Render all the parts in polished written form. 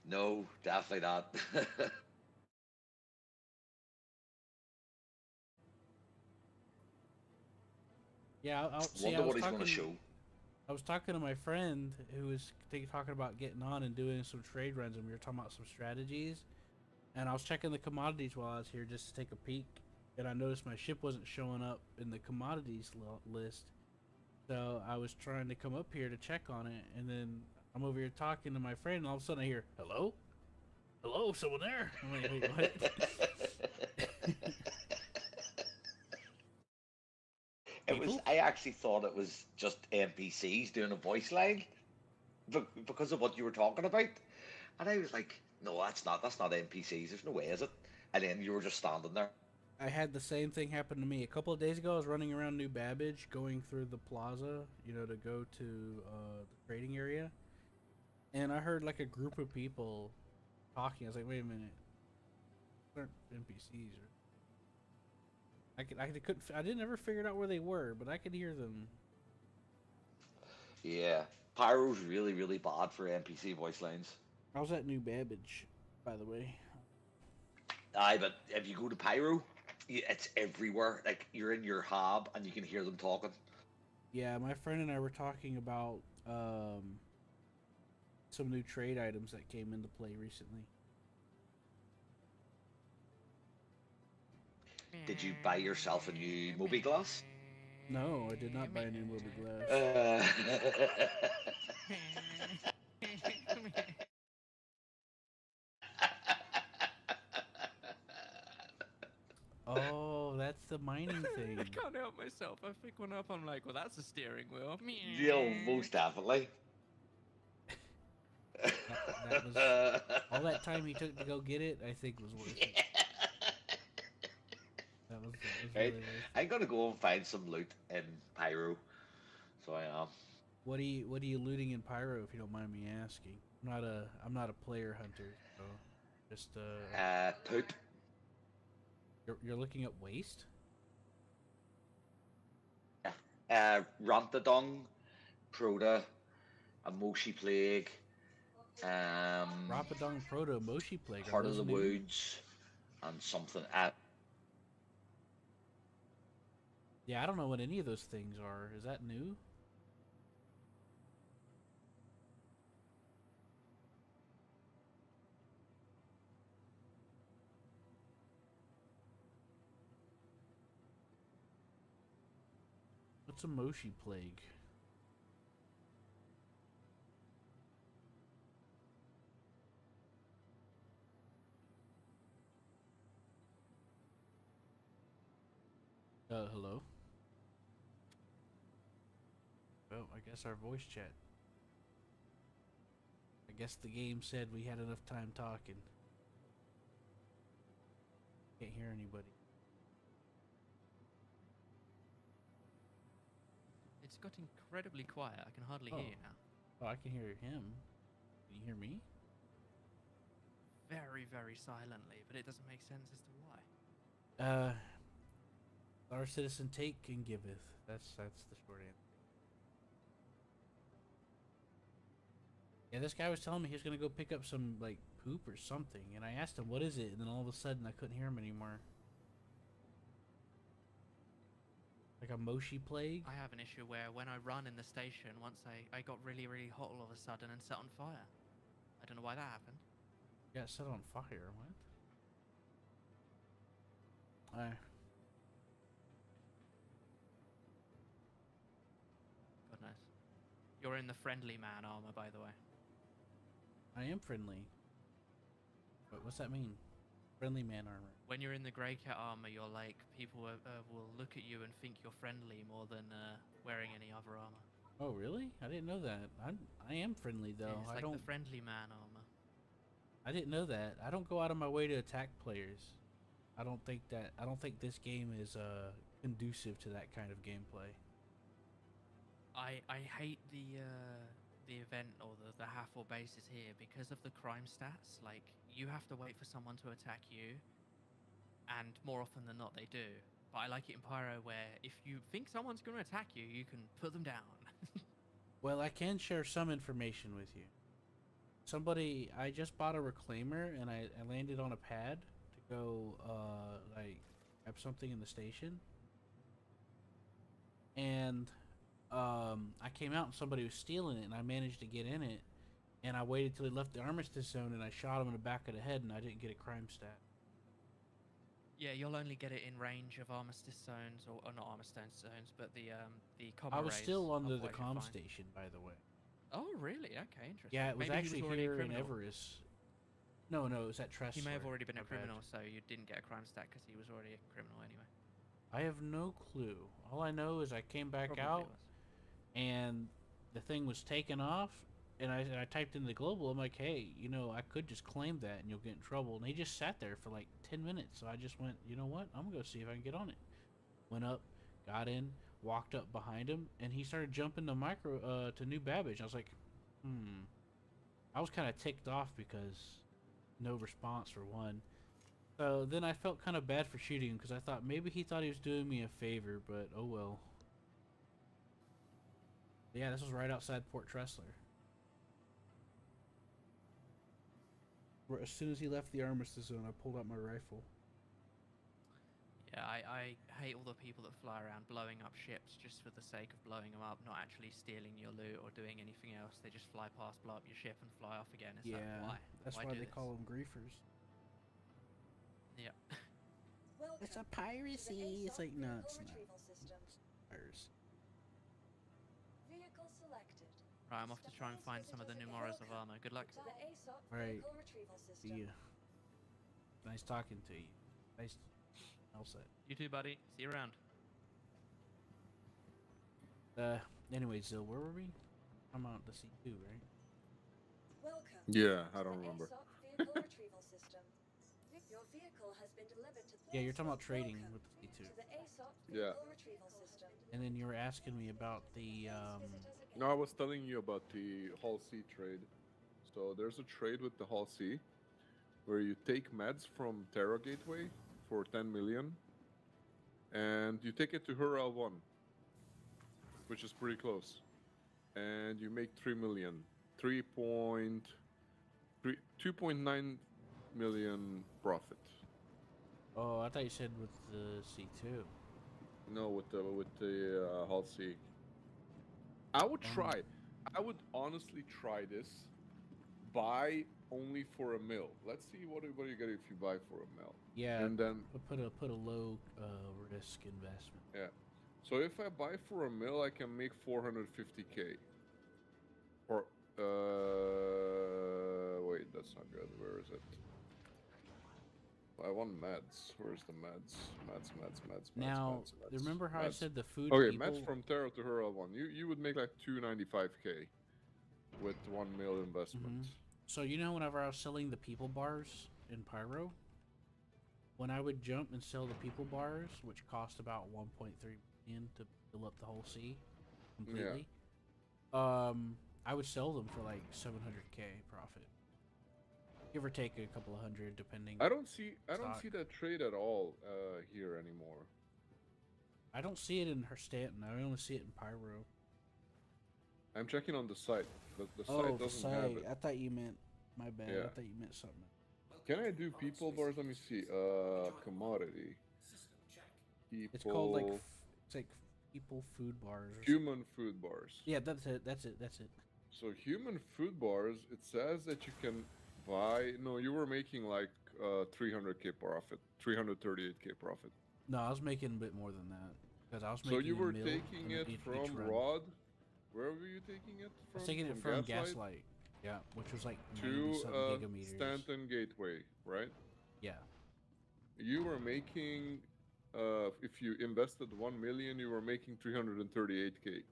No, definitely not. Yeah, I'll see. Wonder what he's going to show. I was talking to my friend who was talking about getting on and doing some trade runs, and we were talking about some strategies. And I was checking the commodities while I was here just to take a peek, and I noticed my ship wasn't showing up in the commodities list. So I was trying to come up here to check on it, and then I'm over here talking to my friend, and all of a sudden I hear, "Hello, hello, someone there." I'm like, "Wait, what?" It was. People? I actually thought it was just NPCs doing a voice line because of what you were talking about, and I was like, "No, that's not. That's not NPCs. There's no way, is it?" And then you were just standing there. I had the same thing happen to me a couple of days ago. I was running around New Babbage, going through the plaza, to go to the trading area, and I heard like a group of people talking. I was like, "Wait a minute, these aren't NPCs?" Or I didn't ever figure out where they were, but I could hear them. Yeah, Pyro's really, really bad for NPC voice lines. I was at New Babbage, by the way. Aye, but if you go to Pyro, it's everywhere. Like you're in your hub and you can hear them talking. Yeah, my friend and I were talking about some new trade items that came into play recently. Did you buy yourself a new Moby Glass? No, I did not buy a new Moby Glass. Uh, Oh, that's the mining I thing. can't help myself. I pick one up. I'm like, well, that's a steering wheel. most definitely. That was all that time he took to go get it. I think was worth it. That was Right? really worth it. I'm gonna go and find some loot in Pyro. So I am. What are you looting in Pyro, if you don't mind me asking? I'm not a player hunter, so just Poop. you're looking at waste. Rantadong, Proda, a Moshi Plague, um, Rapadong Proto Moshi Plague, are Heart of those the new? Woods, and something. Yeah, I don't know what any of those things are. Is that new? What's a Moshi Plague? Hello. Well, I guess our voice chat. I guess the game said we had enough time talking. Can't hear anybody. It's got incredibly quiet. I can hardly hear Oh, you now. oh, I can hear him. Can you hear me? Very, very silently, but it doesn't make sense as to why. Uh, our citizen take and giveth. That's the short answer. Yeah, this guy was telling me he was gonna go pick up some like poop or something, and I asked him what is it, and then all of a sudden I couldn't hear him anymore. Like a Moshi plague. I have an issue where when I run in the station, once I got really, really hot all of a sudden and set on fire. I don't know why that happened. Got set on fire. What? Goodness. You're in the friendly man armor, by the way. I am friendly. What's that mean? Friendly man armor. When you're in the grey cat armor, you're like, people will look at you and think you're friendly more than wearing any other armor. Oh really? I didn't know that. I am friendly though. It's I like the don't. friendly man armor. I didn't know that. I don't go out of my way to attack players. I don't think this game is conducive to that kind of gameplay. I hate the event or the Hathor bases here because of the crime stats. Like, you have to wait for someone to attack you, and more often than not they do. But I like it in Pyro where if you think someone's going to attack you, you can put them down. Well, I can share some information with you. somebody, I just bought a reclaimer and I landed on a pad to go like grab something in the station, and I came out and somebody was stealing it, and I managed to get in it, and I waited till he left the armistice zone, and I shot him in the back of the head, and I didn't get a crime stat. Yeah, you'll only get it in range of armistice zones, or not armistice zones, but the I was comrades. still under the Otherwise you're comm fine. station, by the way. Oh, really? Okay, interesting. Yeah, it was Maybe actually he was already a here in criminal. Everest. No, it was at Tressler. He may have already been a My bad. criminal, so you didn't get a crime stat because he was already a criminal anyway. I have no clue. All I know is I came back Probably out, was. and the thing was taken off, and I typed in the global. I'm like, hey, I could just claim that and you'll get in trouble. And he just sat there for like 10 minutes. So I just went, you know what? I'm going to go see if I can get on it. Went up, got in, walked up behind him, and he started jumping to New Babbage. I was like, I was kind of ticked off because no response for one. So then I felt kind of bad for shooting him because I thought maybe he thought he was doing me a favor, but oh well. Yeah, this was right outside Port Tressler. As soon as he left the armistice zone, I pulled out my rifle. Yeah, I hate all the people that fly around blowing up ships just for the sake of blowing them up, not actually stealing your loot or doing anything else. They just fly past, blow up your ship, and fly off again. It's like, why? That's why do they this? call them griefers. Yeah. It's a piracy. It's like, no, it's not. Piracy. Vehicle selected. Right, I'm off to try and find some of the new morals of armor. Good luck. To the ASOP Right. vehicle retrieval system. See ya. Nice talking to you. Nice. All set. You too, buddy. See you around. Anyway, Zil, where were we? I'm out to C2, right? Welcome. Yeah, I to don't the remember. ASOP vehicle retrieval system. Your vehicle has been delivered to. Yeah, you're talking about trading Welcome with the C2. to the ASOP Yeah. vehicle retrieval system. And then you were asking me about the, No, I was telling you about the Hull C trade. So there's a trade with the Hull C where you take meds from Terra Gateway for 10 million and you take it to her L1, which is pretty close. And you make 3 million. 2.9 million profit. oh, I thought you said with the C2. No, with the Hull C. I would try. I would honestly try this. Buy only for a mil. Let's see what you get if you buy for a mil. Yeah, And then put a low risk investment. yeah. So if I buy for a mil, I can make 450k. Or wait, that's not good. Where is it? I want meds. Where's the meds? Meds. Now, meds. remember how I Meds. said the food Okay, people... meds from Terra to her L1. You would make like 295k with 1 mil investment. So you know whenever I was selling the people bars in Pyro, when I would jump and sell the people bars, which cost about 1.3 million to fill up the whole sea completely, I would sell them for like 700k profit, give or take a couple of hundred, depending. I don't see stock. that trade at all here anymore. I don't see it in her Stanton. I only see it in Pyro. I'm checking on the site. The Oh, site the doesn't have site. it. I thought you meant. My bad. I Yeah. thought you meant something. Can I do people bars? Let me see. Commodity. People. It's called like it's like people food bars. Or human food bars. Yeah, that's it. That's it. So human food bars. It says that you can buy. No, you were making like 300k profit, 338k profit. No, I was making a bit more than that because I was So making. you a were mil taking on it each from run. Rod. Where were you taking it I from? was taking it from Gaslight. Yeah, which was like 90 to something gigameters. Stanton Gateway, right? Yeah. You were making, if you invested 1 million, you were making 338k.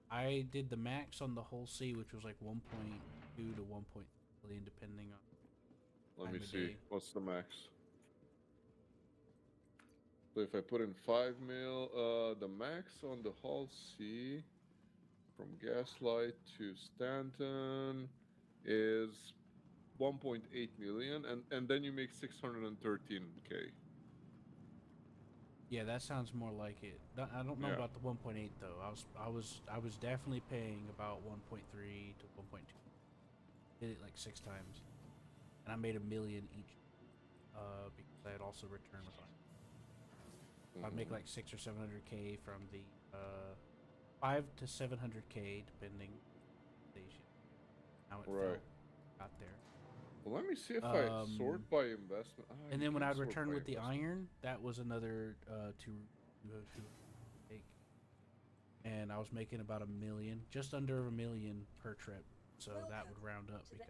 I did the max on the whole sea, which was like 1.2 to 1 billion, depending on. Let me time of see. day. What's the max? So if I put in 5 mil, the max on the Hull C from Gaslight to Stanton is 1.8 million, and then you make 613k. Yeah, that sounds more like it. I don't know Yeah. about the 1.8 though. I was definitely paying about 1.3 to 1.2. did it like 6 times, and I made $1 million each. Because I had also returned with I'd make like 6 or 700K from the 5 to 700K depending station. How it Right. felt got there. Well, let me see if I sort by investment. And you then when can't I'd sort return by with the investment. iron, that was another two take. And I was making about $1 million, just under $1 million per trip. So that would round up because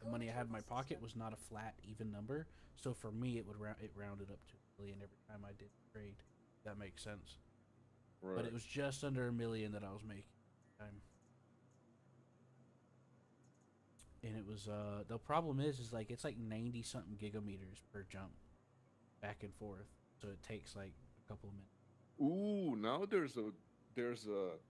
the money I had in my pocket was not a flat even number. So for me, it rounded up to $1 million every time I did trade. That makes sense. Right. But it was just under $1 million that I was making. And it was the problem is like it's like 90 something gigameters per jump, back and forth. So it takes like a couple of minutes. Ooh, now there's a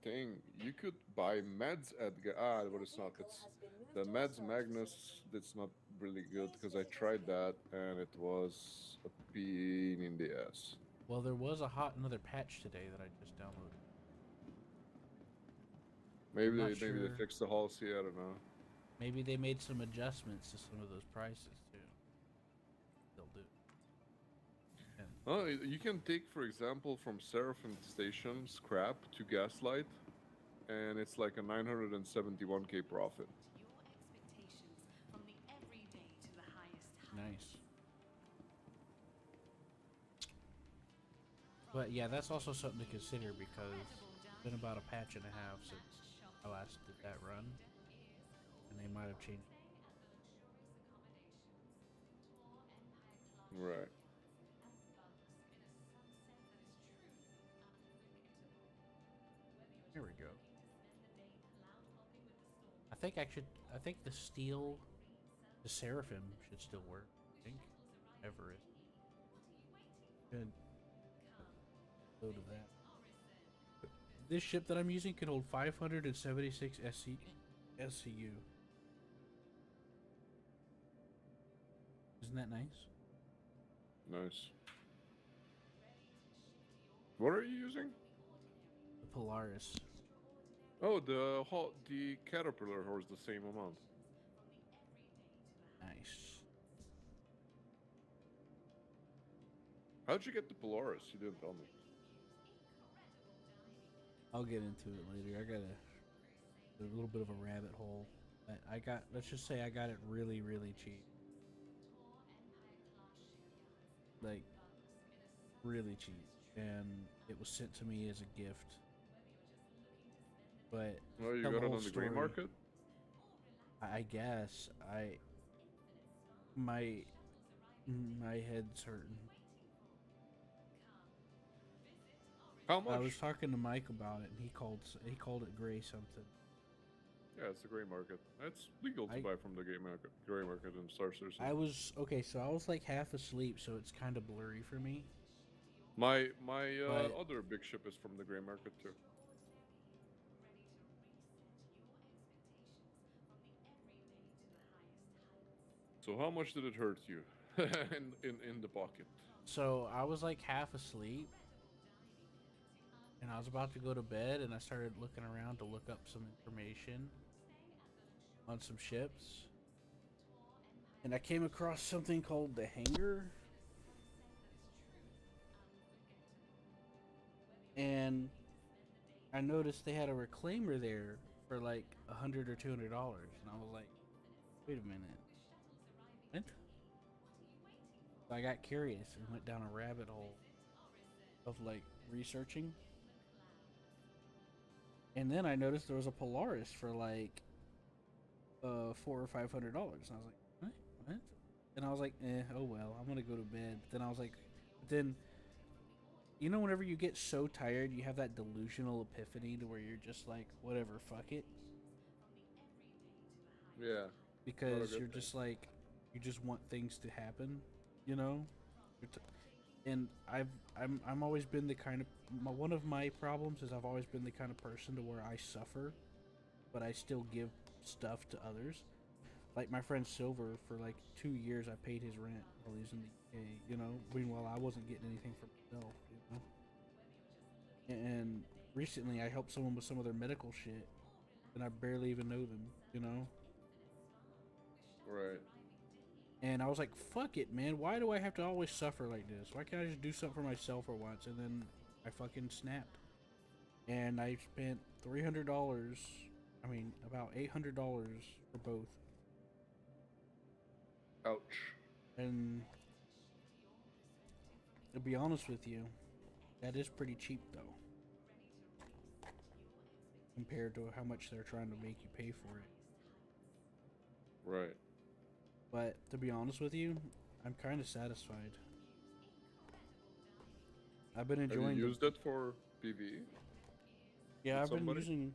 thing. You could buy meds at but it's not. It's the meds Magnus. That's not really good because I tried that and it was a pain in the ass. Well, there was another patch today that I just downloaded. Maybe I'm they not sure. fixed the Hall C. I don't know. Maybe they made some adjustments to some of those prices too. They'll do. And Oh, you can take, for example, from Seraphim Station scrap to Gaslight, and it's like a 971K profit. nice. But yeah, that's also something to consider because it's been about a patch and a half since I last did that run, and they might have changed. Right. There we go. I think the steel, the Seraphim should still work. I think Everest. Good. Load of that. This ship that I'm using can hold 576 SCU. Isn't that nice? Nice. What are you using? The Polaris. Oh, the Caterpillar holds the same amount. Nice. How'd you get the Polaris? You didn't tell me. I'll get into it later. I got a little bit of a rabbit hole. I got, let's just say I got it really, really cheap. Like, really cheap. And it was sent to me as a gift. But Oh, you tell got it whole on the gray story. market? I guess my head's hurting. How much? I was talking to Mike about it, and he called it gray something. Yeah, it's the gray market. It's legal to buy from the gray market in Star Citizen. I was like half asleep, so it's kind of blurry for me. My other big ship is from the gray market too. So how much did it hurt you in the pocket? So I was like half asleep, and I was about to go to bed, and I started looking around to look up some information on some ships, and I came across something called the Hangar, and I noticed they had a reclaimer there for like $100 or $200, and I was like, wait a minute, what? So I got curious and went down a rabbit hole of like researching. And then I noticed there was a Polaris for like $400 or $500. And I was like, what? And I was like, oh well, I'm gonna go to bed. But then I was like, you know, whenever you get so tired, you have that delusional epiphany to where you're just like, whatever, fuck it. Yeah. Because you're just like, you just want things to happen, you know. And I'm always been the kind of one of my problems is I've always been the kind of person to where I suffer, but I still give stuff to others. Like my friend Silver, for like 2 years, I paid his rent while he was in the UK. You know, meanwhile I wasn't getting anything for myself. You know, and recently I helped someone with some of their medical shit, and I barely even know them. You know, And I was like, fuck it, man. Why do I have to always suffer like this? Why can't I just do something for myself for once? And then I fucking snapped. And I spent $300. I mean, about $800 for both. Ouch. And to be honest with you, that is pretty cheap though, compared to how much they're trying to make you pay for it. Right. But to be honest with you, I'm kind of satisfied. I've been Have you enjoying used it for PvE? Yeah, with I've been somebody? using.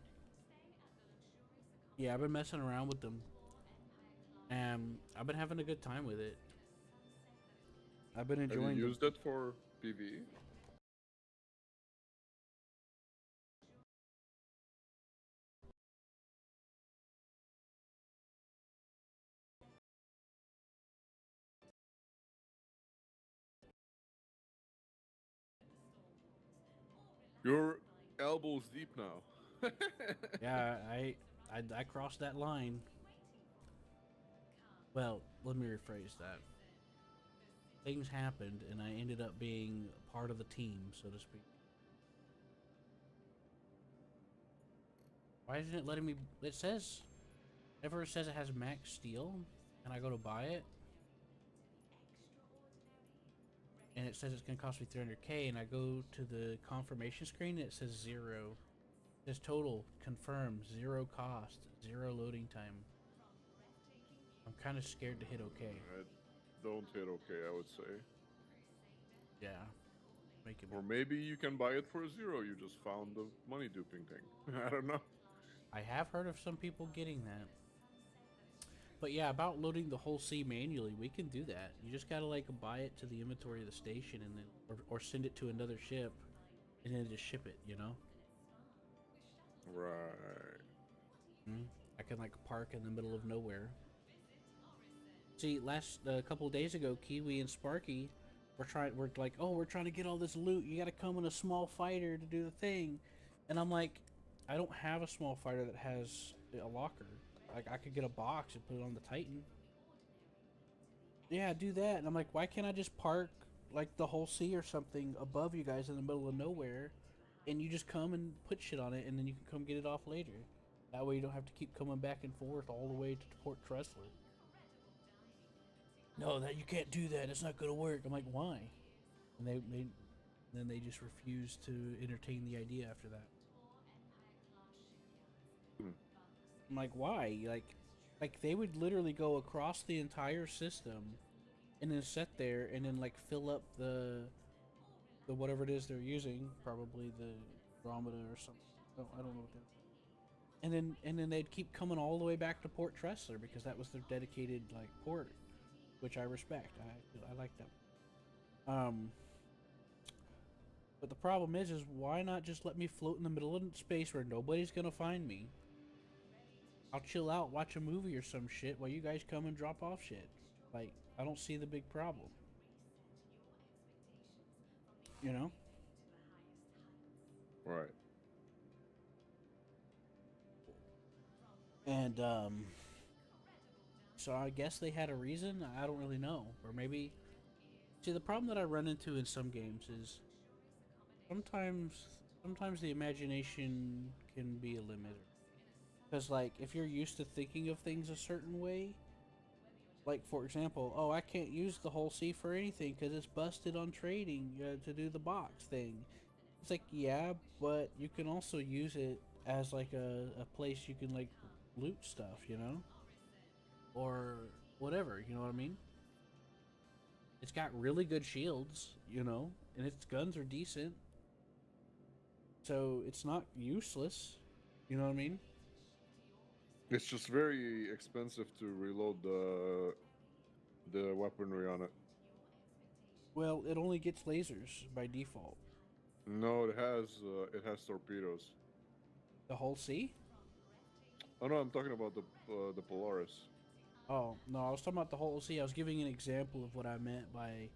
Yeah, I've been messing around with them, and I've been having a good time with it. I've been Have you enjoying used it for PvE? You're elbows deep now. Yeah, I crossed that line. Well, let me rephrase that. Things happened, and I ended up being part of the team, so to speak. Why isn't it letting me? It says, whenever it says it has max steel, and I go to buy it, and it says it's gonna cost me 300K, and I go to the confirmation screen, and it says zero. It says total confirmed, zero cost, zero loading time. I'm kind of scared to hit OK. Alright, don't hit okay, I would say. Yeah, making me. Or maybe you can buy it for zero. You just found the money duping thing. I don't know. I have heard of some people getting that. But yeah, about loading the whole sea manually, we can do that. You just gotta like buy it to the inventory of the station, and then or send it to another ship, and then just ship it. You know. Right. I can like park in the middle of nowhere. See, last a couple of days ago, Kiwi and Sparky we're like, oh, we're trying to get all this loot. You gotta come in a small fighter to do the thing, and I'm like, I don't have a small fighter that has a locker. Like I could get a box and put it on the Titan. Yeah, do that. And I'm like, why can't I just park like the whole sea or something above you guys in the middle of nowhere, and you just come and put shit on it, and then you can come get it off later. That way you don't have to keep coming back and forth all the way to Port Tressler. No, that you can't do that. It's not gonna work. I'm like, why? And then they just refuse to entertain the idea after that. Hmm. I'm like, why? Like they would literally go across the entire system, and then sit there and then like fill up the whatever it is they're using, probably the Andromeda or something. I don't know what they're. And then they'd keep coming all the way back to Port Tressler because that was their dedicated like port, which I respect. I like that. But the problem is why not just let me float in the middle of space where nobody's gonna find me? I'll chill out, watch a movie or some shit while you guys come and drop off shit. Like, I don't see the big problem. You know? Right. And, so I guess they had a reason. I don't really know. Or maybe. See, the problem that I run into in some games is sometimes, sometimes the imagination can be a limiter. Because, like, if you're used to thinking of things a certain way, like, for example, oh, I can't use the whole sea for anything because it's busted on trading to do the box thing. It's like, yeah, but you can also use it as, like, a place you can, like, loot stuff, you know? Or whatever, you know what I mean? It's got really good shields, you know, and its guns are decent. So it's not useless, you know what I mean? It's just very expensive to reload the weaponry on it. Well, it only gets lasers by default. No, it has torpedoes. The whole sea? Oh no, I'm talking about the Polaris. Oh, no, I was talking about the whole sea. I was giving an example of what I meant by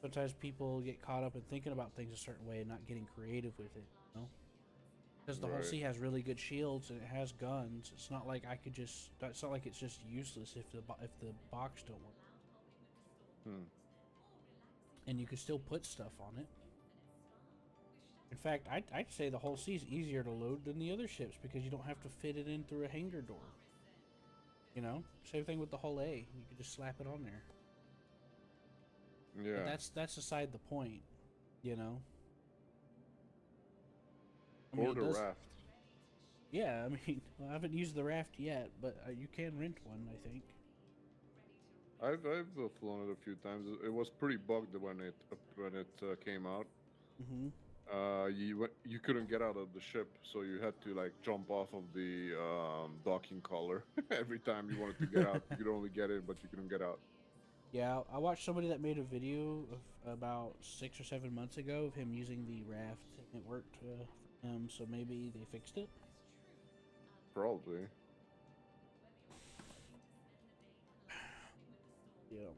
sometimes people get caught up in thinking about things a certain way and not getting creative with it, you know? Because the whole Right. sea has really good shields and it has guns. It's not like I could just. It's not like it's just useless if the box don't work. Hmm. and you can still put stuff on it. In fact, I'd say the whole sea is easier to load than the other ships because you don't have to fit it in through a hangar door. You know, same thing with the hull A. You can just slap it on there. Yeah. But that's aside the point. You know. I Or it the does. raft. Yeah, I mean, well, I haven't used the raft yet, but you can rent one, I think. I've flown it a few times. It was pretty bugged when it came out. Mm-hmm. You couldn't get out of the ship, so you had to like jump off of the docking collar every time you wanted to get out. You could only get in, but you couldn't get out. Yeah, I watched somebody that made a video of about 6 or 7 months ago of him using the raft, and it worked for him. So maybe they fixed it. Probably. Yeah.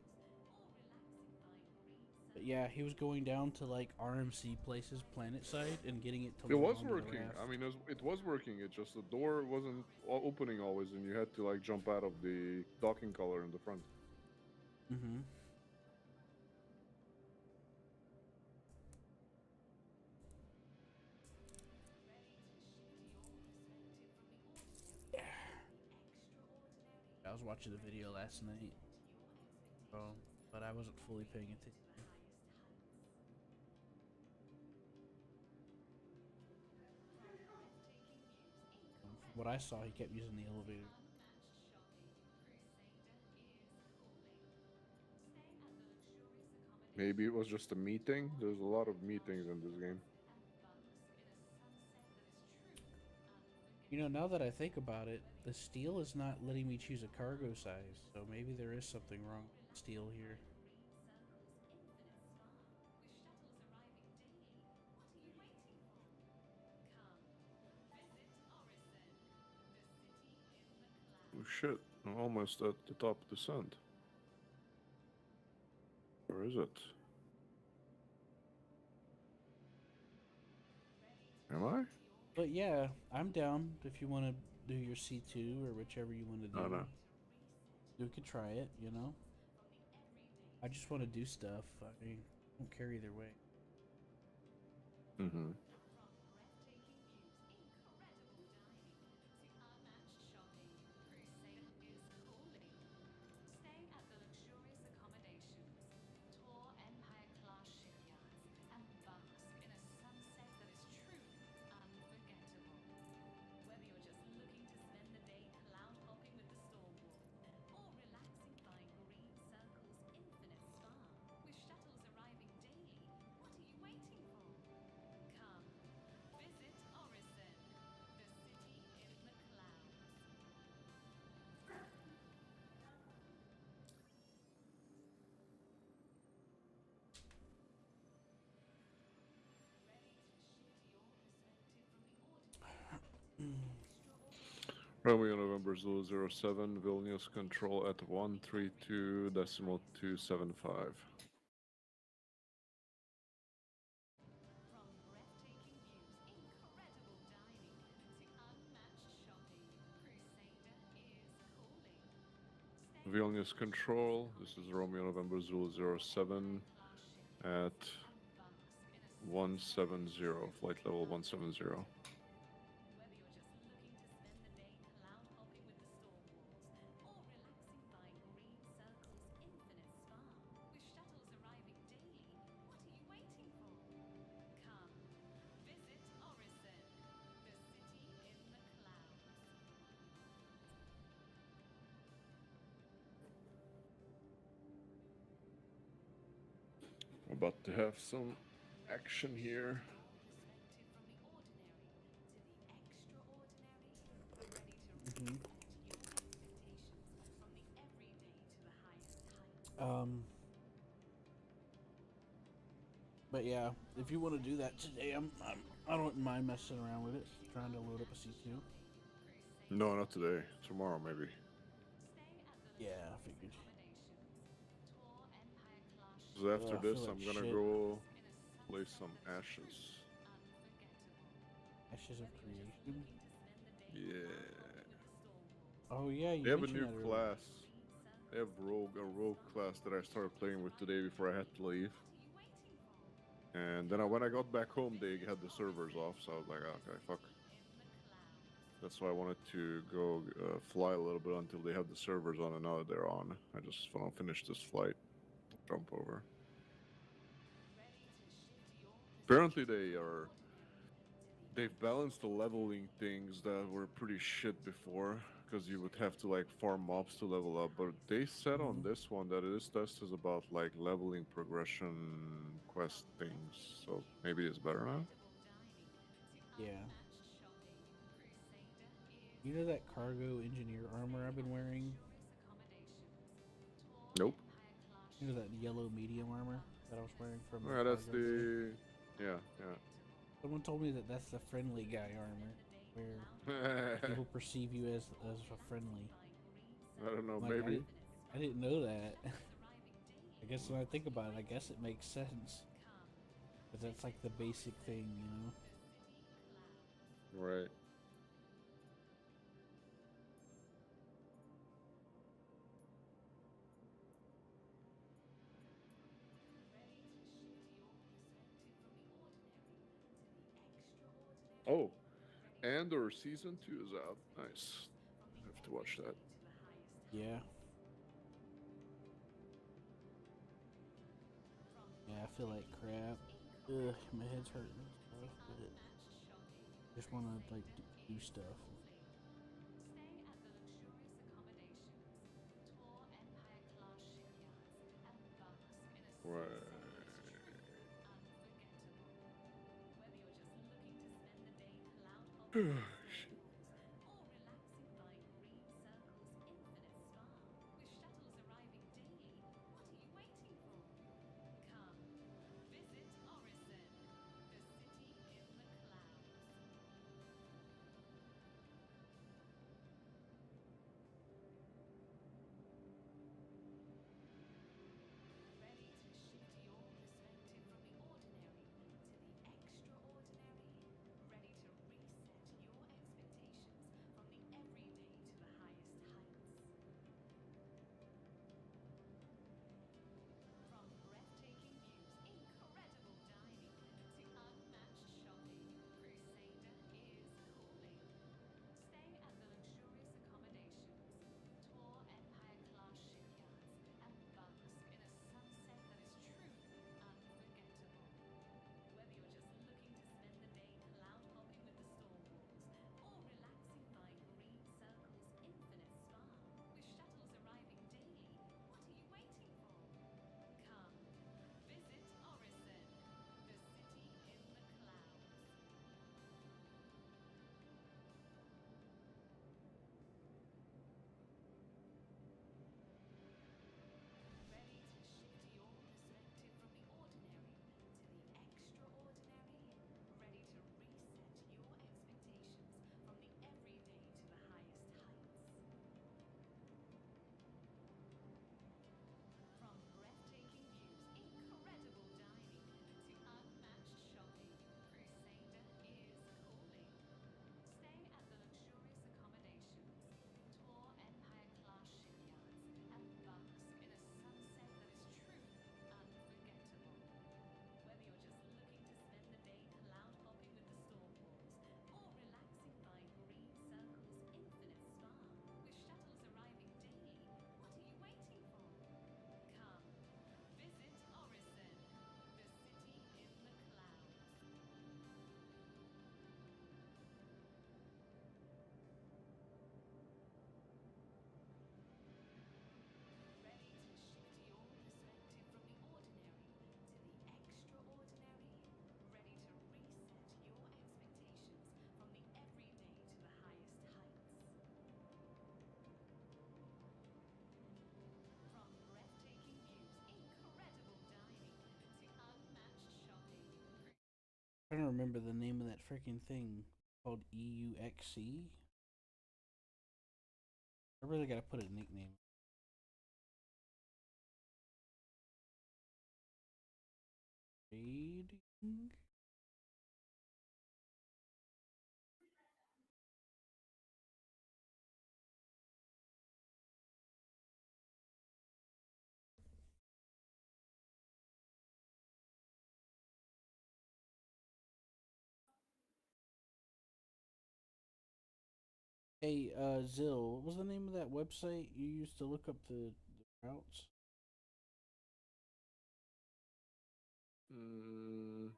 But yeah, he was going down to like RMC places, planet side, and getting it to It load was onto the working. raft. I mean, it was working. It just the door wasn't opening always, and you had to like jump out of the docking collar in the front. Mm-hmm. I was watching the video last night, but I wasn't fully paying attention. From what I saw, he kept using the elevator. Maybe it was just a meeting. There's a lot of meetings in this game. You know, now that I think about it, the steel is not letting me choose a cargo size, so maybe there is something wrong with steel here. Oh shit! I'm almost at the top of the descent. Where is it? Am I? But yeah, I'm down if you want to do your C2 or whichever you want to do. Oh no. We could try it, you know? I just want to do stuff. I mean, I don't care either way. Mm-hmm. Romeo November Zulu 07, Vilnius control at 132.275. Vilnius control, this is Romeo November Zulu 07 at 170, flight level 170. About to have some action here. Mm-hmm. Um, but yeah, if you want to do that today, I don't mind messing around with it, trying to load up a C2. No, not today. Tomorrow, maybe. Yeah, I figured. So after I this, feel like I'm gonna shit. go play some Ashes. Ashes of Creation. Yeah. Oh yeah, you They have a mentioned new that earlier. class. They have a rogue class that I started playing with today before I had to leave. And then when I got back home, they had the servers off, so I was like, okay, fuck. That's why I wanted to go fly a little bit until they have the servers on, and now that they're on, I just want to finish this flight, jump over. Apparently, they've balanced the leveling things that were pretty shit before, because you would have to like farm mobs to level up. But they said on this one that this test is about like leveling progression quest things, so maybe it's better now. Yeah. You know that cargo engineer armor I've been wearing? Nope. You know that yellow medium armor that I was wearing from Yeah, that's cargo today? the yeah Someone told me that that's the friendly guy armor, where yeah. people perceive you as a friendly. I don't know, I'm like, maybe. I didn't know that. I guess when I think about it, I guess it makes sense. But that's like the basic thing, you know? Right. Oh, Andor season 2 is out. Nice. I have to watch that. Yeah. Yeah, I feel like crap. Ugh, my head's hurting and stuff, but just want to like do stuff. Right. Shit. I don't remember the name of that freaking thing called EUXC. I really gotta put a nickname. Raiding? Hey, Zill, what was the name of that website you used to look up the routes? Mm,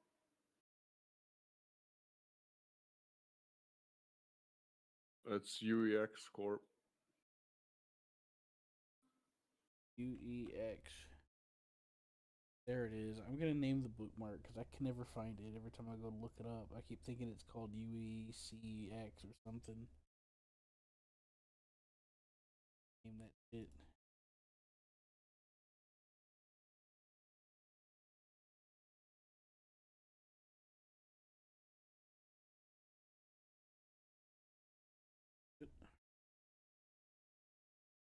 it's UEX Corp. UEX. There it is. I'm gonna name the bookmark because I can never find it. Every time I go to look it up, I keep thinking it's called UECX or something. Name that shit.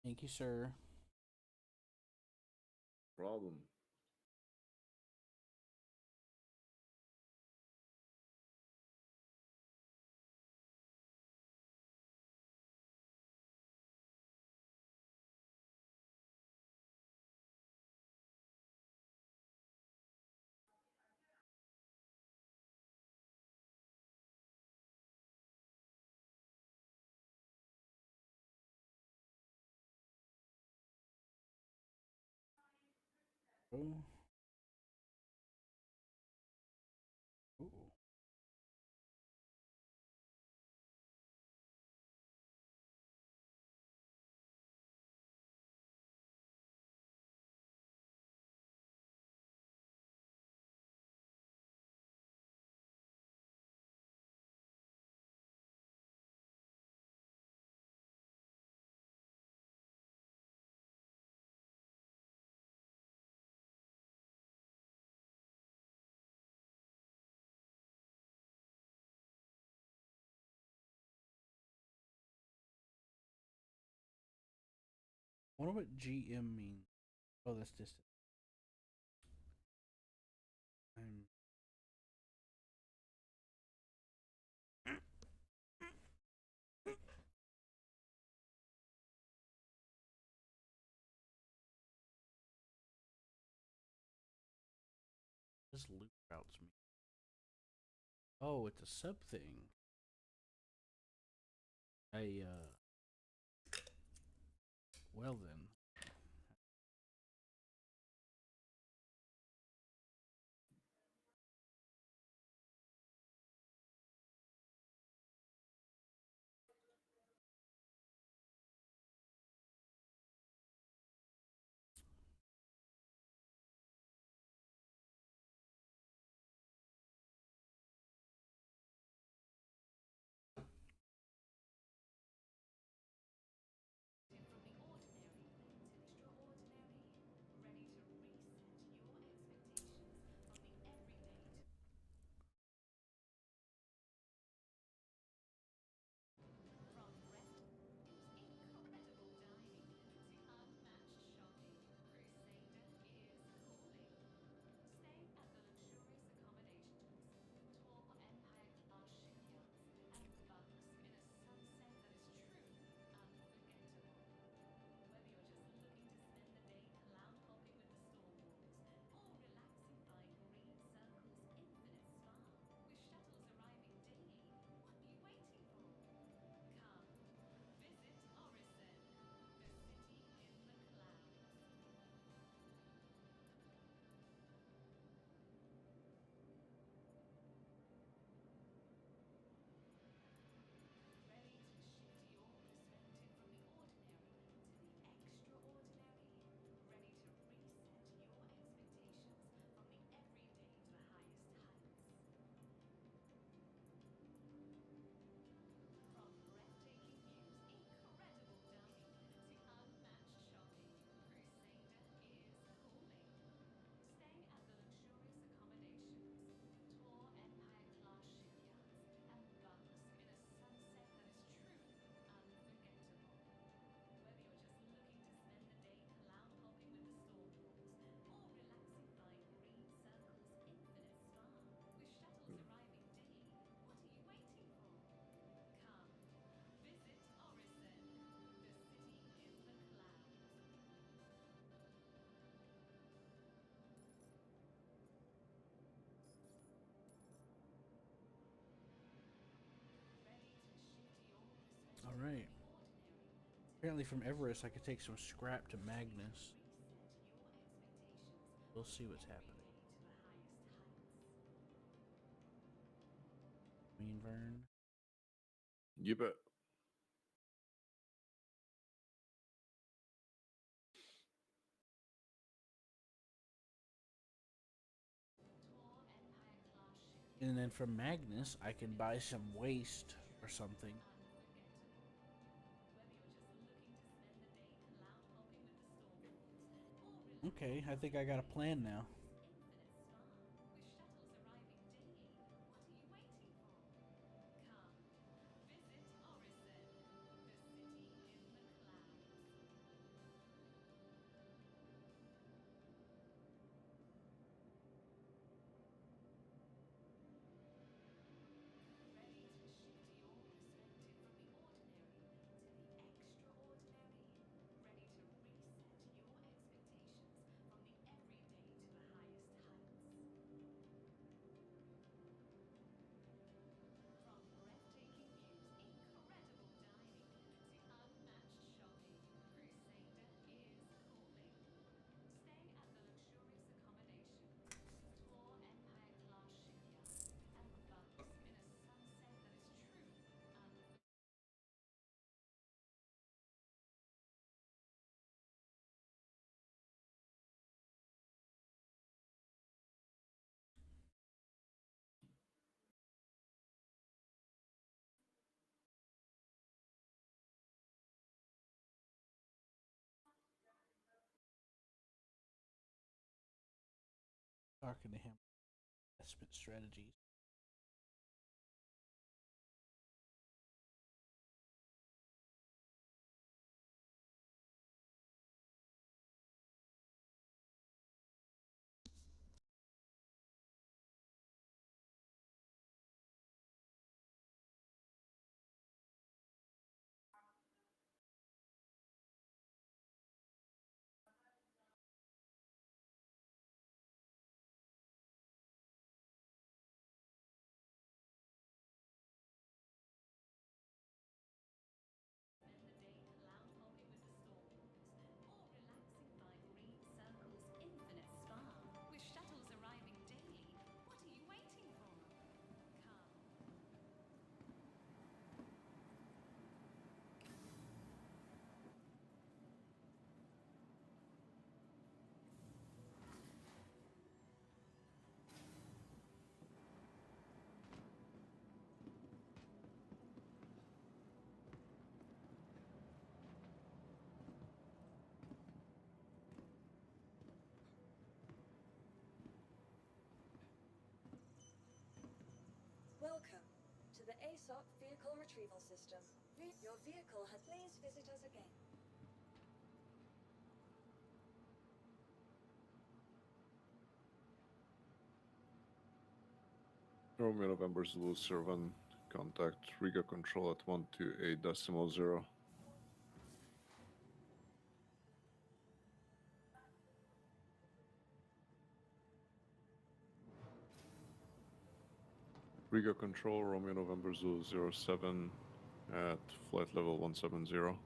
Thank you, sir. Problem. Oh. Ooh. I wonder what GM means. Oh, that's distant. I'm this loop routes me. Oh, it's a sub thing. Well then. Apparently from Everest I could take some scrap to Magnus. We'll see what's happening. Queen Vern. You bet. And then from Magnus I can buy some waste or something. Okay, I think I got a plan now. Talking to him. Investment strategies. Welcome to the ASOP Vehicle Retrieval System. Your vehicle has... Please visit us again. Romeo November Zulu 7, contact Riga Control at 128.0. Riga Control, Romeo November Zulu 07 at flight level 170.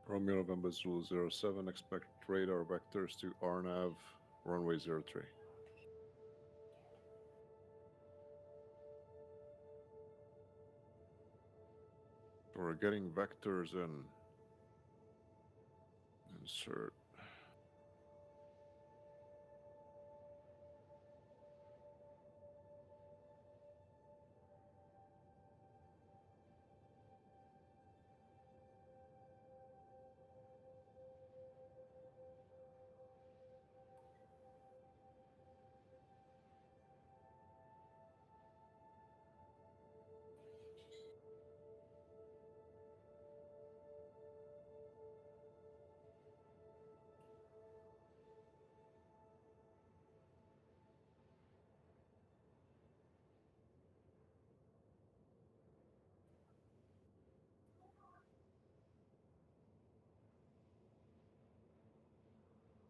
Romeo November Zulu 07, expect radar vectors to RNAV, runway 03. We're getting vectors in. Insert.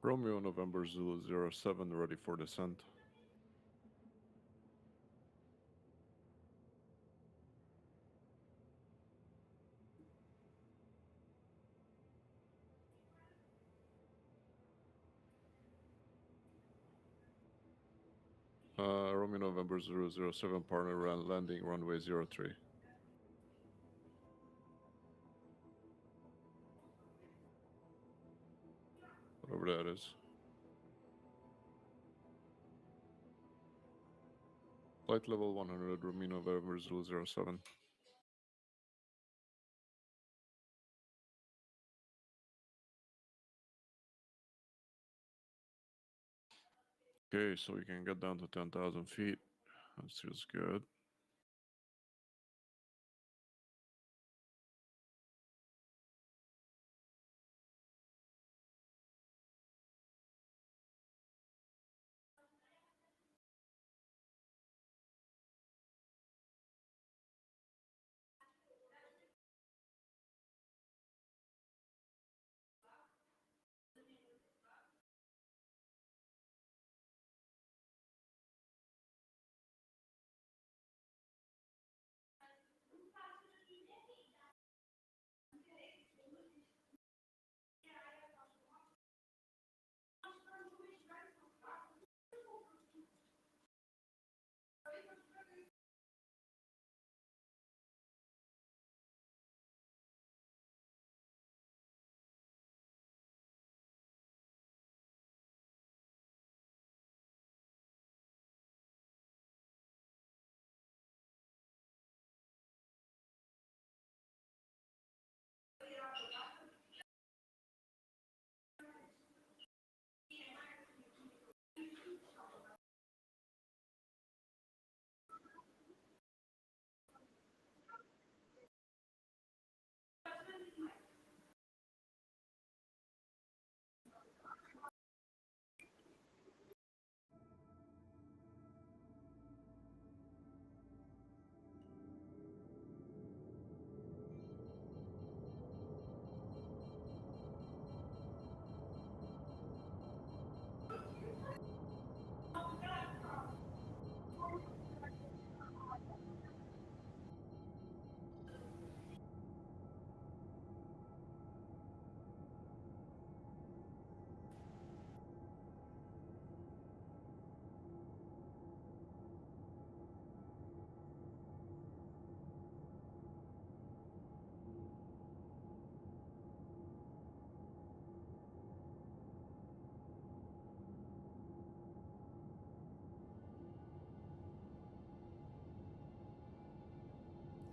Romeo November Zulu 07, ready for descent. Romeo November 007, partner landing runway 03. Whatever that is. Flight level 100, Romeo November 007. Okay, so we can get down to 10,000 feet. That feels good.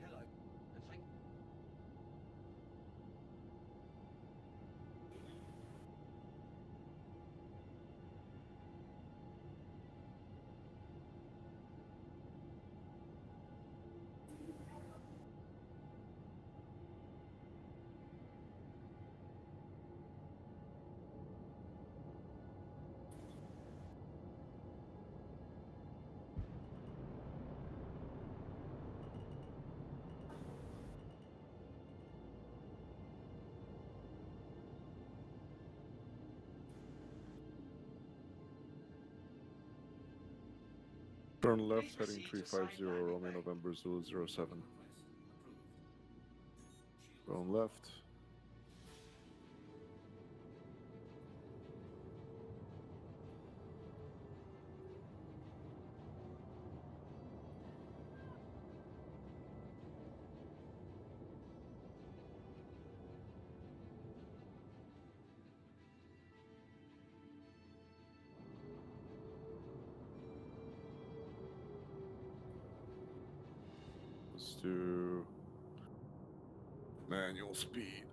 Hello. It's like, Turn left, please heading proceed to side 350, landing Romeo bay. November 007. Request approved. Shields Turn left. Let's do manual speed.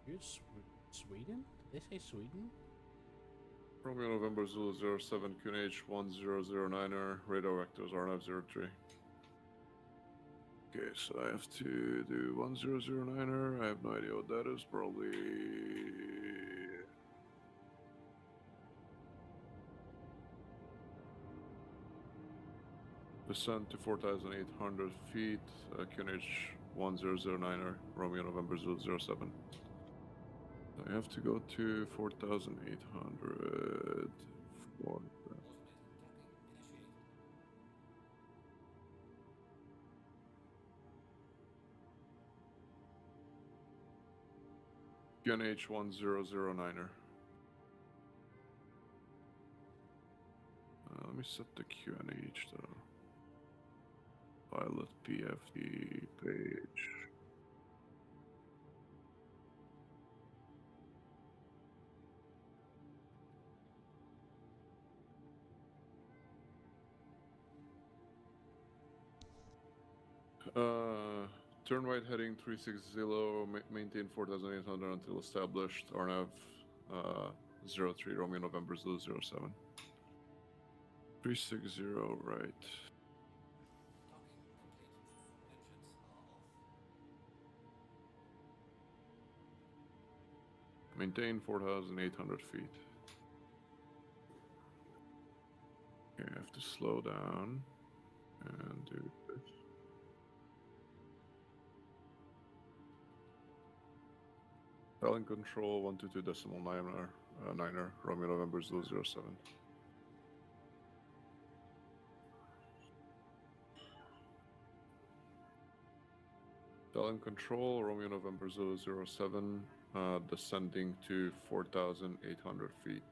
You're Sweden? Did they say Sweden? Romeo November Zulu 07 QNH 1009er, radar vectors RNF03. Okay, so I have to do 1009er. I have no idea what that is. Probably. Descent to 4,800 feet, QNH 1009er, Romeo November Zulu 07. I have to go to 4,800. QNH 1009er. Let me set the QNH though. Pilot PFD page. Turn right heading 360, maintain 4,800 until established. RNAV 03 Romeo November Zulu 07. 360 right. Maintain 4,800 feet. Okay, I have to slow down and do this. Styling control 122.9er, Romeo November Zulu 07. Styling control Romeo November Zulu 07, descending to 4,800 feet.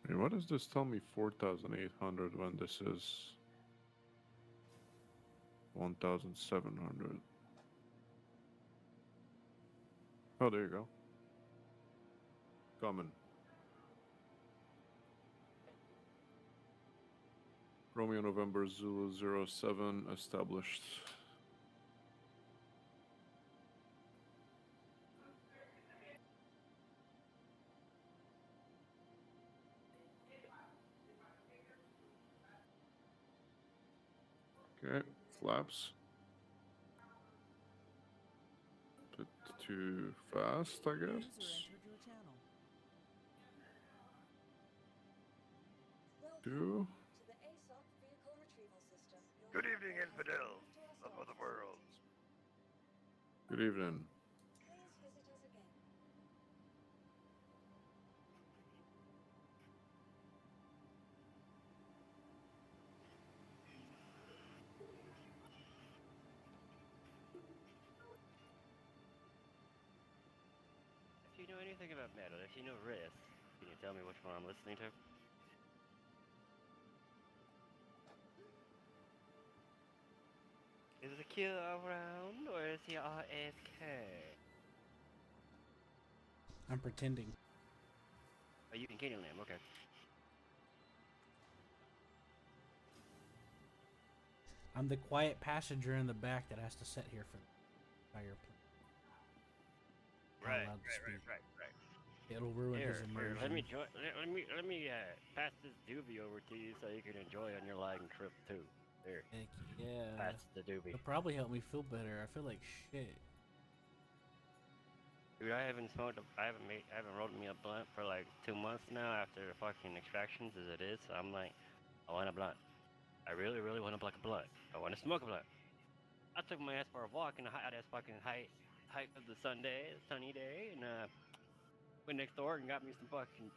Hey, what does this tell me 4,800 when this is 1,700? Oh, there you go. Coming. Romeo November Zulu 07 established. Okay, flaps. Bit too fast, I guess. Welcome Two. to the ASOP vehicle retrieval system. Good evening, infidels of other worlds. Good evening. Please visit us again. know anything about metal, if you know riffs, can you tell me which one I'm listening to? Is the Q around or is he AFK? I'm pretending. Oh, you can kill him, okay. I'm the quiet passenger in the back that has to sit here for the entire plane. Right, allowed to speak. right. It'll ruin his Here, immersion. let me join. Let me pass this doobie over to you so you can enjoy on your lagging trip too. There, Heck yeah. pass the doobie. It'll probably help me feel better. I feel like shit. Dude, I haven't smoked. I haven't rolled me a blunt for like 2 months now after the fucking extractions as it is. So I'm like, I want a blunt. I really want to a blunt. I want to smoke a blunt. I took my ass for a walk in the hot ass fucking height of the sunny day, and went next door and got me some fucking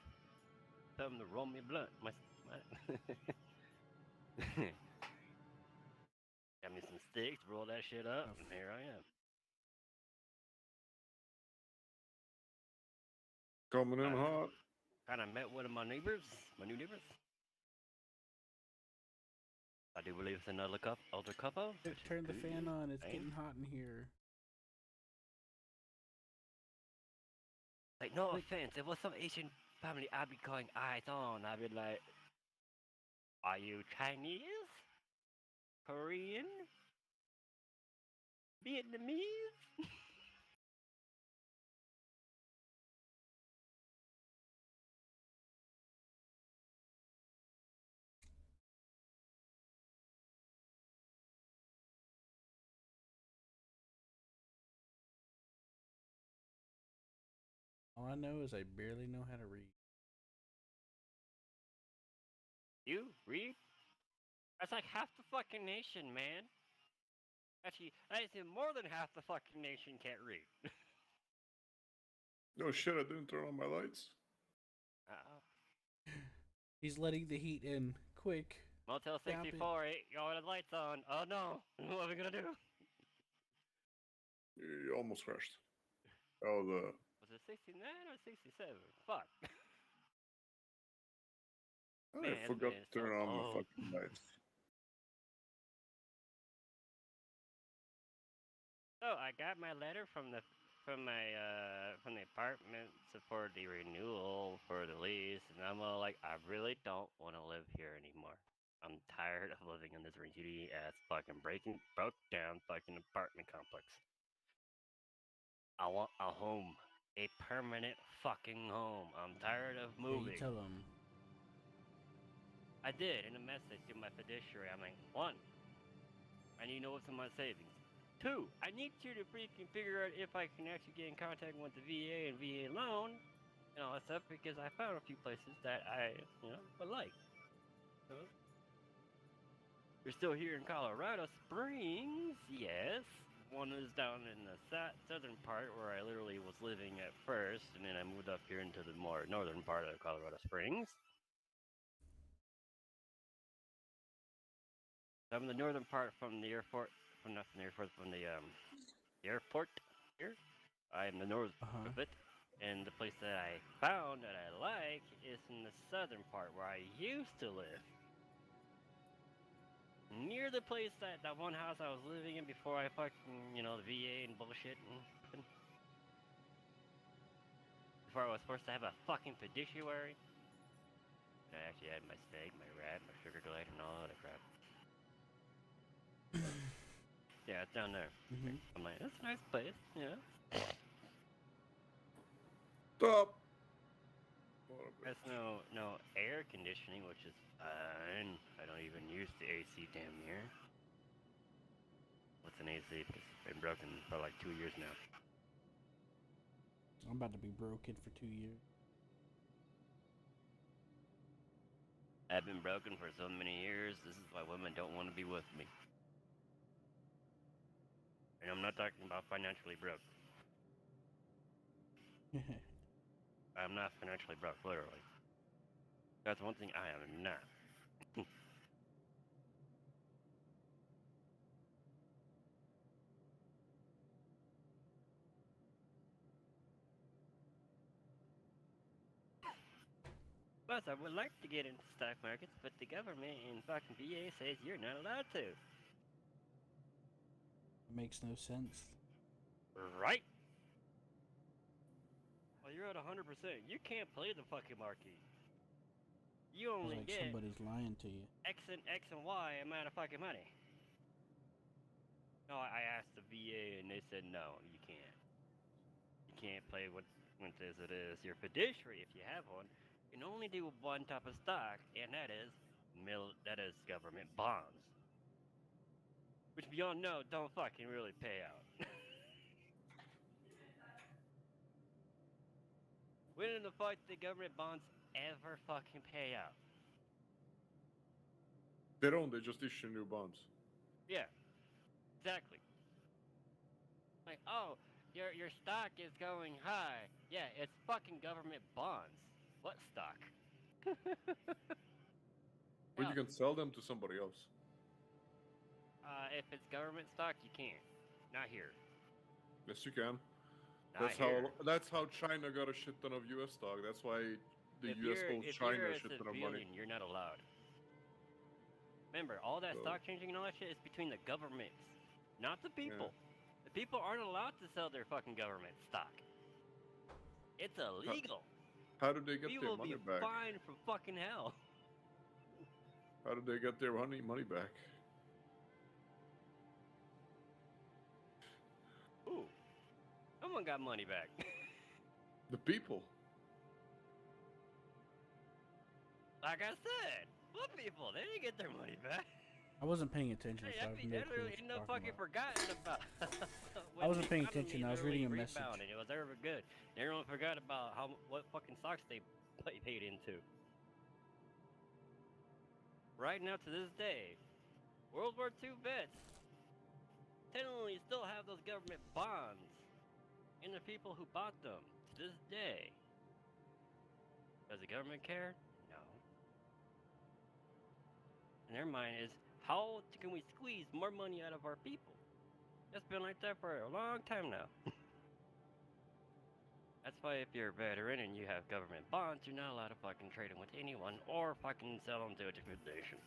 something to roll me a blunt. My got me some sticks, roll that shit up, and here I am. Coming in hot. Kind of met one of my new neighbors. I do believe it's another older couple. Turn the fan on. It's getting hot in here. Like, no offense, if it was some Asian family, I'd be calling eyes on. I'd be like, are you Chinese? Korean? Vietnamese? All I know is I barely know how to read. You read? That's like half the fucking nation, man. Actually, I think more than half the fucking nation can't read. No shit, I didn't turn on my lights. He's letting the heat in. Quick. Motel 64, y'all the lights on. Oh no, what are we gonna do? You almost crashed. Oh, Was it 69 or 67? Fuck. I forgot to turn on my fucking lights. So I got my letter from the apartment for the renewal for the lease, and I'm all like, I really don't want to live here anymore. I'm tired of living in this rickety ass fucking broke down fucking apartment complex. I want a home, a permanent fucking home. I'm tired of moving. Yeah, you tell him. I did in a message to my fiduciary. I'm like, 1, I need to know what's in my savings. 2, I need you to freaking figure out if I can actually get in contact with the VA and VA loan and all that stuff, because I found a few places that I, would like. So, we're still here in Colorado Springs, yes. One is down in the southern part where I literally was living at first, and then I moved up here into the more northern part of Colorado Springs. I'm in the northern part from the airport, from the airport here. I'm the north of it, and the place that I found that I like is in the southern part where I used to live. Near the place that one house I was living in before I fucking, the VA and bullshit, and before I was forced to have a fucking fiduciary. I actually had my steak, my rat, my sugar glider, and all that crap. Yeah, it's down there. I'm like, that's a nice place, Stop! There's no air conditioning, which is fine. I don't even use the AC damn near. What's an AC? Because it's been broken for like 2 years now. I'm about to be broken for 2 years. I've been broken for so many years. This is why women don't want to be with me. And I'm not talking about financially broke. I'm not financially broke, literally. That's one thing I am not. Plus, I would like to get into stock markets, but the government in fucking VA says you're not allowed to. It makes no sense. Right? Well, you're at 100%. You can't play the fucking market. You It's only like get somebody's lying to you. X and Y amount of fucking money. No, I asked the VA and they said no, you can't. You can't play what it is. Your fiduciary, if you have one, can only do one type of stock, and that is government bonds. Which we all know don't fucking really pay out. When in the fuck did government bonds ever fucking pay out? They don't. They just issue new bonds. Yeah, exactly. Like, oh, your stock is going high. Yeah, it's fucking government bonds. What stock? But Hell, you can sell them to somebody else. if it's government stock, you can't. Not here. Yes, you can. Not here. That's how China got a shit ton of U.S. stock. That's why the U.S. owes China you're a a shit ton of money. civilian, you're not allowed. Remember, all that So- stock changing and all that shit is between the governments, not the people. The people aren't allowed to sell their fucking government stock. It's illegal. How do they get We their will money be back? fined from fucking hell. How do they get their money back? Ooh, someone got money back. The people. Like I said, what people? They didn't get their money back. I wasn't paying attention, Hey, so I have no clue what you're talking about. forgotten about. I wasn't when paying the attention, I was economy reading a really message. rebounded, it was ever good. Everyone forgot about what fucking stocks they paid into. Right now, to this day, World War II vets technically still have those government bonds, and the people who bought them to this day. Does the government care? No. And their mind is, how can we squeeze more money out of our people? It's been like that for a long time now. That's why if you're a veteran and you have government bonds, you're not allowed to fucking trade them with anyone or fucking sell them to a different nation.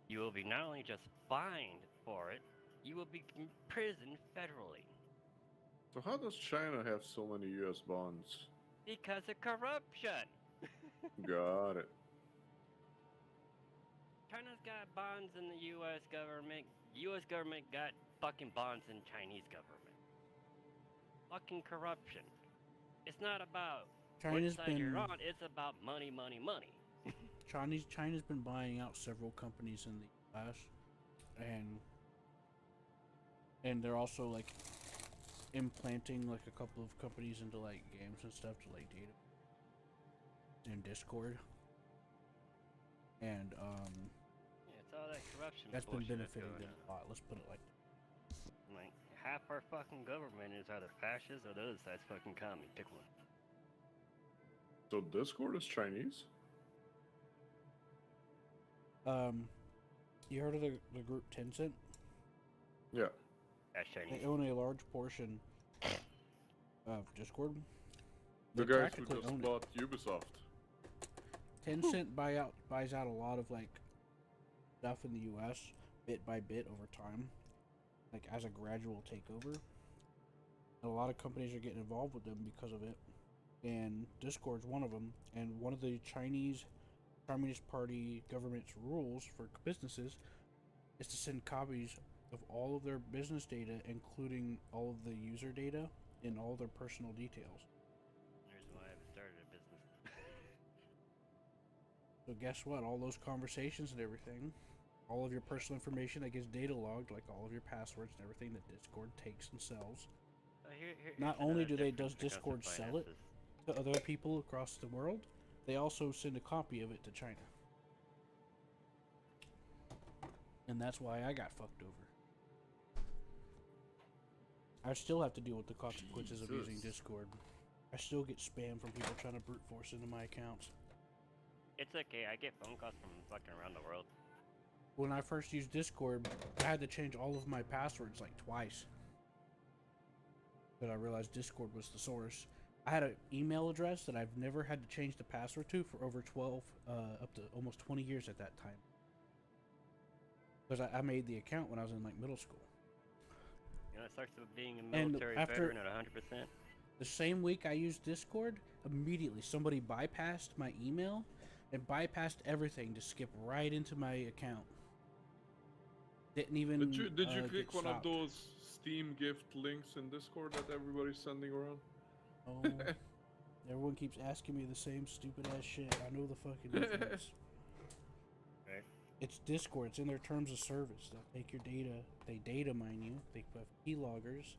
You will be not only just fined for it, you will be imprisoned federally. So how does China have so many U.S. bonds? Because of corruption. Got it. China's got bonds in the U.S. government. U.S. government got fucking bonds in Chinese government. Fucking corruption. It's not about China's what side you're been on. It's about money, money, money. China's been buying out several companies in the U.S. and they're also like implanting like a couple of companies into like games and stuff to like data in Discord. And Yeah, it's all that corruption. that's been bullshit benefiting going them a lot. Let's put it like that. on. Like half our fucking government is either fascist or the other side's fucking commie. Pick one. So Discord is Chinese? You heard of the group Tencent? Yeah. That's Chinese. They own a large portion of Discord. The They guys who practically just own it. bought Ubisoft. Tencent buys out a lot of like stuff in the U.S. bit by bit over time, like as a gradual takeover. And a lot of companies are getting involved with them because of it, and Discord's one of them. And one of the Chinese Communist Party government's rules for businesses is to send copies of all of their business data, including all of the user data and all their personal details. Here's why I haven't started a business. So guess what? All those conversations and everything, all of your personal information that gets data logged, like all of your passwords and everything that Discord takes and sells. Not Here's only another does difference when it comes to Discord sell it finances. to other people across the world, they also send a copy of it to China. And that's why I got fucked over. I still have to deal with the consequences of using Jesus. Discord. I still get spam from people trying to brute force into my accounts. It's okay. I get phone calls from fucking around the world. When I first used Discord, I had to change all of my passwords like twice. But I realized Discord was the source. I had an email address that I've never had to change the password to for over 12, up to almost 20 years at that time. Because I made the account when I was in like middle school. You know, it sucks with being a And military after- veteran at 100%. The same week I used Discord, immediately somebody bypassed my email and bypassed everything to skip right into my account. Didn't even. Did you get click one of stopped. those Steam gift links in Discord that everybody's sending around? Oh, everyone keeps asking me the same stupid ass shit. I know the fucking difference. Right. It's Discord. It's in their terms of service. They'll take your data. They data mine you. They put keyloggers.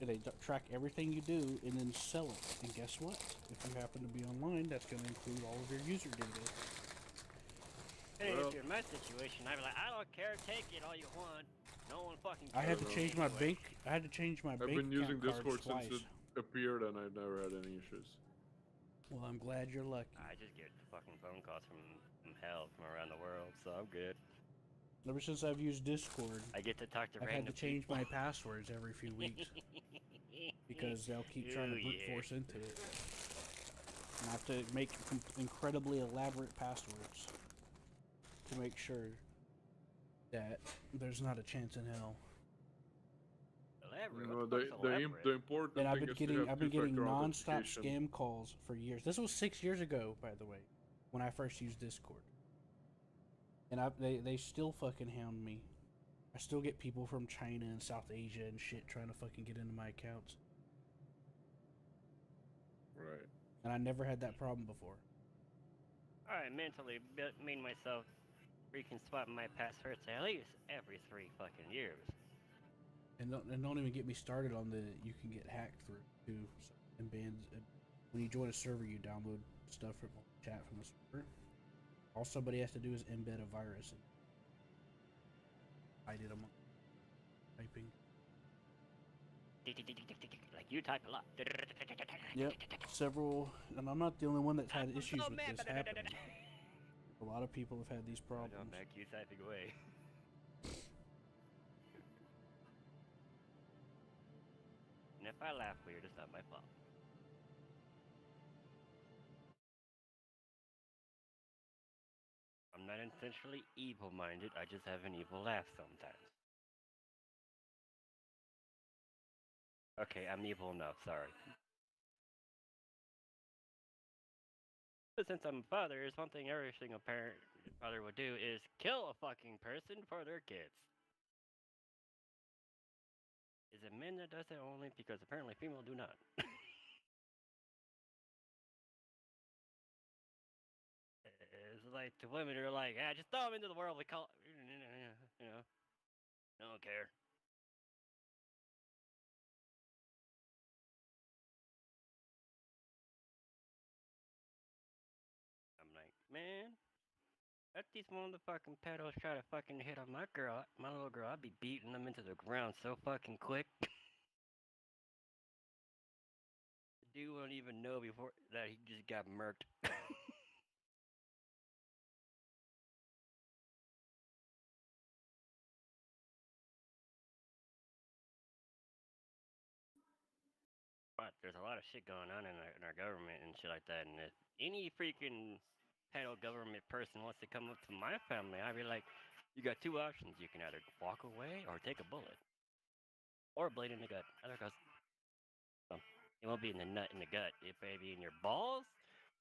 And they track everything you do and then sell it. And guess what? If you happen to be online, that's going to include all of your user data. Hey, Well- if you're in my situation, I'd be like, I don't care, take it all you want. No one fucking I cares. had to know. change my anyway. bank. I had to change my I've bank been using account cards Discord twice. since it appeared, and I've never had any issues. Well, I'm glad you're lucky. I just get fucking phone calls from hell from around the world, so I'm good. Ever since I've used Discord, I get to talk to I've had random to change people. my passwords every few weeks because they'll keep trying to Ooh, brute yeah. force into it. And I have to make incredibly elaborate passwords to make sure that there's not a chance in hell. Elaborate? You What know, the fuck's the elaborate? important And I've thing been is to getting have I've been getting two-factor non-stop authentication. scam calls for years. This was 6 years ago, by the way, when I first used Discord. And they still fucking hound me. I still get people from China and South Asia and shit trying to fucking get into my accounts. Right. And I never had that problem before. Alright, mentally, me and myself freaking swapping my passwords at least every 3 fucking years. And don't even get me started on the you can get hacked through too. And bans. When you join a server, you download stuff from chat from the server. All somebody has to do is embed a virus and hide it among typing. Like you type a lot. Yep, several, and I'm not the only one that's had I'm issues so with mad. this happening. A lot of people have had these I problems. don't make you typing away. And if I laugh weird, it's not my fault. I'm not intentionally evil-minded, I just have an evil laugh sometimes. Okay, I'm evil enough, sorry. But since I'm a father, there's one thing every single parent father would do is kill a fucking person for their kids. Is it men that does that only? Because apparently female do not. It's like the women are like, ah, just throw them into the world. We call, you know, I don't care. I'm like, man, let these motherfucking pedos try to fucking hit on my girl, my little girl. I'd be beating them into the ground so fucking quick. The dude won't even know before that he just got murked. But there's a lot of shit going on in our government and shit like that. And if any freaking pedo government person wants to come up to my family, I'd be like, you got 2 options. You can either walk away or take a bullet. Or a blade in the gut. Either goes. It won't be in the nut in the gut. It may be in your balls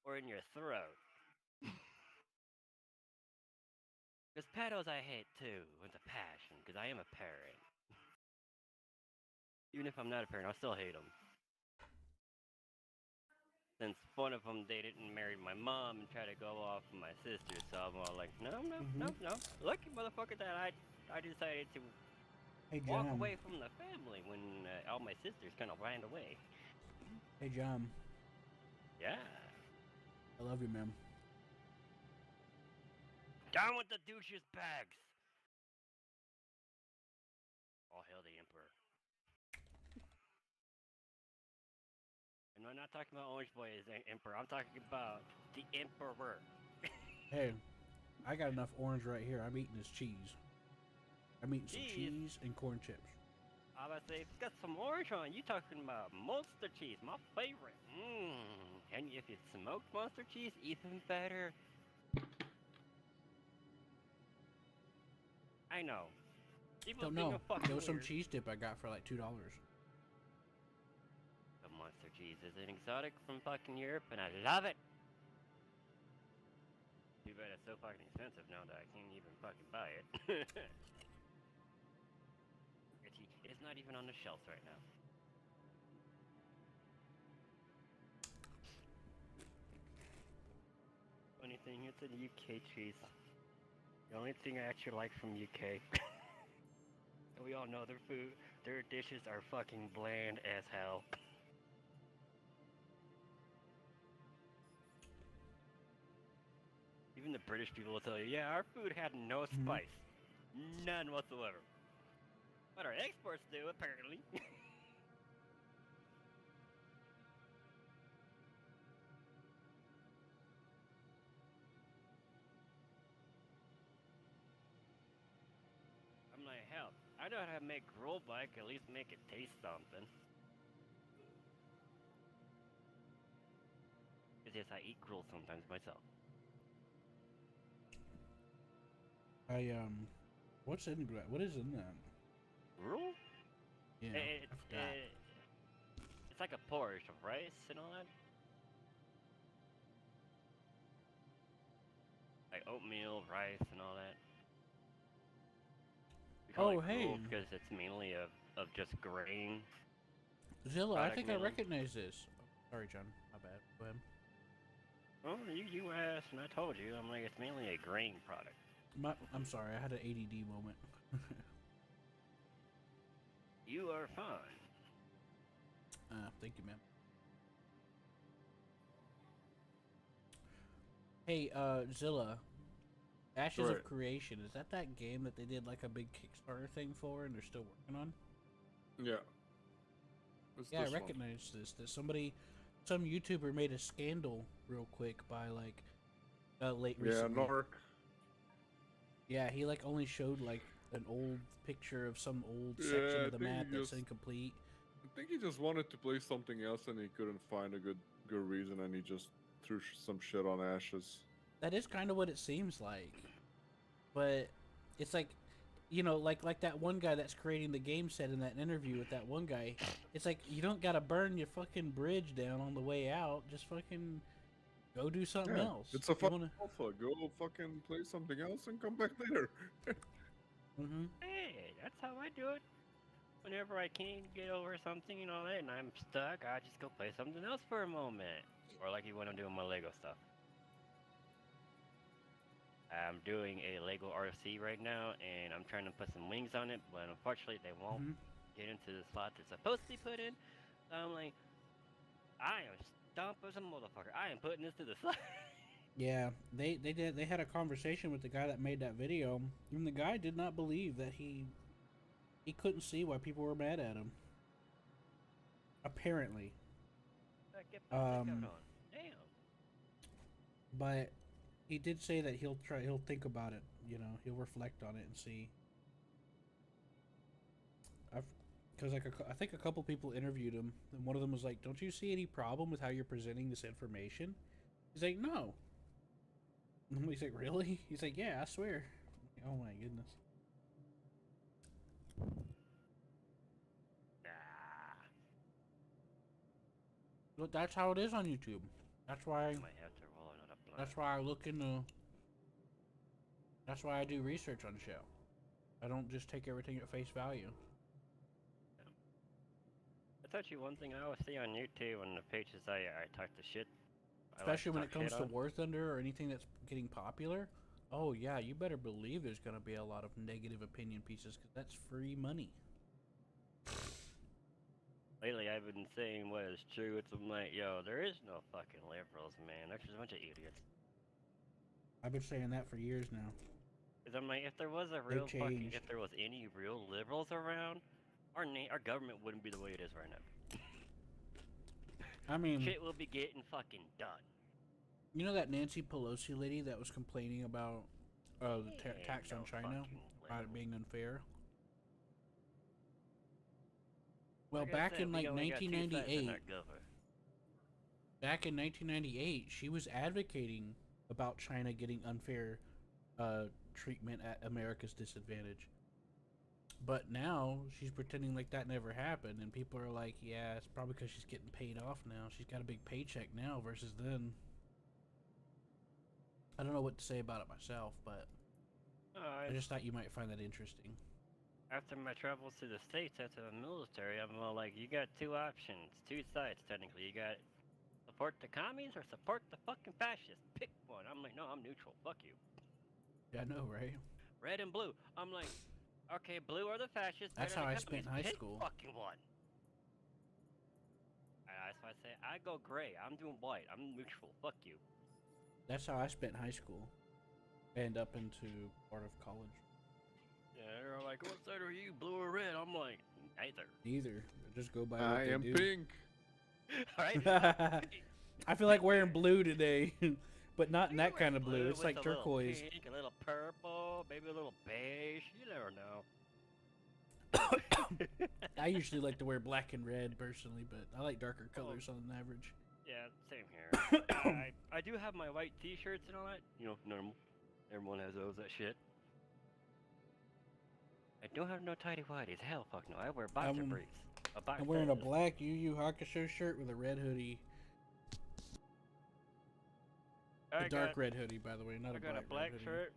or in your throat. Because pedos I hate too, with a passion, because I am a parent. Even if I'm not a parent, I still hate them. Since one of them dated and married my mom and tried to go off with my sister, so I'm all like, no. Lucky motherfucker that I decided to Hey walk John. away from the family when all my sisters kind of ran away. Hey John. Yeah. I love you, man. Down with the douches bags. All hail the emperor. And I'm not talking about Orange Boy as emperor. I'm talking about the emperor. Hey, I got enough orange right here. I'm eating this cheese. I'm eating some Cheese? cheese and corn chips. I was say it's got some orange on. You talking about monster cheese, my favorite. And if it's smoked monster cheese, even better. I know. People Don't think know. I'm fucking There was some weird. cheese dip I got for like $2. The monster cheese is an exotic from fucking Europe, and I love it. Too bad it's so fucking expensive now that I can't even fucking buy it. It's not even on the shelves right now. Funny thing, it's a UK cheese. The only thing I actually like from UK. We all know their food, their dishes are fucking bland as hell. Even the British people will tell you, yeah, our food had no spice. None whatsoever. But our exports do, apparently. I'm like, hell, I know how to make roll bike, at least make it taste something. Because yes, I eat gruel sometimes myself. What's in that? What is in that? Gruel? Yeah, I forgot. It's like a porridge of rice and all that. Like oatmeal, rice, and all that. We call Oh, it gruel hey. because it's mainly of just grain. Zilla, I product think I mainly. recognize this. Oh, sorry, John. My bad. Go ahead. Oh, you asked, and I told you. I'm like, it's mainly a grain product. I'm sorry, I had an ADD moment. You are fine. Thank you, man. Hey, Zilla, Ashes Right. of Creation, is that game that they did like a big Kickstarter thing for and they're still working on? Yeah. It's Yeah, I this one. recognize this. That some YouTuber made a scandal real quick by like, late Yeah, recently. Narc. Yeah, he like only showed like an old picture of some old Yeah, section I of the think map he that's just- incomplete. I think he just wanted to play something else and he couldn't find a good reason, and he just threw some shit on Ashes. That is kind of what it seems like, but it's like, like that one guy that's creating the game said in that interview with that one guy. It's like you don't gotta burn your fucking bridge down on the way out. Just fucking go do something Yeah, else. it's a You fucking wanna- alpha. Go fucking play something else and come back later. Hey, that's how I do it. Whenever I can't get over something, you know, and I'm stuck, I just go play something else for a moment. Or like when I'm doing my Lego stuff. I'm doing a Lego RC right now, and I'm trying to put some wings on it, but unfortunately they won't get into the slot they're supposed to be put in. So I'm like, I am stump as a motherfucker. I am putting this to the side. Yeah, they had a conversation with the guy that made that video, and the guy did not believe that he couldn't see why people were mad at him. Apparently, Get my stick Um, out on. Damn. but he did say that he'll think about it. He'll reflect on it and see. Because I think a couple people interviewed him, and one of them was like, "Don't you see any problem with how you're presenting this information?" He's like, "No." And he's like, "Really?" He's like, "Yeah, I swear." Oh my goodness. Ah, But that's how it is on YouTube. That's why. I might have to roll another blunt. That's why I look into. That's why I do research on the show. I don't just take everything at face value. That's actually one thing I always see on YouTube on the pages I talk to shit. I like to Especially when talk it comes shit to on. War Thunder or anything that's getting popular. Oh yeah, you better believe there's gonna be a lot of negative opinion pieces because that's free money. Lately, I've been saying what is true. It's I'm like, yo, there is no fucking liberals, man. They're just a bunch of idiots. I've been saying that for years now. Cause I'm like, if there was a They've real fucking, changed. if there was any real liberals around, our government wouldn't be the way it is right now. I mean, Shit will be getting fucking done. you know that Nancy Pelosi lady that was complaining about the Ain't tax on no China fucking about it liberal. being unfair? Well, Like I back said, in we like only got two sides in 1998, our cover. back in 1998, she was advocating about China getting unfair treatment at America's disadvantage. But now she's pretending like that never happened, and people are like, "Yeah, it's probably because she's getting paid off now. She's got a big paycheck now versus then." I don't know what to say about it myself, but I just thought you might find that interesting. After my travels to the States after the military, I'm all like, you got two options, two sides technically. You got support the commies or support the fucking fascists. Pick one. I'm like, no, I'm neutral. Fuck you. Yeah, I know, right? Red and blue. I'm like, okay, blue are the fascists. That's red how are I the spent commies. high Pick school. fucking one. That's why I say I go gray. I'm doing white. I'm neutral. Fuck you. That's how I spent high school, and up into part of college. Yeah, they're like, what side are you, blue or red? I'm like, neither. Neither. Just go by what I they am do. pink. Alright? I feel like wearing blue today, but not in that kind of blue. It's with like a little turquoise. pink, a little purple, maybe a little beige. You never know. I usually like to wear black and red personally, but I like darker colors on average. Yeah, same here. I do have my white t-shirts and all that. You know, normal. Everyone has those, that shit. I don't have no tidy whities. Hell, fuck no. I wear boxer briefs. I'm wearing a black Yu Yu Hakusho shirt with a red hoodie. A dark red hoodie, by the way, not I a got bright a black red hoodie. shirt.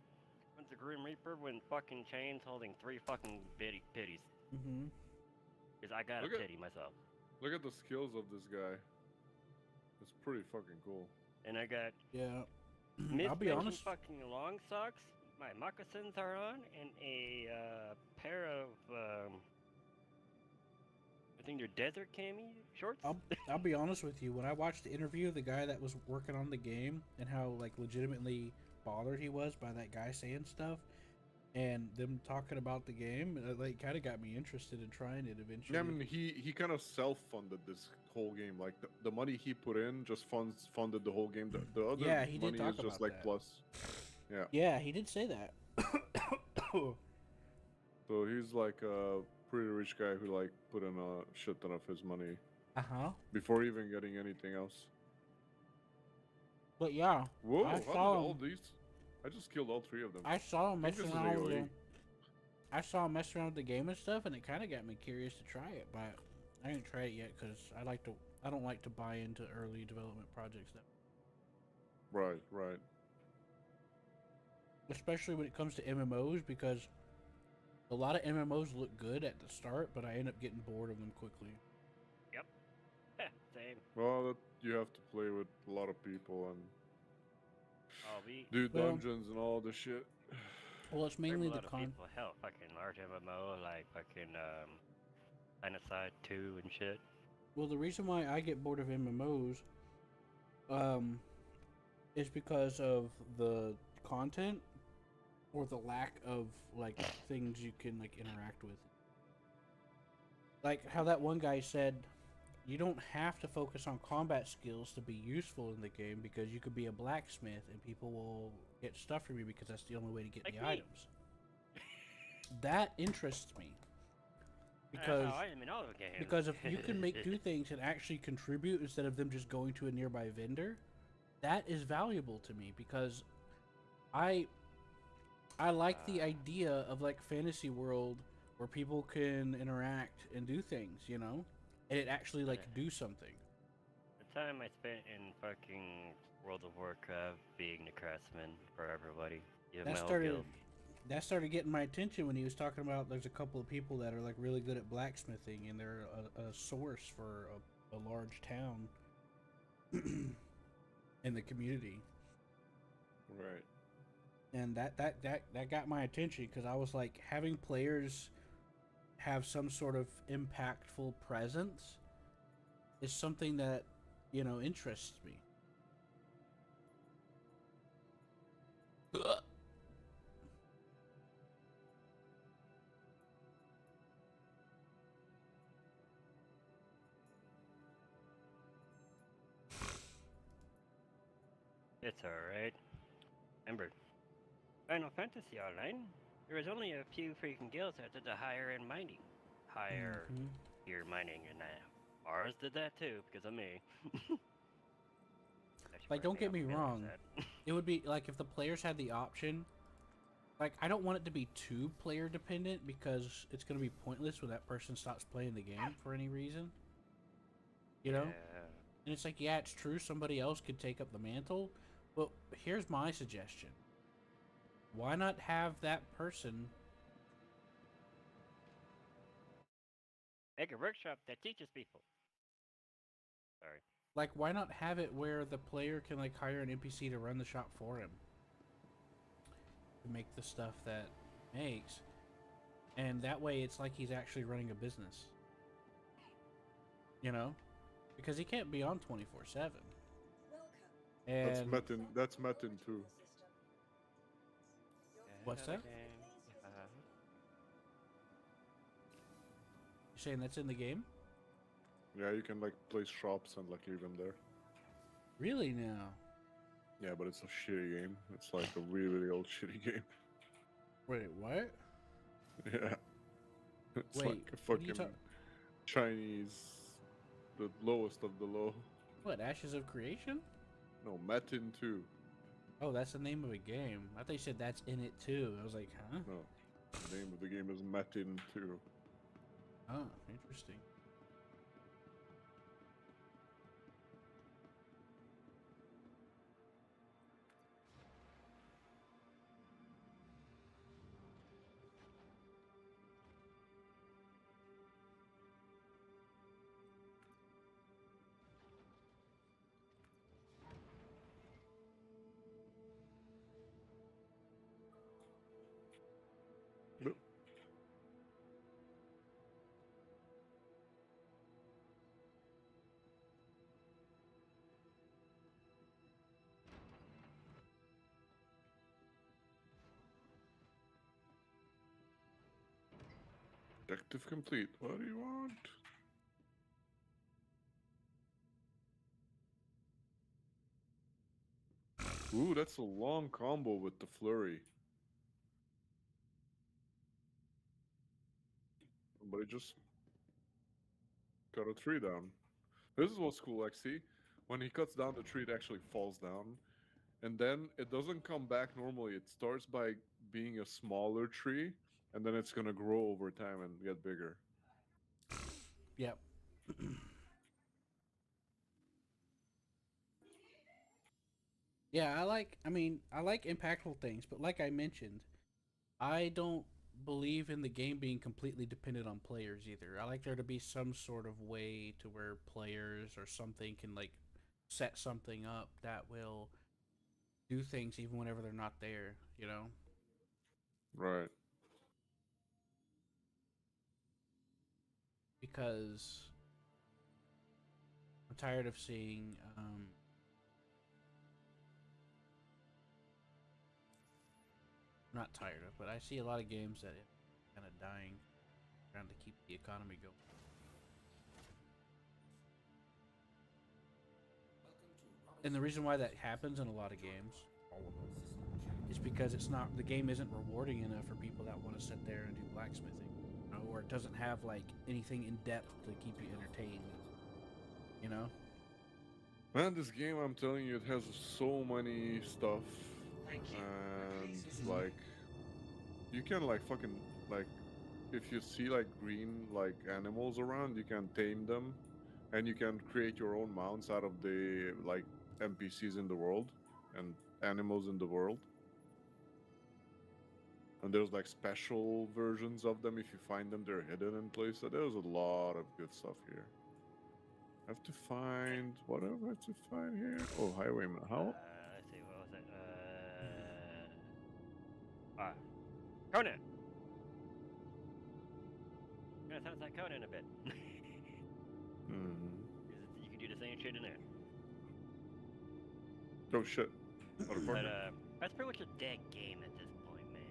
One's a Grim Reaper with fucking chains holding 3 fucking pitties. Mm-hmm. Because I got a pity myself. Look at the skills of this guy. It's pretty fucking cool. And I got Yeah. I'll be mismentioned honest. fucking long socks. My moccasins are on, and a pair of I think they're desert cami shorts. I'll be honest with you. When I watched the interview of the guy that was working on the game and how like legitimately bothered he was by that guy saying stuff, and them talking about the game, it like kind of got me interested in trying it eventually. Yeah, I mean, he kind of self-funded this whole game. Like the money he put in just funded the whole game. The other Yeah, he did money talk is just about like that. plus. Yeah. Yeah, he did say that. So he's like a pretty rich guy who like put in a shit ton of his money Uh-huh. before even getting anything else. But yeah, Whoa! I How did saw all him. these? I just killed all 3 of them. I saw him I think messing this is around with AoE. I saw him messing around with the game and stuff, and it kind of got me curious to try it. But I didn't try it yet because I don't like to buy into early development projects Right, right. especially when it comes to MMOs, because a lot of MMOs look good at the start, but I end up getting bored of them quickly. Yep. Same. Well, you have to play with a lot of people and Oh, we. do Well- dungeons and all this shit. Well, it's There's mainly a the lot of con. people. Hell, fucking large MMO like fucking Genocide 2 and shit. Well, the reason why I get bored of MMOs, is because of the content or the lack of like things you can like interact with. Like how that one guy said, you don't have to focus on combat skills to be useful in the game because you could be a blacksmith and people will get stuff from you because that's the only way to get Like the me. items. That interests me. That's Because how I am in all the games. because if you can do things and actually contribute instead of them just going to a nearby vendor, that is valuable to me because I like the idea of like fantasy world where people can interact and do things, you know, and it actually like do something. The time I spent in fucking World of Warcraft being the craftsman for everybody. Even That my own started guild. that started getting my attention when he was talking about there's a couple of people that are like really good at blacksmithing and they're a source for a large town in the community. Right. And that got my attention because I was like, having players have some sort of impactful presence is something that, you know, interests me. It's alright. Remember, Final Fantasy Online, there was only a few freaking guilds that did the higher end mining. Higher Mhm. You're mining and ours did that too because of me. Actually, Like, burned don't get off me again, wrong. sad. It would be like if the players had the option. Like, I don't want it to be too player dependent because it's going to be pointless when that person stops playing the game for any reason. You know? Yeah. And it's like, yeah, it's true, somebody else could take up the mantle, but here's my suggestion. Why not have that person, Make a workshop that teaches people. Sorry. like, why not have it where the player can, like, hire an NPC to run the shop for him? To make the stuff that makes. And that way it's like he's actually running a business. You know? Because he can't be on 24/7. Welcome. And That's Metin too. What's that? You're saying that's in the game? Yeah, you can like place shops and like leave them there. Really now? Yeah, but it's a shitty game. It's like a really, really old shitty game. Wait, what? Yeah. It's Wait, like a what are you fucking Chinese, the lowest of the low. What, Ashes of Creation? No, Metin 2. Oh, that's the name of a game. I thought you said that's in it too. I was like, huh? No, the name of the game is Metin 2. Oh, interesting. Nope. Objective complete. What do you want? Ooh, that's a long combo with the flurry. But it just got a tree down. This is what's cool, like, see? When he cuts down the tree, it actually falls down. And then it doesn't come back normally. It starts by being a smaller tree, and then it's gonna grow over time and get bigger. Yep. Yeah, I like impactful things, but like I mentioned, I don't believe in the game being completely dependent on players either. I like there to be some sort of way to where players or something can like set something up that will do things even whenever they're not there, you know? Right. Because I'm tired of seeing not tired of, but I see a lot of games that kind of dying, trying to keep the economy going. And the reason why that happens in a lot of games is because it's not the game isn't rewarding enough for people that want to sit there and do blacksmithing, you know, or it doesn't have like anything in depth to keep you entertained, you know. Man, this game, I'm telling you, it has so many stuff. And, like, you can, like, fucking, like, if you see, like, green, like, animals around, you can tame them. And you can create your own mounts out of the, like, NPCs in the world and animals in the world. And there's like special versions of them. If you find them, they're hidden in places. There's a lot of good stuff here. I have to find whatever I have to find here. Oh, highwayman. How? Let's see, what was it? Conan. Yeah, it sounds like Conan a bit. Mm-hmm. You can do the same shit in there. Oh shit. But that's pretty much a dead game at this point, man.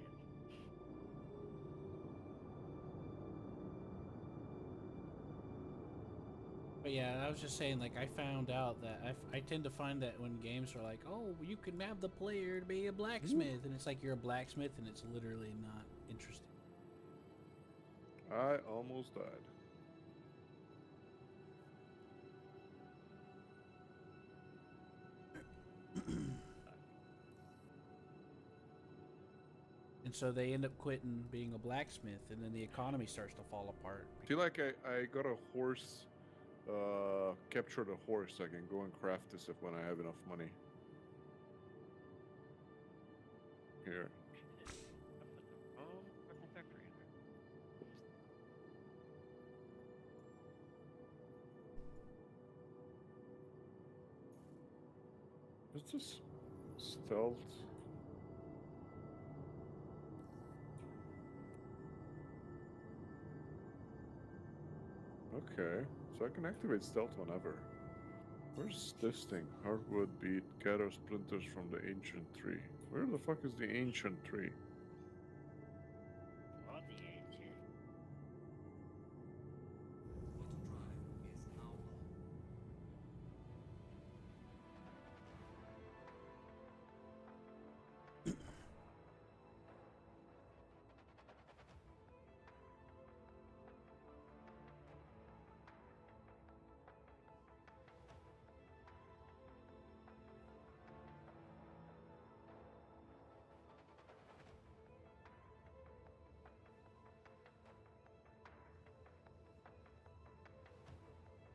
But yeah, I was just saying, like, I found out that I tend to find that when games are like, oh, you can have the player to be a blacksmith, and it's like you're a blacksmith, and it's literally not interesting. I almost died. And so they end up quitting being a blacksmith, and then the economy starts to fall apart. I feel like I got a horse, captured a horse. I can go and craft this if when I have enough money. Here. I put the wrong fucking factory in there. Is this stealth? Okay, so I can activate stealth whenever. Where's this thing? Hardwood bead, gather splinters from the ancient tree. Where the fuck is the ancient tree? Oh, the ancient.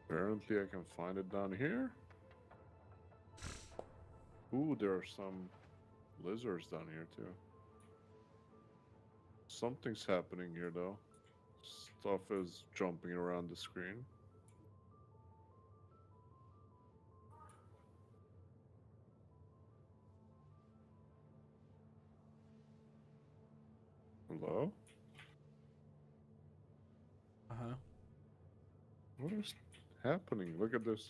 Apparently I can find it down here. Ooh, there are some lizards down here too. Something's happening here though. Stuff is jumping around the screen. Hello? Uh-huh. What is happening? Look at this.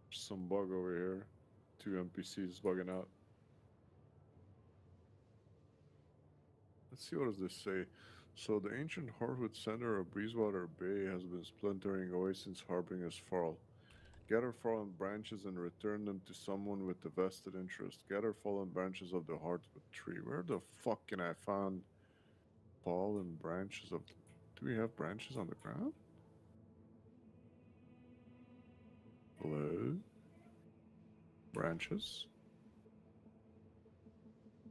There's some bug over here. 2 NPCs bugging out. Let's see, what does this say? So the ancient hardwood center of Breezewater Bay has been splintering away since Harbinger's fall. Gather fallen branches and return them to someone with a vested interest. Gather fallen branches of the hardwood tree. Where the fuck can I find fallen branches of... Do we have branches on the ground? Hello? Branches?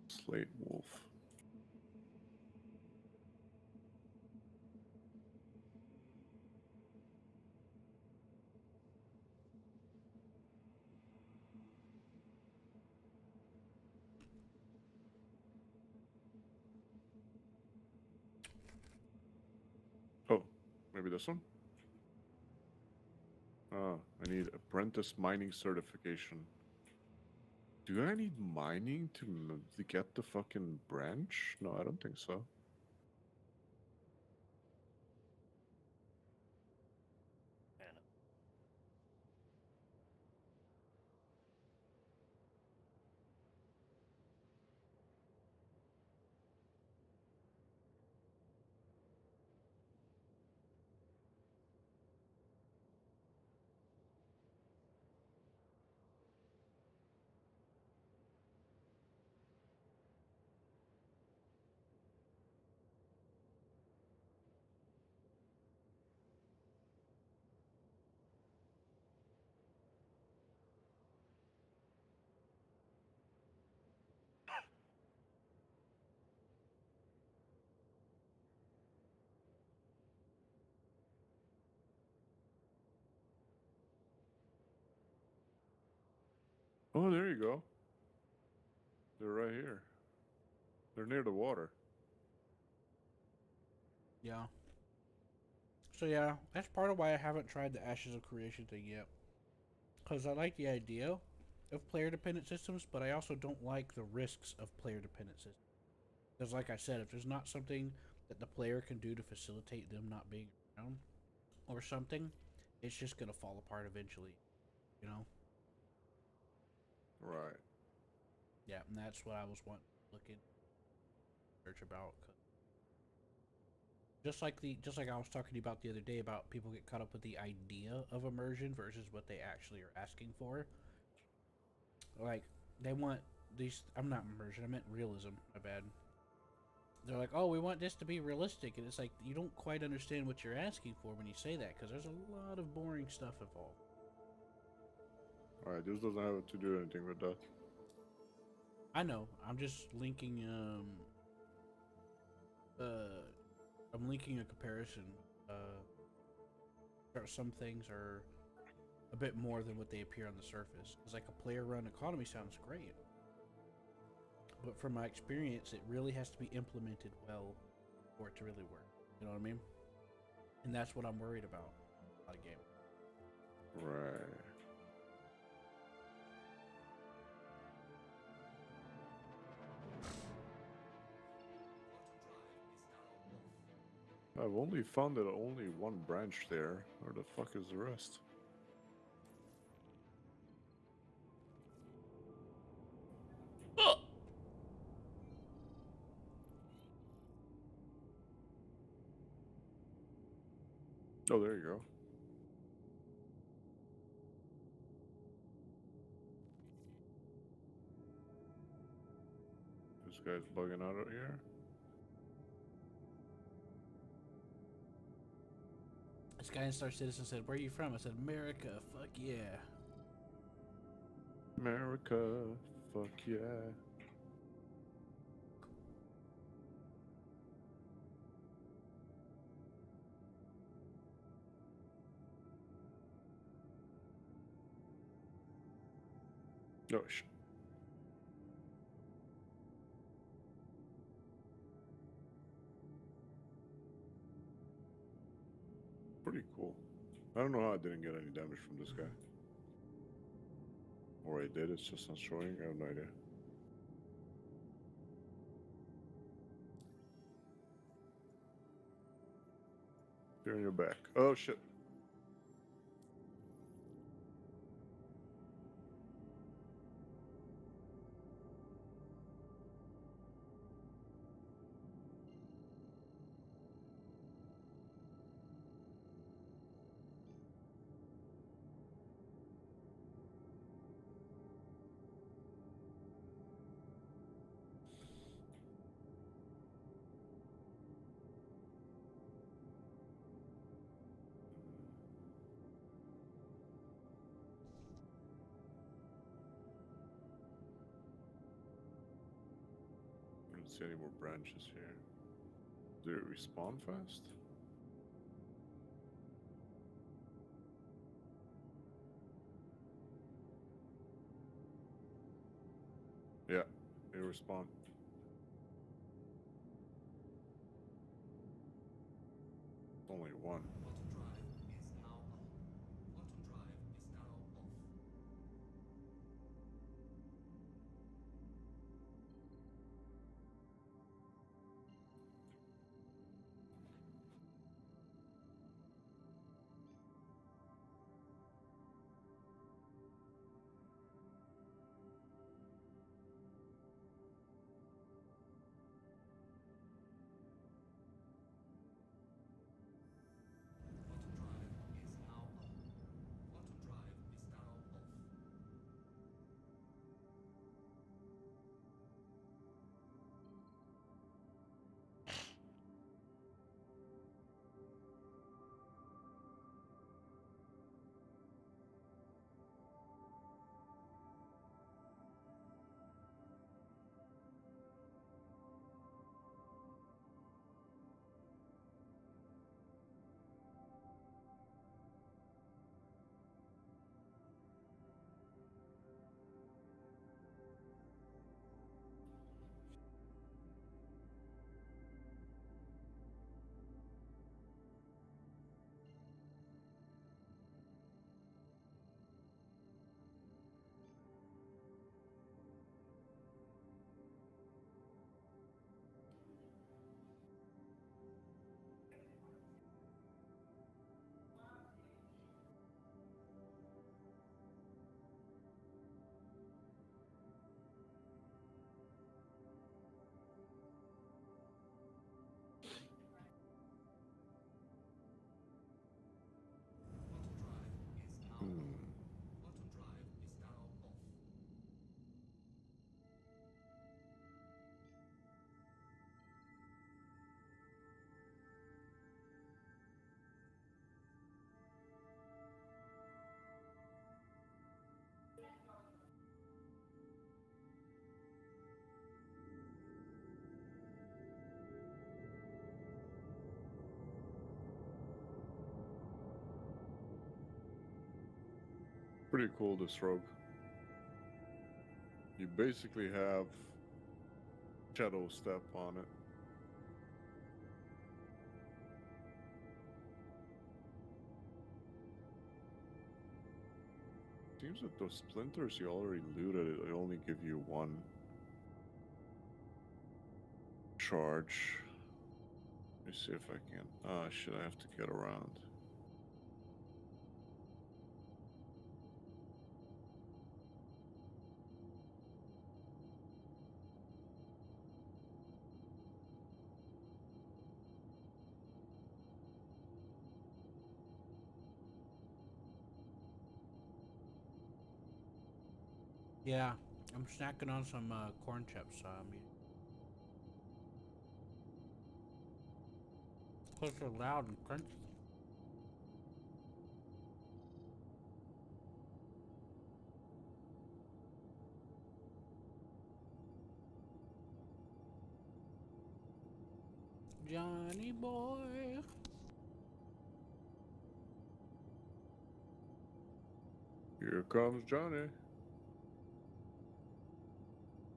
Slate wolf. Oh, maybe this one? Ah, I need apprentice mining certification. Do I need mining to get the fucking branch? No, I don't think so. Anna. Oh, there you go. They're right here. They're near the water. Yeah. So yeah, that's part of why I haven't tried the Ashes of Creation thing yet. Because I like the idea of player-dependent systems, but I also don't like the risks of player-dependent systems. Because like I said, if there's not something that the player can do to facilitate them not being around, or something, it's just going to fall apart eventually, you know? Right. Yeah, and that's what I was wanting to look in search about. Just like I was talking to you about the other day about people get caught up with the idea of immersion versus what they actually are asking for. Like they want these. I'm not immersion. I meant realism. My bad. They're like, oh, we want this to be realistic, and it's like you don't quite understand what you're asking for when you say that because there's a lot of boring stuff involved. Alright, this doesn't have to do anything with that. I know. I'm just linking. I'm linking a comparison. Some things are a bit more than what they appear on the surface. Because like a player-run economy sounds great, but from my experience, it really has to be implemented well for it to really work. You know what I mean? And that's what I'm worried about on a game. Right. I've only found that only one branch there. Where the fuck is the rest? Oh, there you go. This guy's bugging out here. This guy in Star Citizen said, "Where are you from?" I said, "America." Fuck yeah. America, fuck yeah. Oh, shit. Pretty cool. I don't know how I didn't get any damage from this guy. Or I did, it's just not showing. I have no idea. You're on your back. Oh, shit. I don't see any more branches here. Do it respawn fast? Yeah, they respawn. Only one. Pretty cool, this rogue. You basically have shadow step on it. Seems that those splinters you already looted, it only give you one charge. Let me see if I can. Ah, shit, I have to get around. Yeah, I'm snacking on some corn chips. Because they're loud and crunchy. Johnny boy. Here comes Johnny.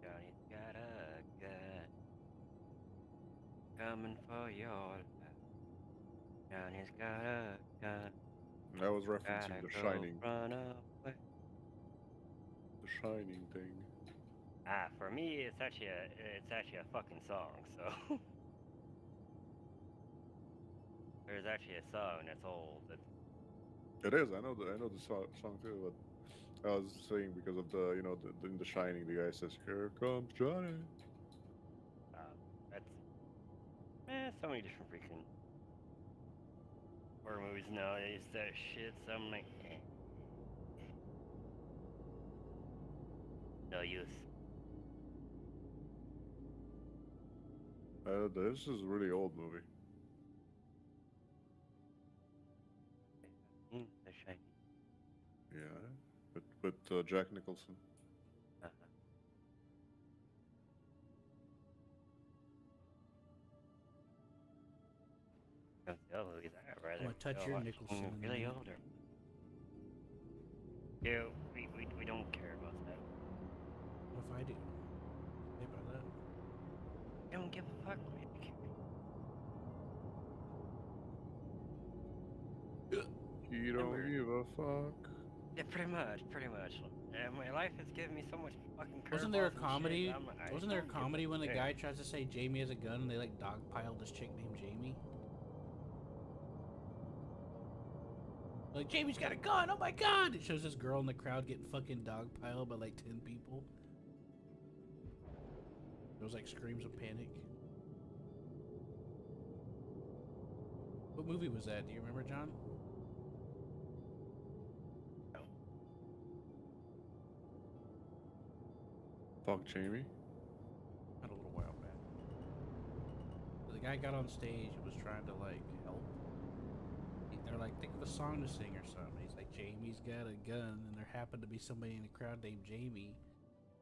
Johnny's got a gun coming for your life. Johnny's got a gun. I was Gotta referencing The go Shining. run away. The Shining thing. Ah, for me, it's actually a fucking song. So there's actually a song that's old. It is. I know the song too. But I was saying because of the in The Shining, the guy says, "Here comes Johnny." That's so many different freaking horror movies nowadays. That shit. So I'm like, no use. This is a really old movie. The Shining. Yeah, with Jack Nicholson. Uh-huh. Those movies I rather. I'm gonna touch your watch Nicholson in a really minute. older. Yeah, we don't care about that. What if I do? Hey, about that. We don't give a fuck. You don't Remember- give a fuck. Yeah, pretty much. And my life has given me so much fucking. Wasn't there a curveballs and shit, comedy? I'm like, I Wasn't there a don't give comedy when the shit. guy tries to say Jamie has a gun and they like dogpile this chick named Jamie? Like, Jamie's got a gun! Oh my god! It shows this girl in the crowd getting fucking dogpiled by like 10 people. It was like screams of panic. What movie was that? Do you remember, John? Fuck Jamie. Not a little while back. The guy got on stage and was trying to like help. They're like, think of a song to sing or something. He's like, Jamie's got a gun, and there happened to be somebody in the crowd named Jamie.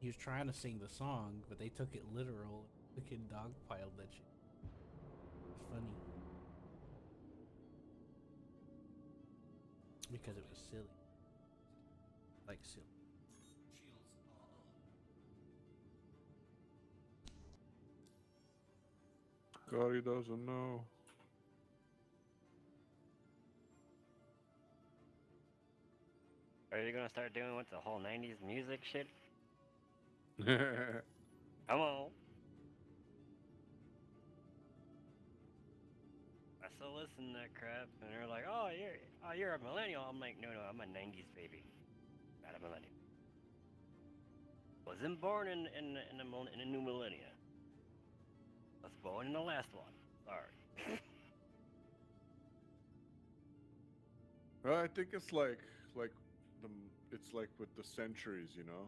He was trying to sing the song, but they took it literal. Fucking dogpiled that shit. It's funny. Because it was silly. Like silly. God, he doesn't know. Are you gonna start doing with the whole '90s music shit? Yeah, Come on. I still listen to that crap, and they're like, "Oh, you're a millennial." I'm like, "No, I'm a '90s baby, not a millennial. Wasn't born in a new millennia. I was born in the last one. Sorry." I think it's like it's like with the centuries, you know.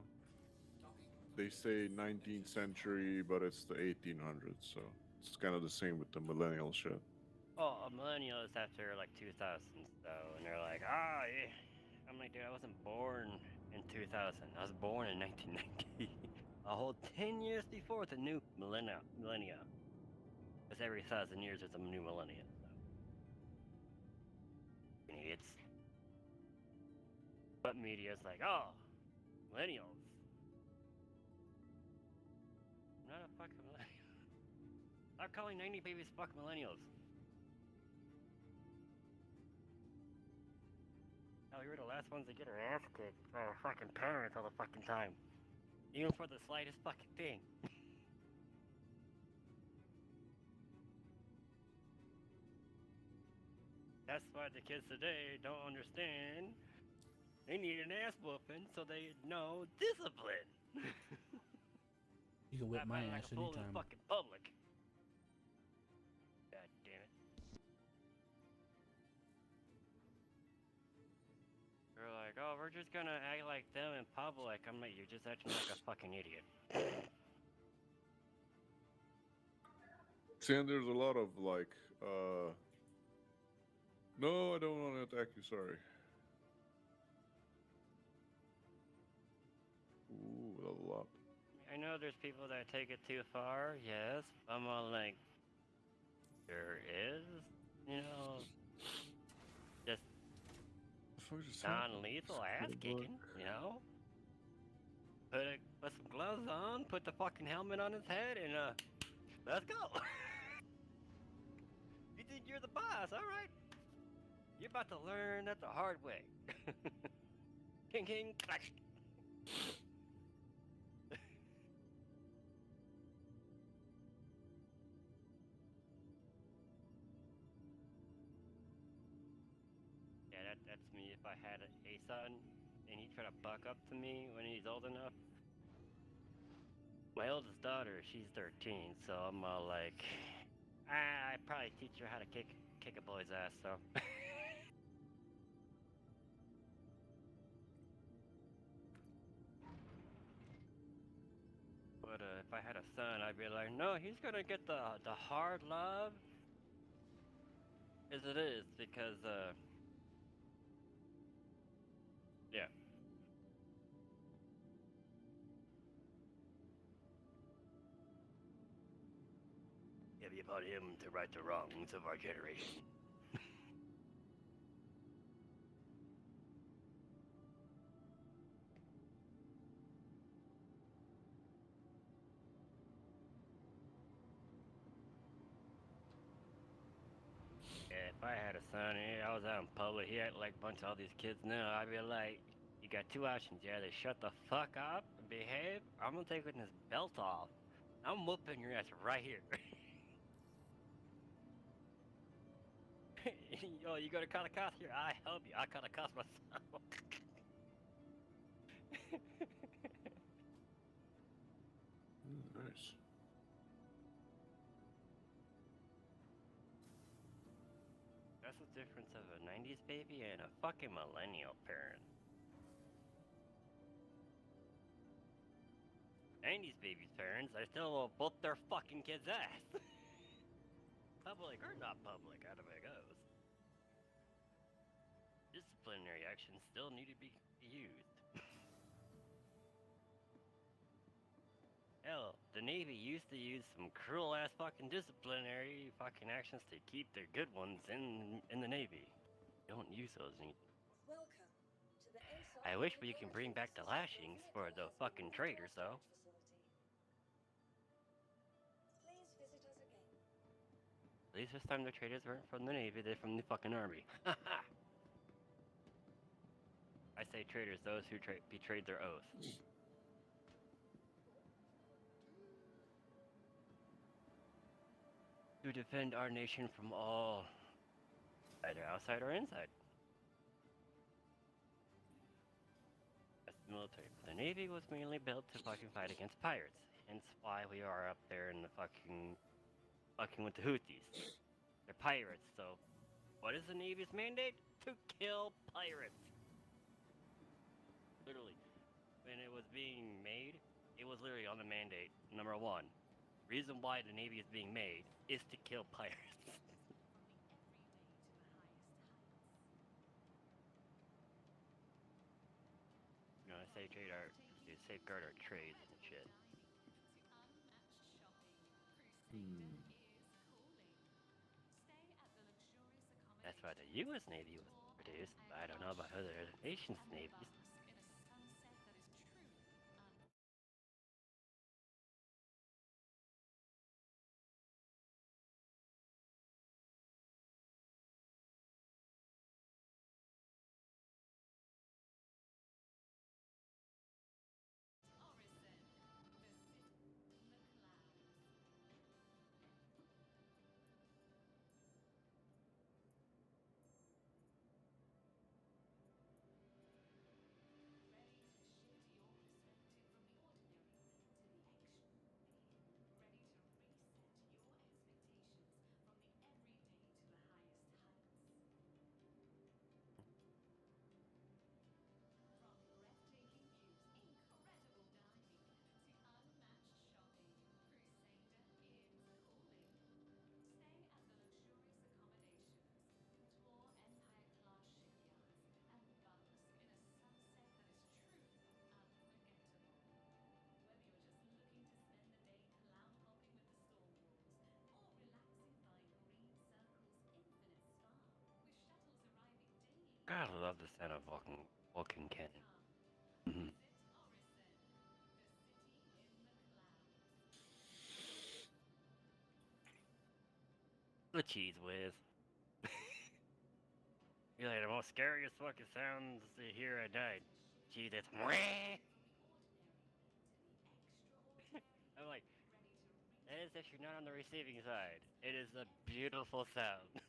They say 19th century, but it's the 1800s, so it's kind of the same with the millennial shit. Well, a millennial is after like 2000, so, and they're like, "Ah, yeah." I'm like, dude, I wasn't born in 2000. I was born in 1990. A whole 10 years before the new millennia. Because every 1,000 years there's a new millennia. So. Idiots. But media's like, oh, millennials. I'm not a fucking millennial. Stop calling 90 babies fucking millennials. Oh, you're the last ones to get her ass kicked by her fucking parents all the fucking time. Even for the slightest fucking thing. That's why the kids today don't understand. They need an ass whooping so they know discipline. You can whip Not my fighting like ass a fool in anytime. fucking public. God damn it. They're like, oh, we're just gonna act like them in public. I'm like, you're just acting like a fucking idiot. See, and there's a lot of like, no, I don't want to attack you. Sorry. Ooh, level up. I know there's people that take it too far, yes. I'm all like, there is, you know, just The fuck just happened? non-lethal ass kicking, you know? Put some gloves on, put the fucking helmet on his head, and let's go. You think you're the boss, all right? You're about to learn that the hard way. King, king, clash. Yeah, that's me if I had a son and he tried to buck up to me when he's old enough. My oldest daughter, she's 13, so I'm all like, I'd probably teach her how to kick a boy's ass, so. But if I had a son, I'd be like, no, he's gonna get the hard love as it is, because yeah. It'll be about him to right the wrongs of our generation. Yeah, if I had a son, I was out in public, he acted like a bunch of all these kids now, I'd be like, you got two options, you either shut the fuck up and behave, or I'm gonna take his belt off. I'm whooping your ass right here. Yo, you gonna call the cops here? I help you, I call the cops myself. Nice. That's the difference of a 90s baby and a fucking millennial parent. 90s babies parents, I still will whoop their fucking kids' ass. Public or not public, out of it goes. Disciplinary actions still need to be used. Hell, the Navy used to use some cruel ass fucking disciplinary fucking actions to keep their good ones in the Navy. Don't use those anymore. Welcome to the ASOP I wish we Vehicle can bring back the Retrieval lashings System. for the fucking traitors, though. Please visit us again. At least this time the traitors weren't from the Navy, they're from the fucking Army. I say traitors, those who betrayed their oath. To defend our nation from all, either outside or inside. That's the military. But the Navy was mainly built to fucking fight against pirates. Hence why we are up there in the fucking with the Houthis. They're pirates, so what is the Navy's mandate? To kill pirates. Literally. When it was being made, it was literally on the mandate. Number one. Reason why the Navy is being made is to kill pirates. You know, safeguard our trades and shit. That's why the U.S. Navy was produced. I don't know know about other nations' navies. God, I love the sound of walking cannon. Mhm. The cheese whiz. You're like the most scariest fucking sounds to hear at night. Gee, that's I'm like, that is if you're not on the receiving side. It is a beautiful sound.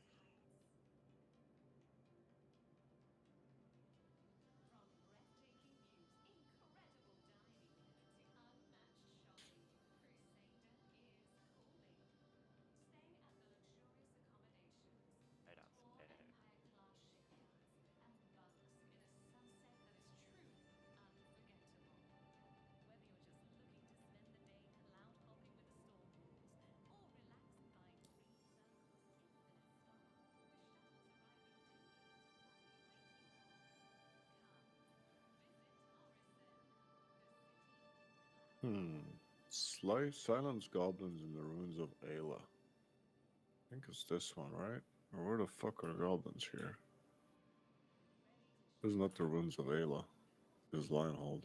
Right outside. Sly silence goblins in the ruins of Ayla. I think it's this one, right? Or where the fuck are goblins here? This is not the ruins of Ayla. This is Lionhold.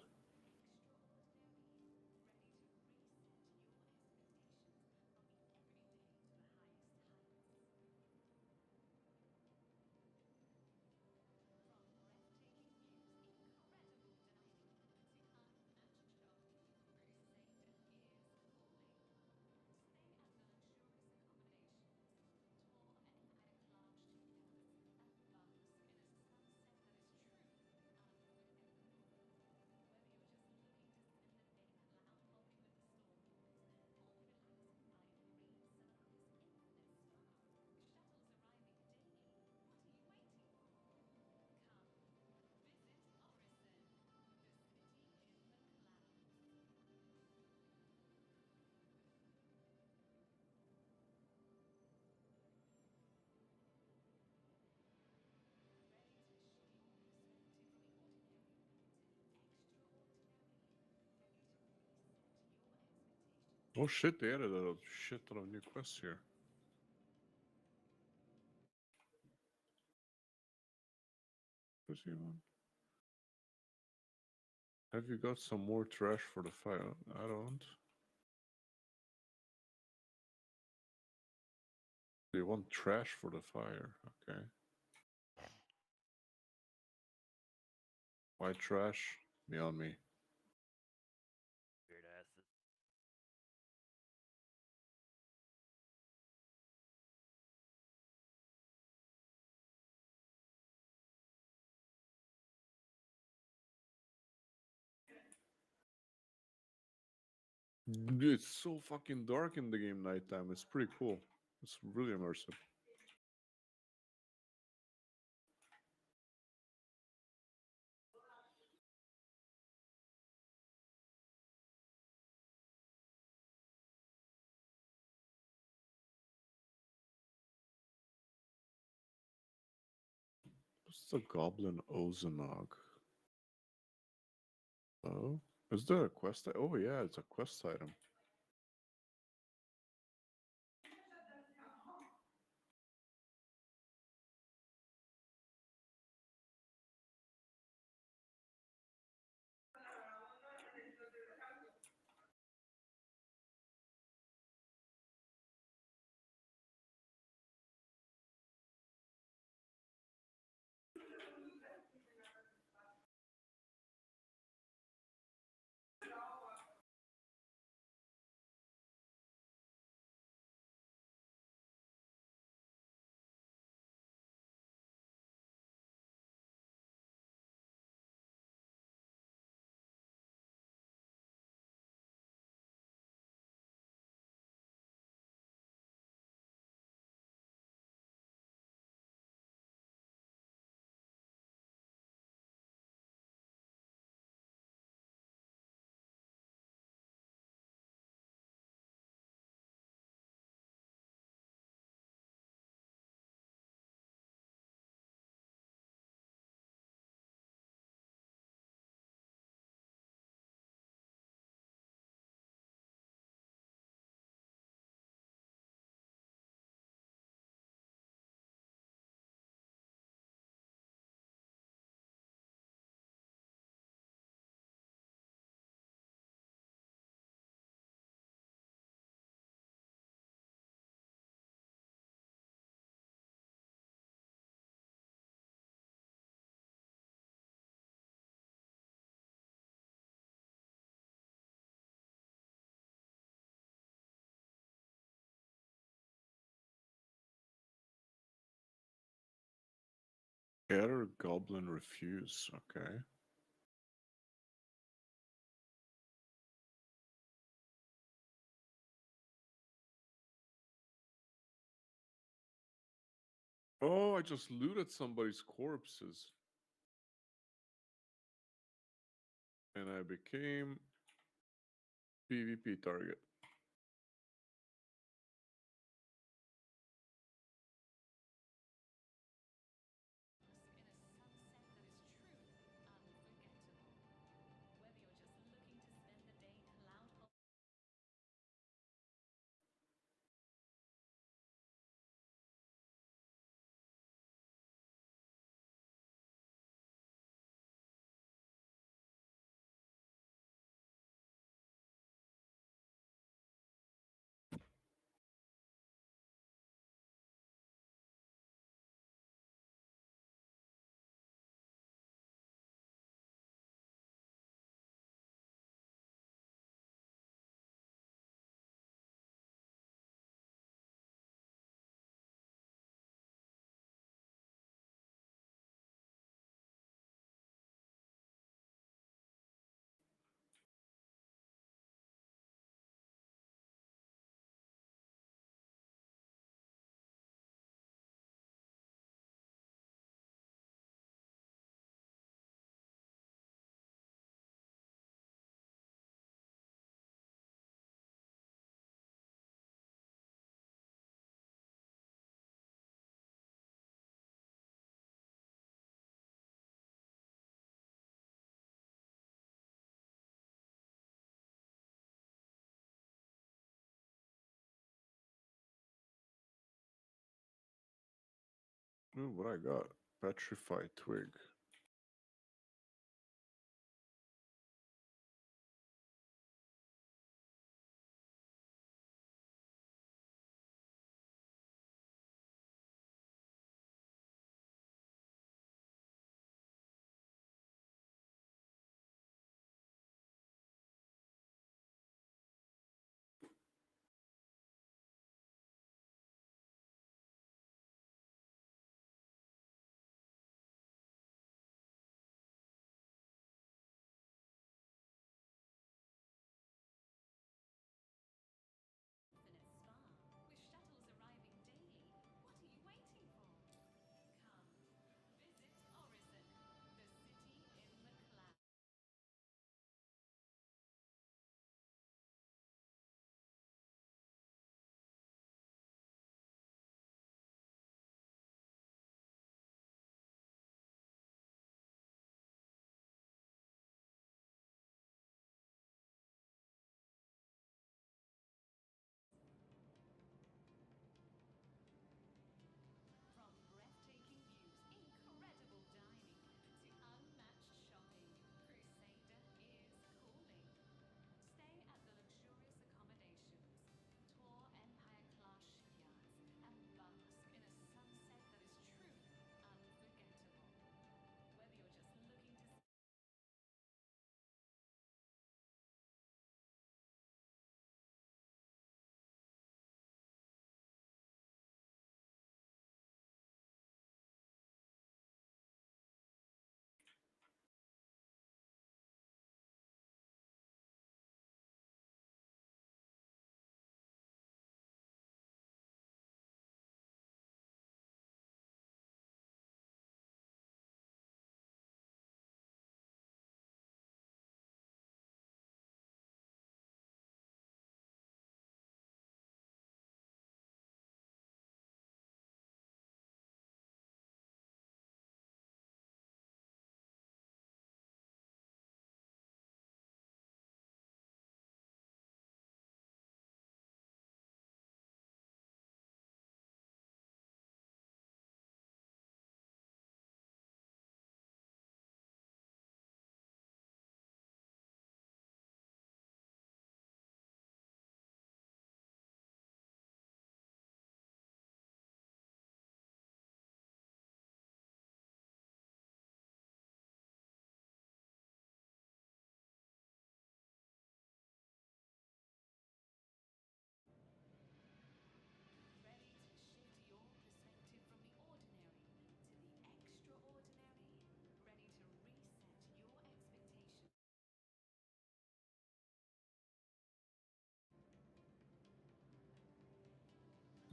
Oh shit, they added a shit ton of new quests here. What's he on? Have you got some more trash for the fire? I don't. They want trash for the fire. Okay. Why trash? Beyond me. Weird asses. It's so fucking dark in the game nighttime. It's pretty cool. It's really immersive. What's the Goblin Ozanog? Oh? Is there a quest? Oh yeah, it's a quest item. Air Goblin Refuse, okay. Oh, I just looted somebody's corpses. And I became PvP target. Ooh, what I got? Petrified Twig.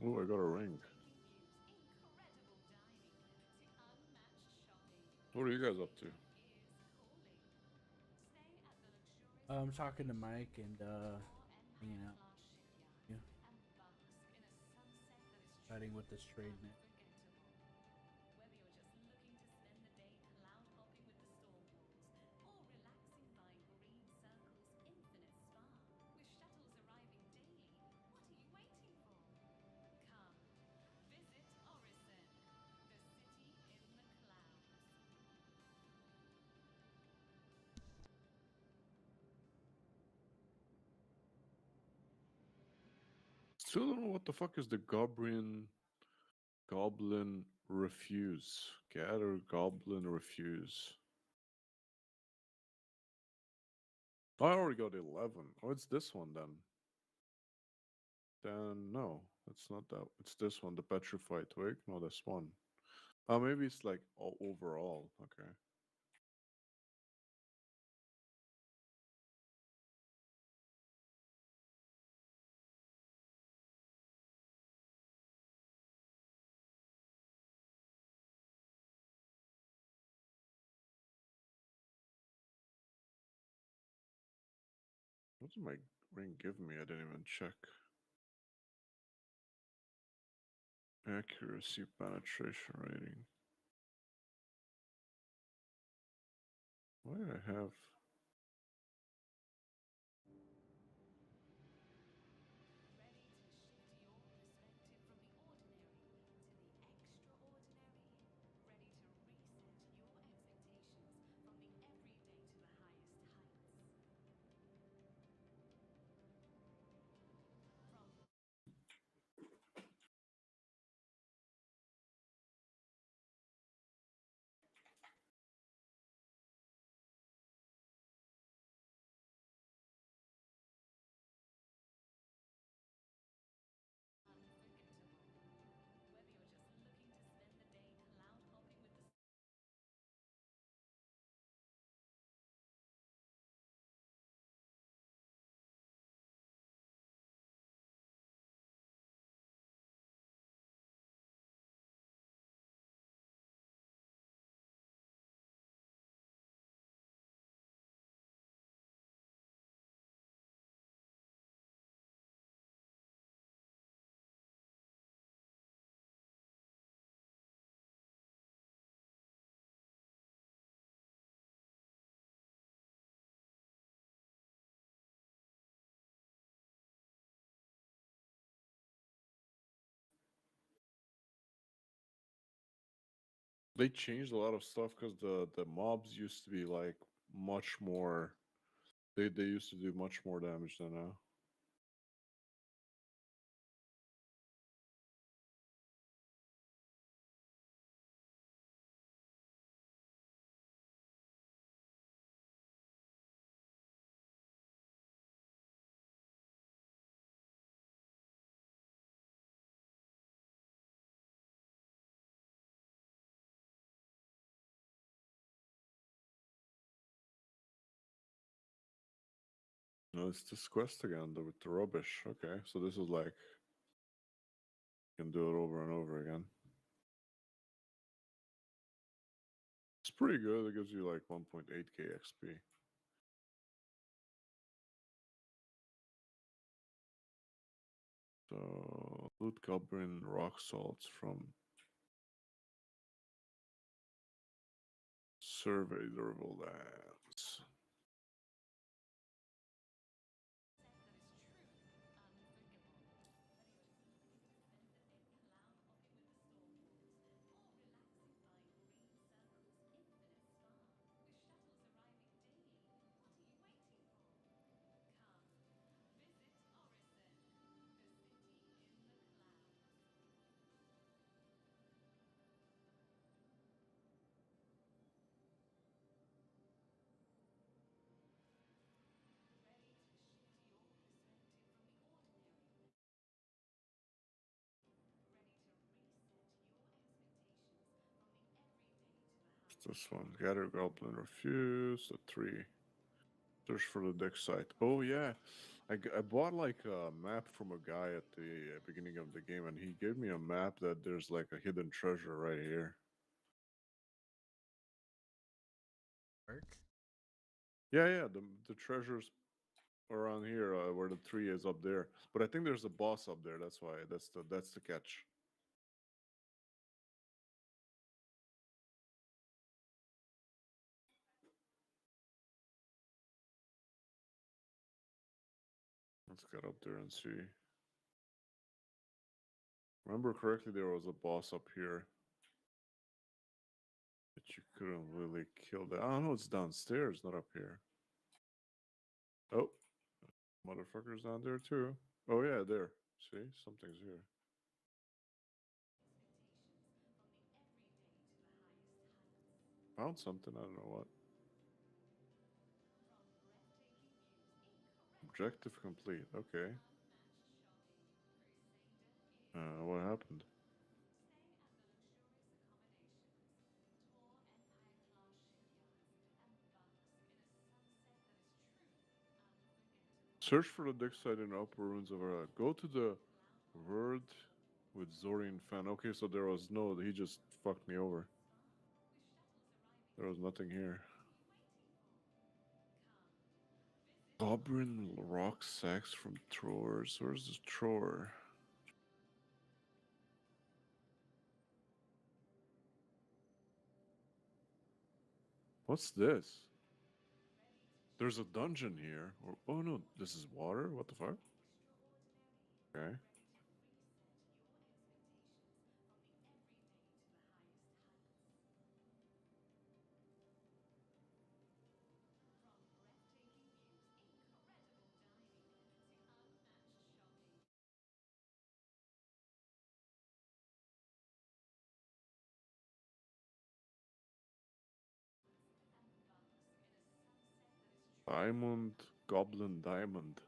Oh, I got a ring. What are you guys up to? I'm talking to Mike and hanging out. Yeah, chatting with this trade man. Still don't know what the fuck is the Goblin Refuse. Gather Goblin Refuse. I already got 11. Oh, it's this one then. Then no, it's not that. It's this one, the Petrified Twig. No, this one. Oh, maybe it's like overall. Okay. What did my ring give me? I didn't even check. Accuracy, penetration rating. Why do I have? They changed a lot of stuff because the mobs used to be like much more. They used to do much more damage than now. No, it's this quest again with the rubbish. Okay, so this is like you can do it over and over again. It's pretty good. It gives you like 1.8k XP. So loot goblin rock salts from survey durable lands. This one, gather goblin refuse. The 3. Search for the deck site. Oh yeah, I bought like a map from a guy at the beginning of the game, and he gave me a map that there's like a hidden treasure right here. Work. Yeah, the treasures around here where the tree is up there. But I think there's a boss up there. That's why. That's the catch. Let's get up there and see. Remember correctly, there was a boss up here that you couldn't really kill. That. Oh no, it's downstairs, not up here. Oh, motherfuckers down there too. Oh yeah, there. See, something's here. Found something. I don't know what. Objective complete. Okay. What happened? Search for the dig site in the upper ruins of our. Go to the word with Zorian fan. Okay, so there was no. He just fucked me over. There was nothing here. Goblin rock sacks from throwers. Where's the thrower? What's this? There's a dungeon here. Or oh no, this is water. What the fuck? Okay. Diamond, goblin diamond.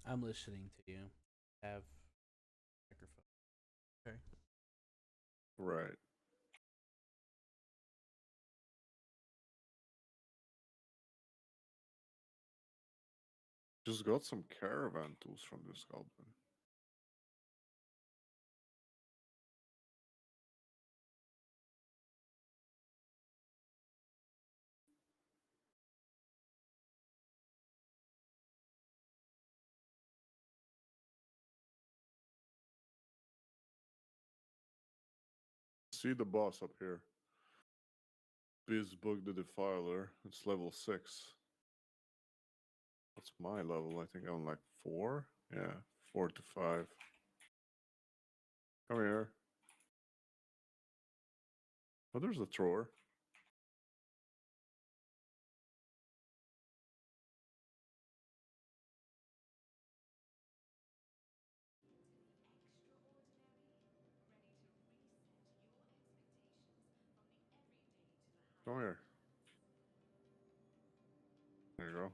I'm listening to you. Have microphone. Okay. Right. Just got some caravan tools from this goblin. See the boss up here. Bizbug the Defiler. It's level 6. What's my level? I think I'm like 4? Yeah, 4 to 5. Come here. Oh, there's a thrower. Come here. There you go.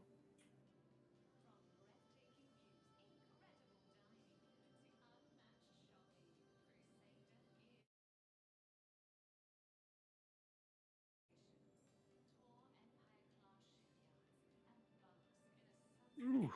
Ooh.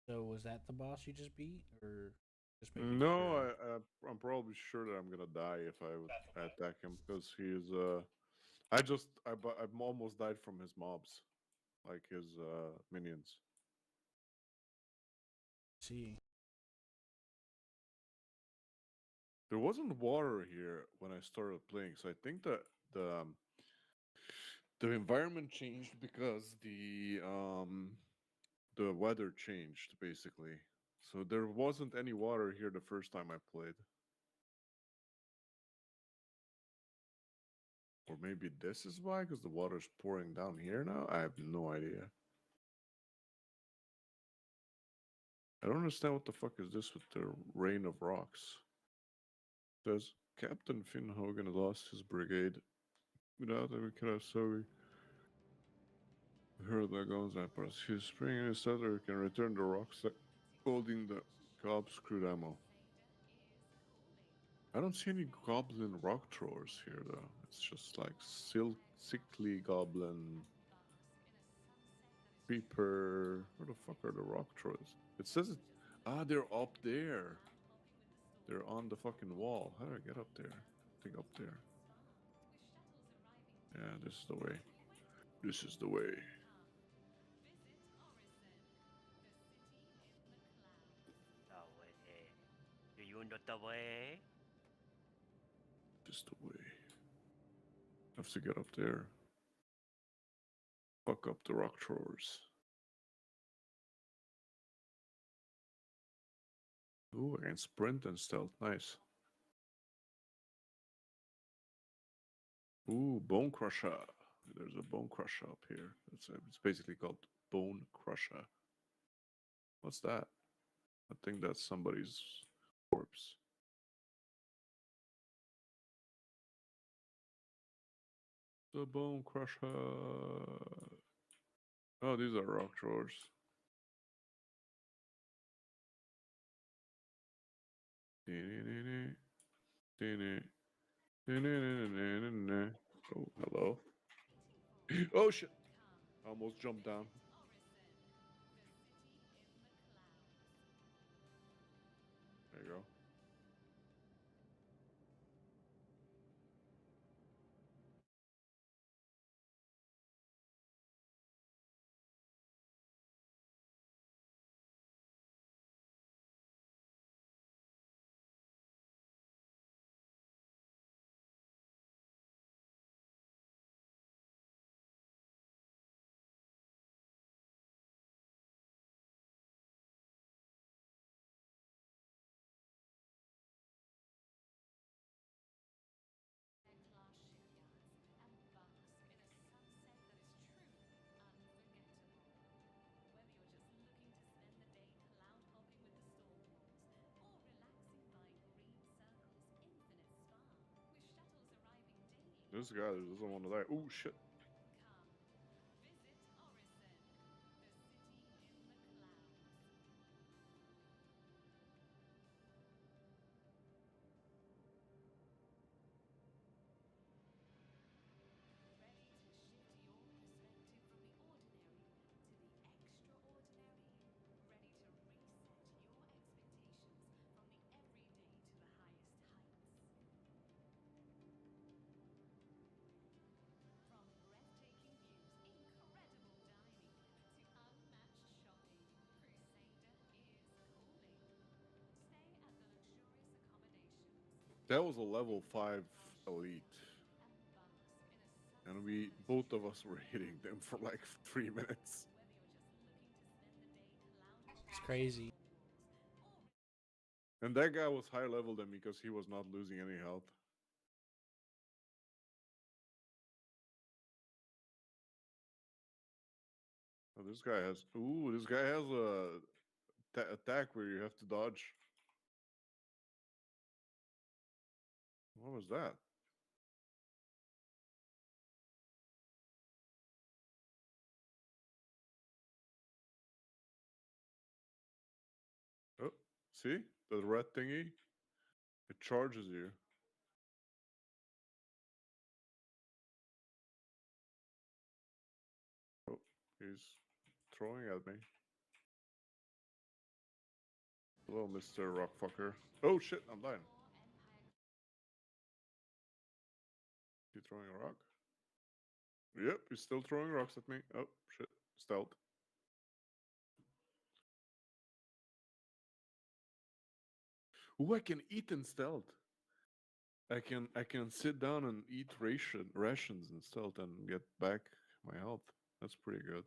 So was that the boss you just beat, or Just making No, sure. I'm probably sure that I'm gonna die if I would attack him because he's I'm almost died from his mobs, like his minions. See. There wasn't water here when I started playing, so I think that the environment changed because the weather changed basically. So there wasn't any water here the first time I played. Or maybe this is why, because the water's pouring down here now? I have no idea. I don't understand what the fuck is this with the rain of rocks. Says Captain Finn Hogan lost his brigade. Without him, we could have so we heard that goes that but his spring in his center we can return the rocks holding the Cobb's crude ammo. I don't see any goblin rock throwers here though. It's just like sickly goblin creeper. Where the fuck are the rock throwers? It says it. Ah, they're up there. They're on the fucking wall. How do I get up there? I think up there. Yeah, this is the way. This is the way. The way. Do you know the way? This is the way. Have to get up there. Fuck up the rock throwers. Ooh, I can sprint and stealth. Nice. Ooh, bone crusher. There's a bone crusher up here. It's basically called bone crusher. What's that? I think that's somebody's corpse. The bone crusher. Oh, these are rock throwers. Oh, hello. Oh shit! I almost jumped down. There you go. This guy doesn't want to die. Oh shit! That was a level 5 elite. And we, both of us were hitting them for like 3 minutes. It's crazy. And that guy was higher level than me because he was not losing any health. Oh, this guy has. Ooh, this guy has a attack where you have to dodge. What was that? Oh, see? The red thingy? It charges you. Oh, he's throwing at me. Hello, Mr. Rockfucker. Oh shit, I'm dying. You throwing a rock? Yep, he's still throwing rocks at me. Oh shit, stealth. Ooh, I can eat in stealth. I can sit down and eat rations in stealth and get back my health. That's pretty good.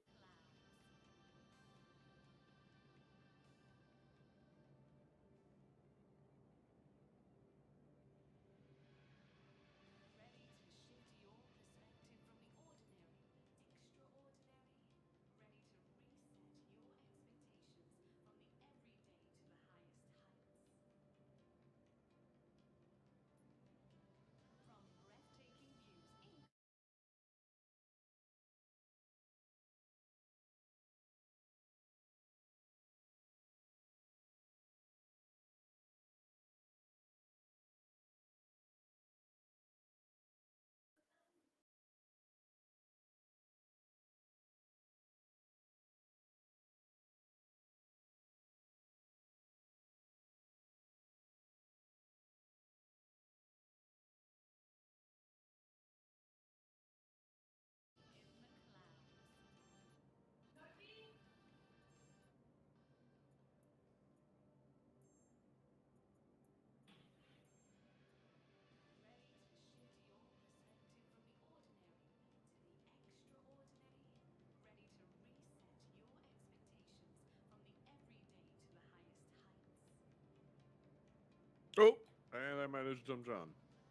Oh, and I managed to jump John.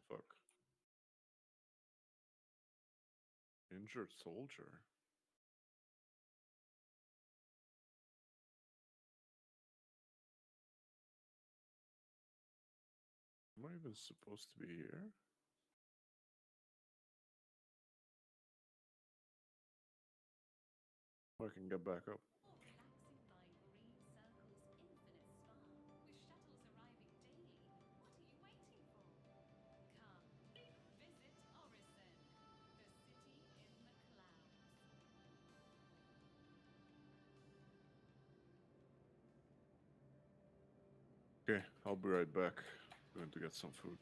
Fuck. Injured soldier. Am I even supposed to be here? I can get back up. Okay, I'll be right back. I'm going to get some food.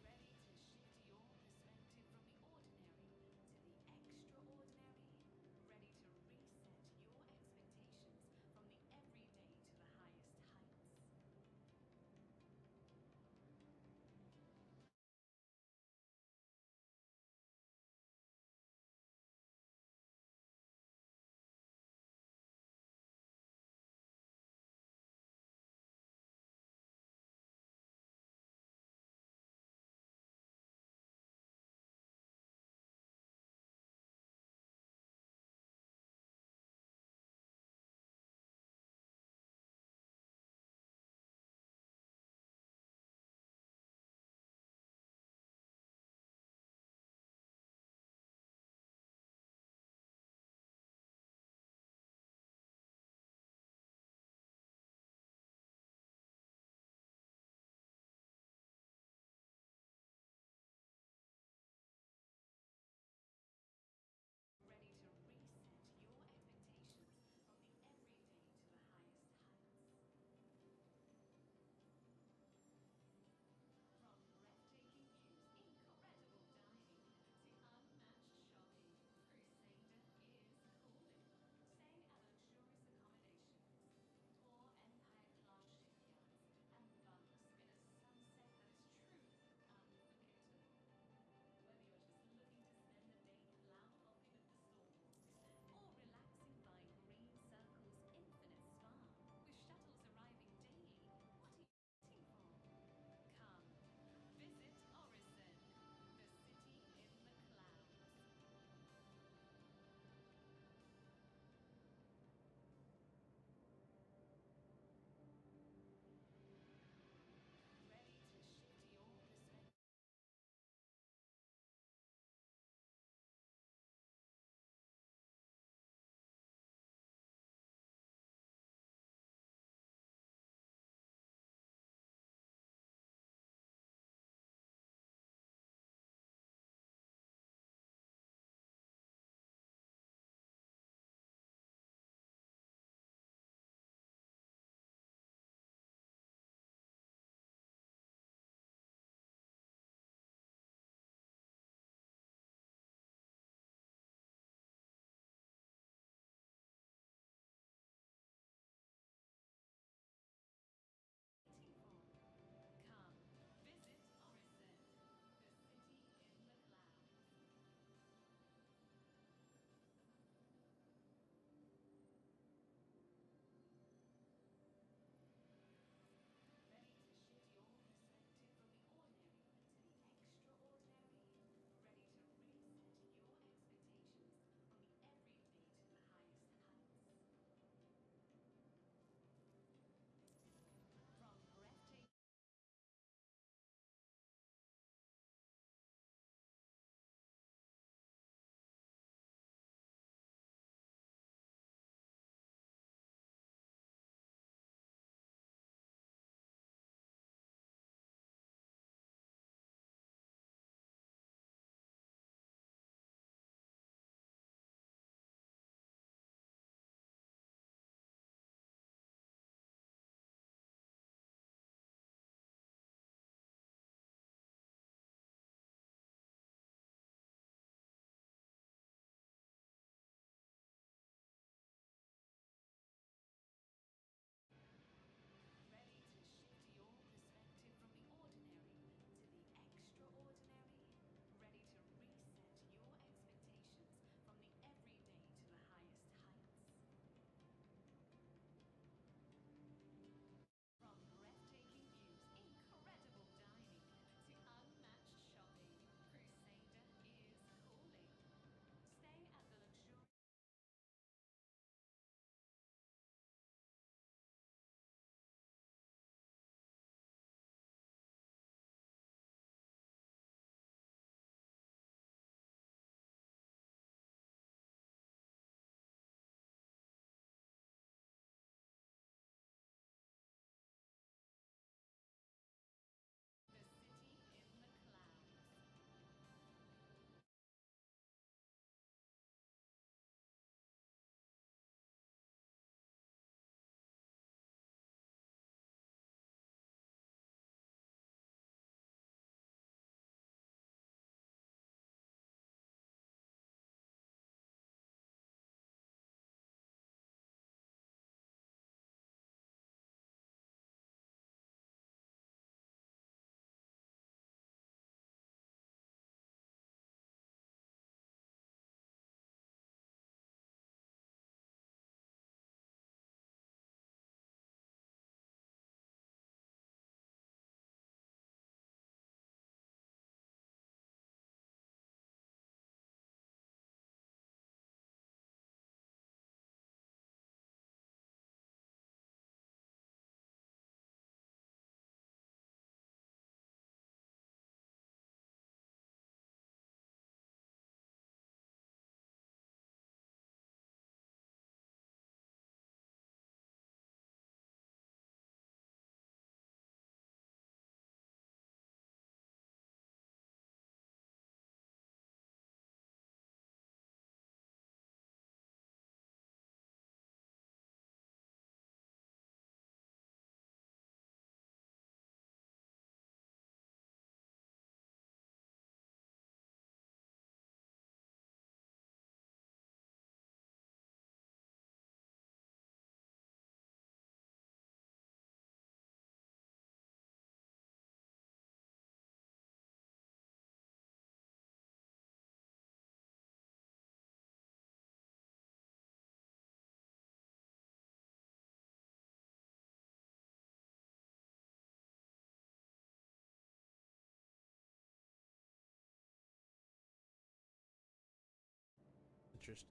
interest.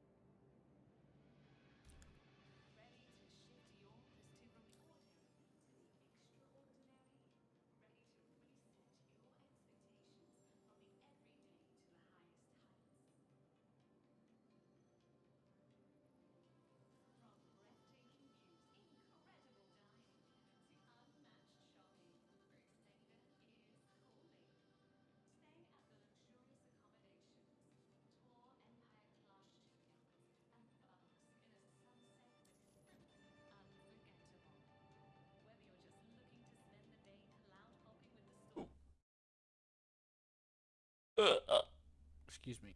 Excuse me.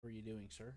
What are you doing, sir?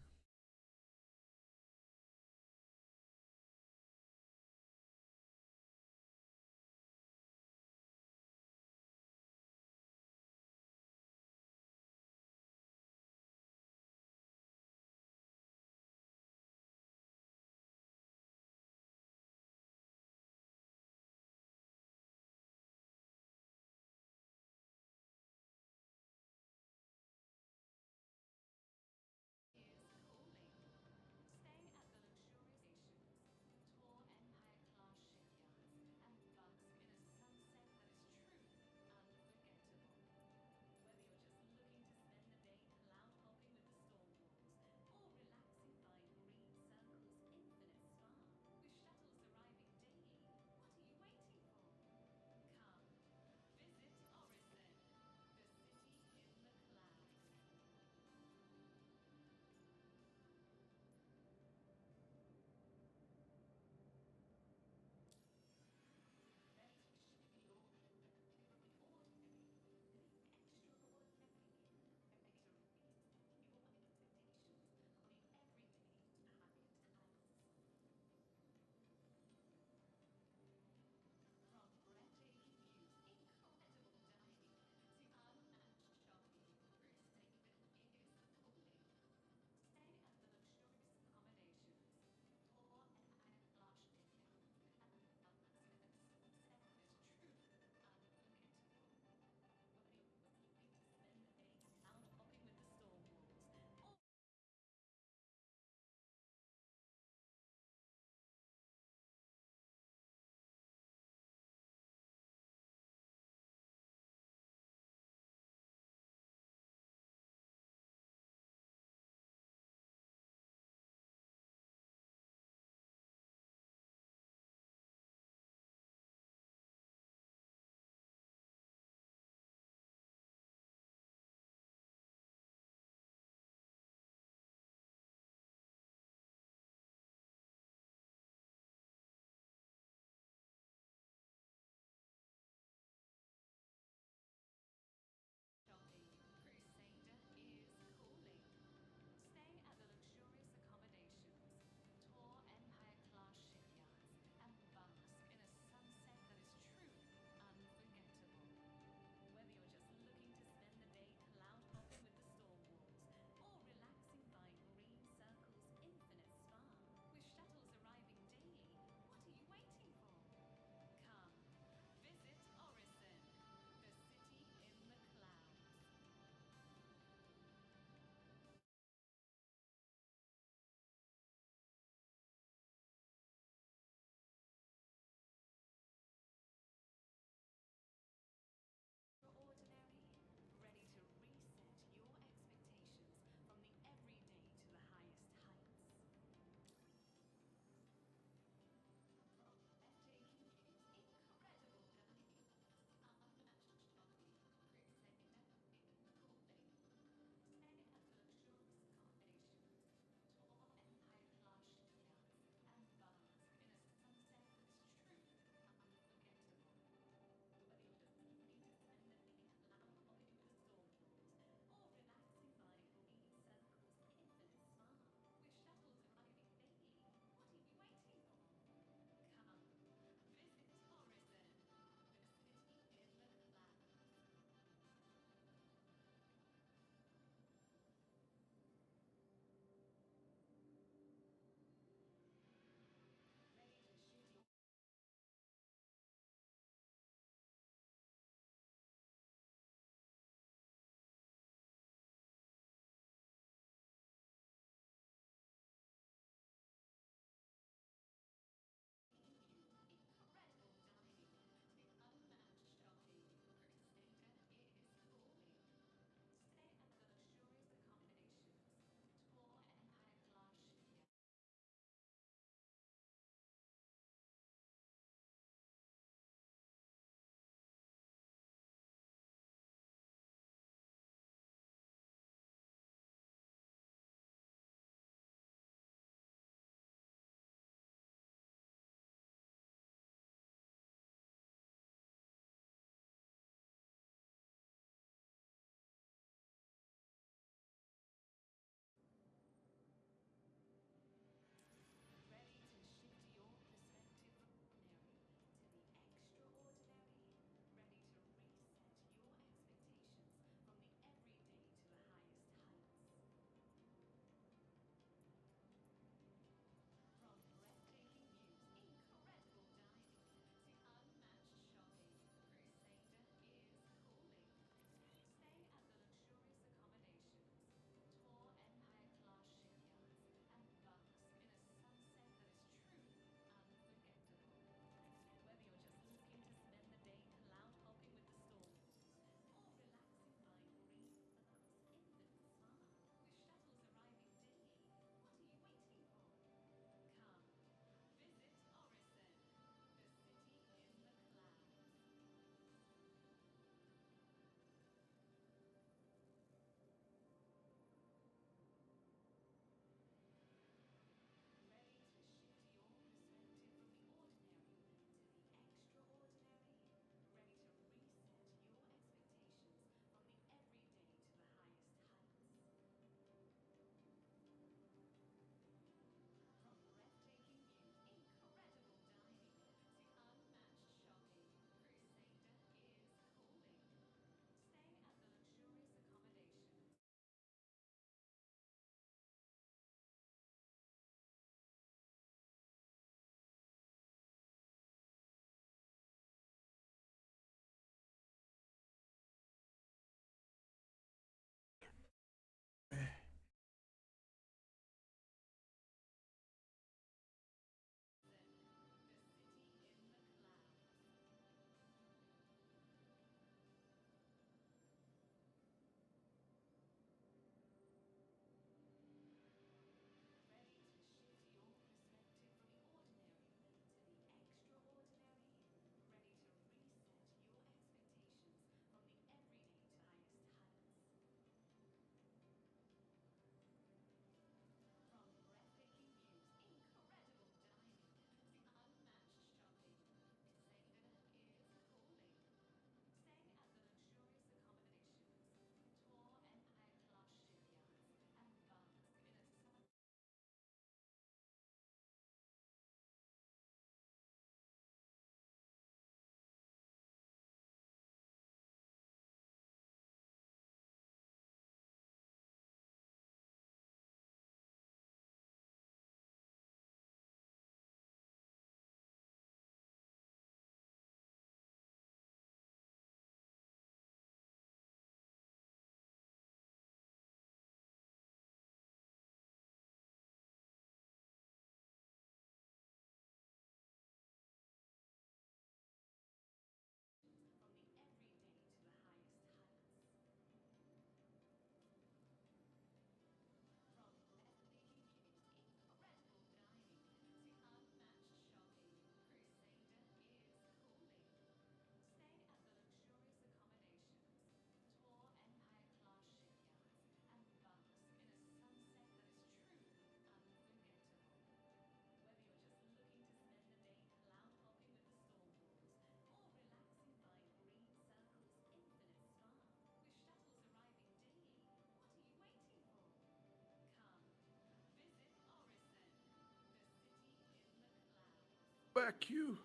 back, you.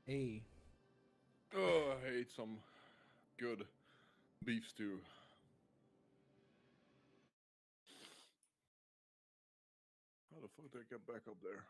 Hey, Oh, I ate some good beef stew. How the fuck did I get back up there?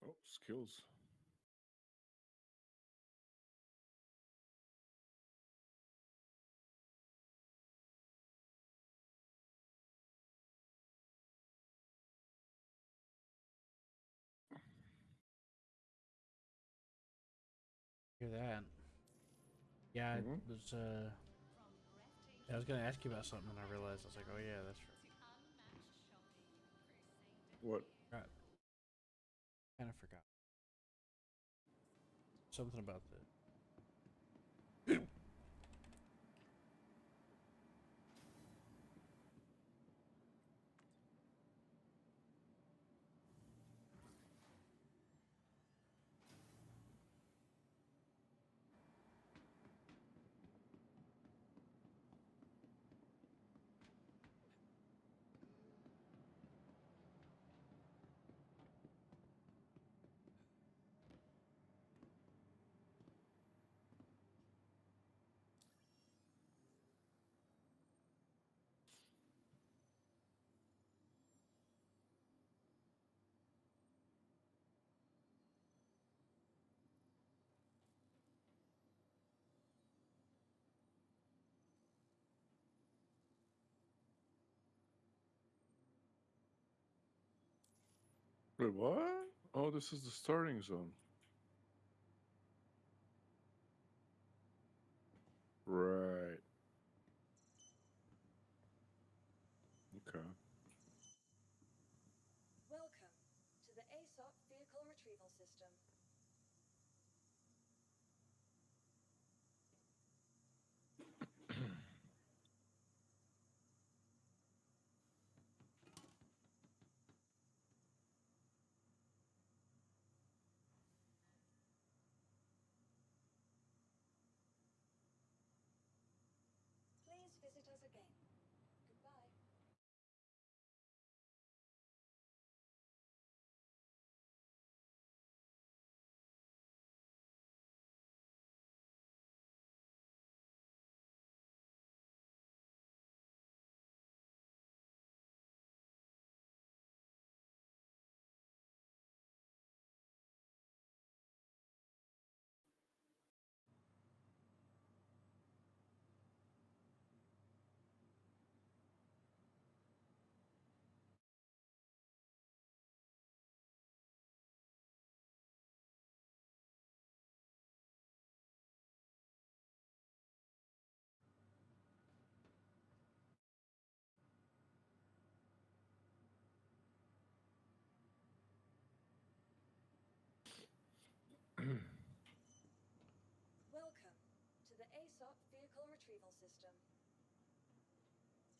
Oh, skills. hear that? Yeah, I Mhm. was. I was gonna ask you about something, and I realized I was like, oh yeah, that's What? right. Kind of forgot something about the. Wait, what? Oh, this is the starting zone. Right. Okay. Welcome to the ASOP Vehicle Retrieval System. Please visit us again. Goodbye. Welcome to the ASOP Vehicle Retrieval System.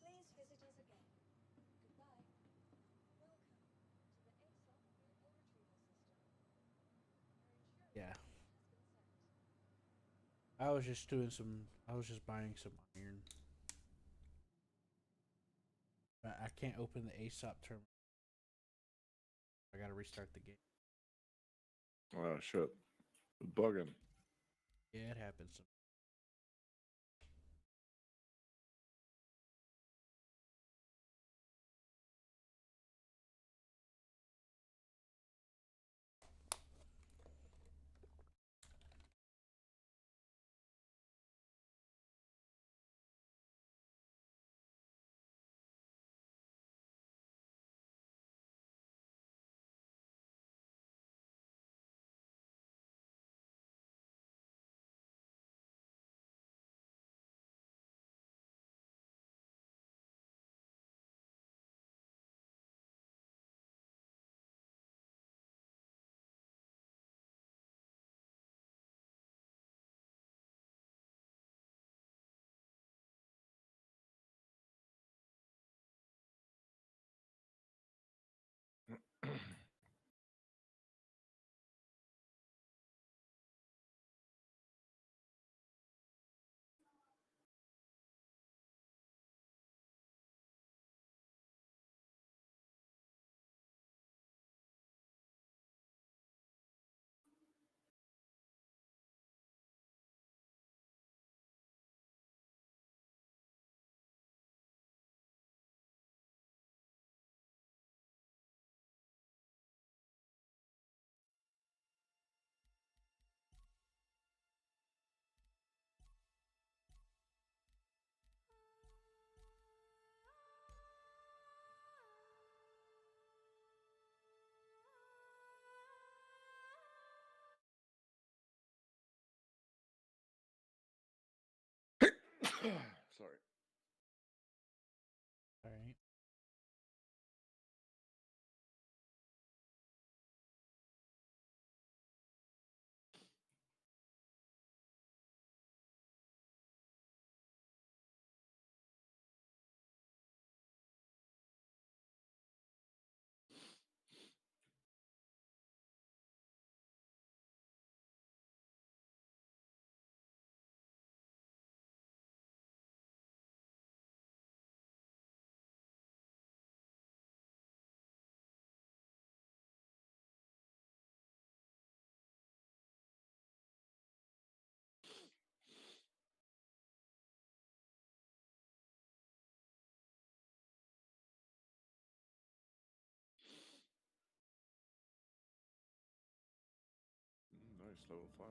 Please visit us again. Goodbye. Welcome to the ASOP Vehicle Retrieval System. Your Yeah, insurance has been sent. I was just doing some. I was just buying some iron. I can't open the ASOP terminal. I gotta restart the game. Oh shit. Bugging. Yeah, it happens. Sorry. All right. Nice, level 5.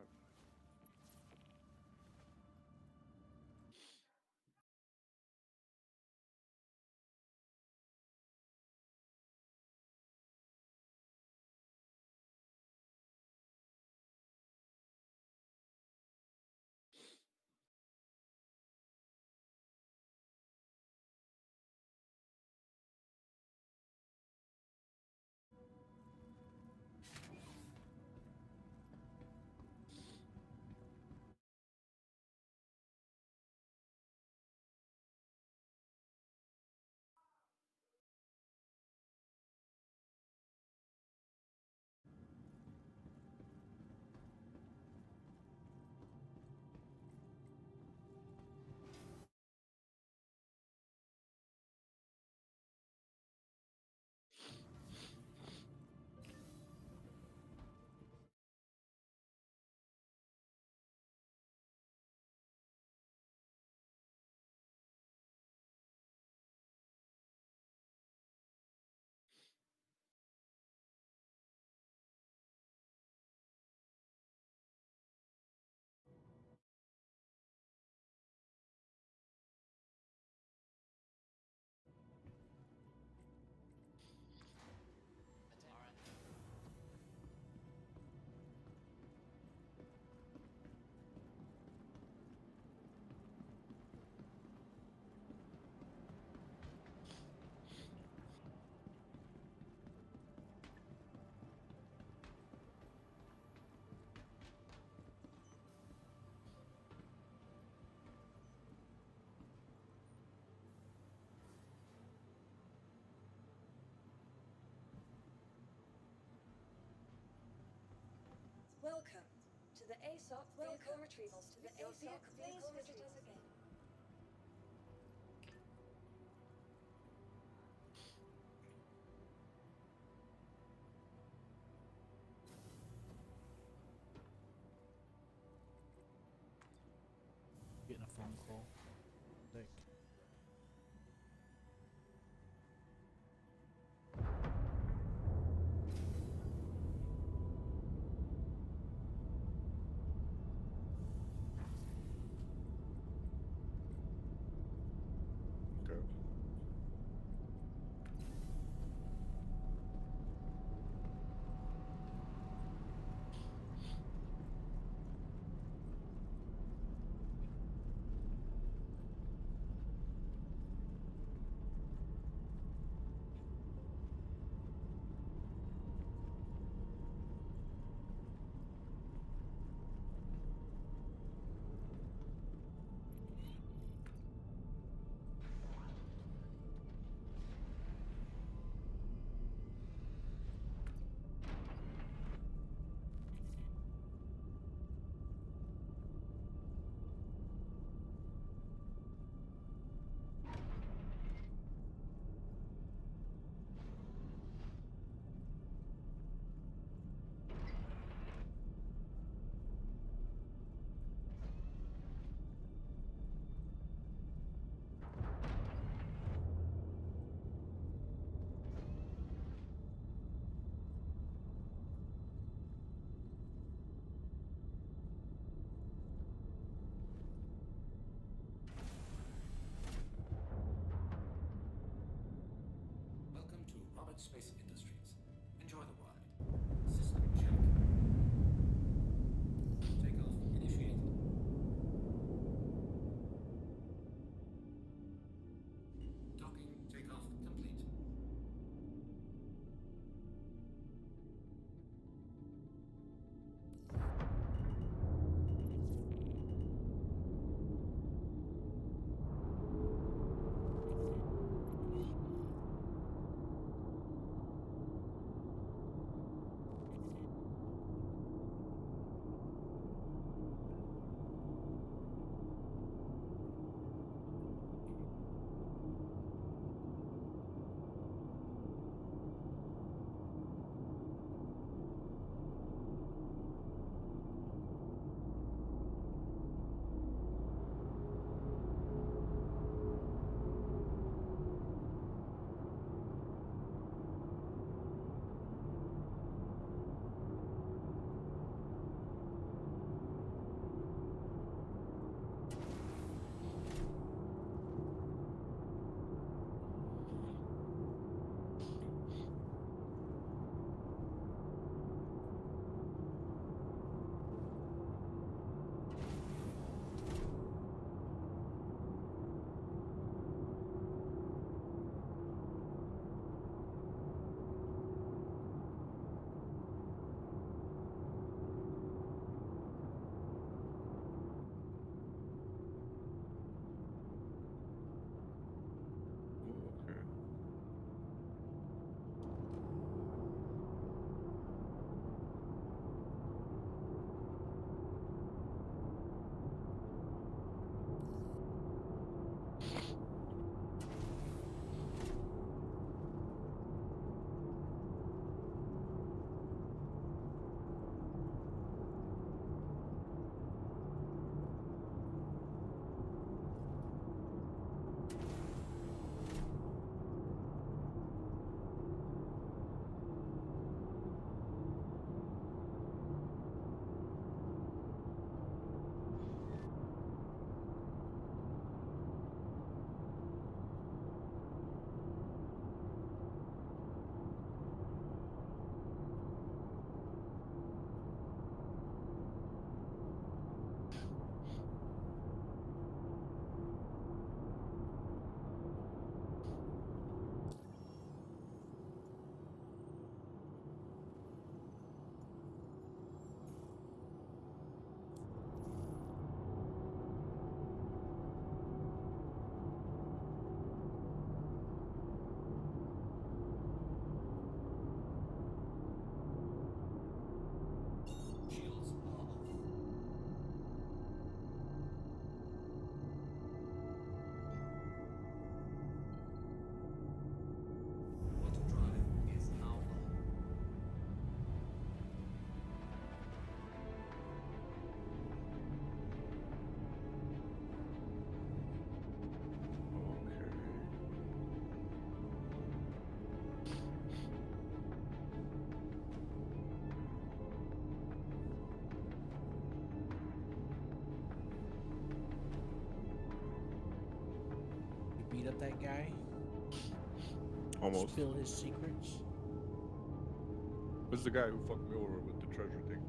Welcome to the ASOP vehicle retrievals. To the ASOP vehicle visit us again. Getting a phone call. Sick. Okay. Welcome to Robert Space Industries. Enjoy the ride. System check. Takeoff initiated. beat up that guy? Almost. Spill his secrets? This is the guy who fucked me over with the treasure thing.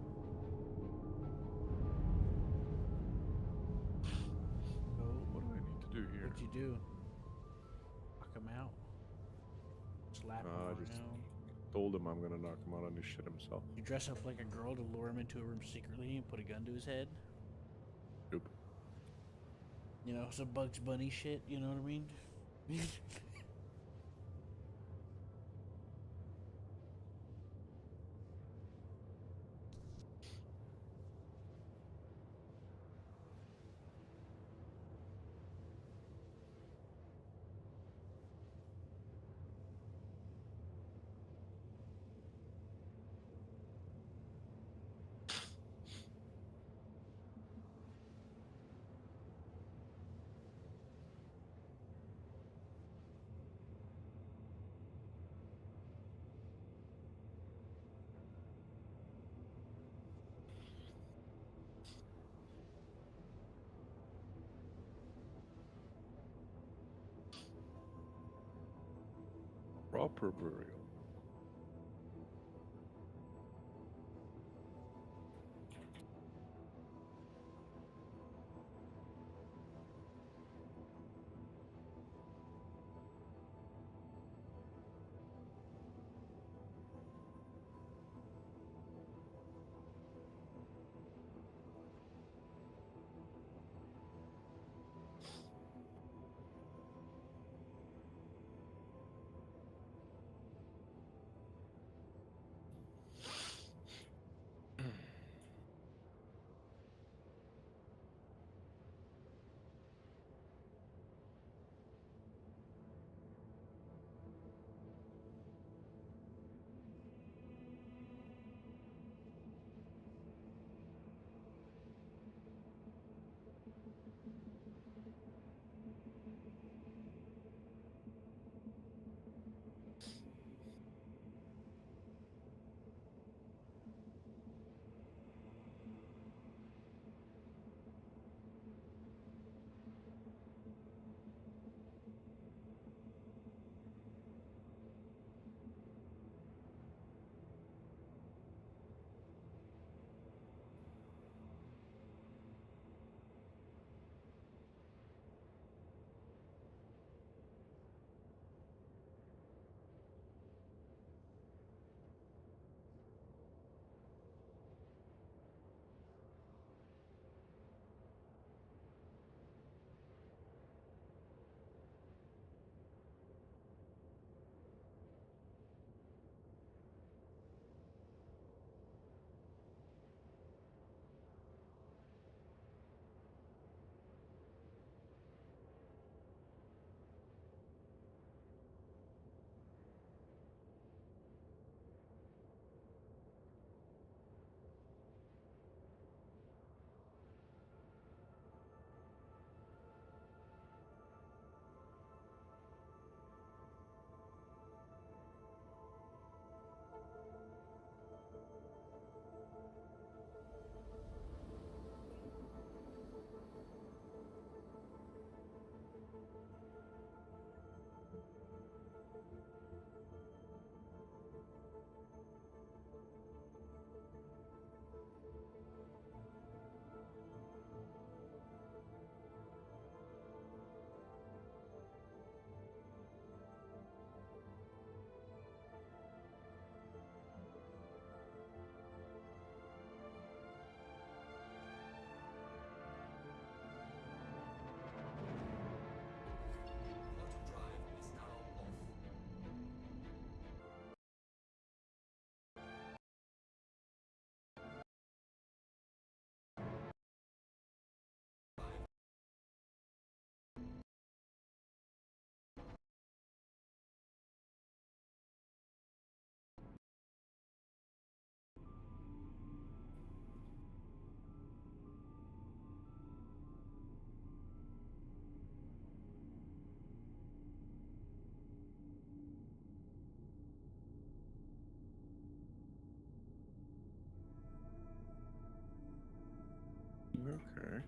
So what do I need to do here? What'd you do? Knock him out? Slap him I around? just told him I'm gonna knock him out on his shit himself. You dress up like a girl to lure him into a room secretly and put a gun to his head? Nope. You know, some Bugs Bunny shit, you know what I mean? Proper burial. Quantum drive is now off. Okay.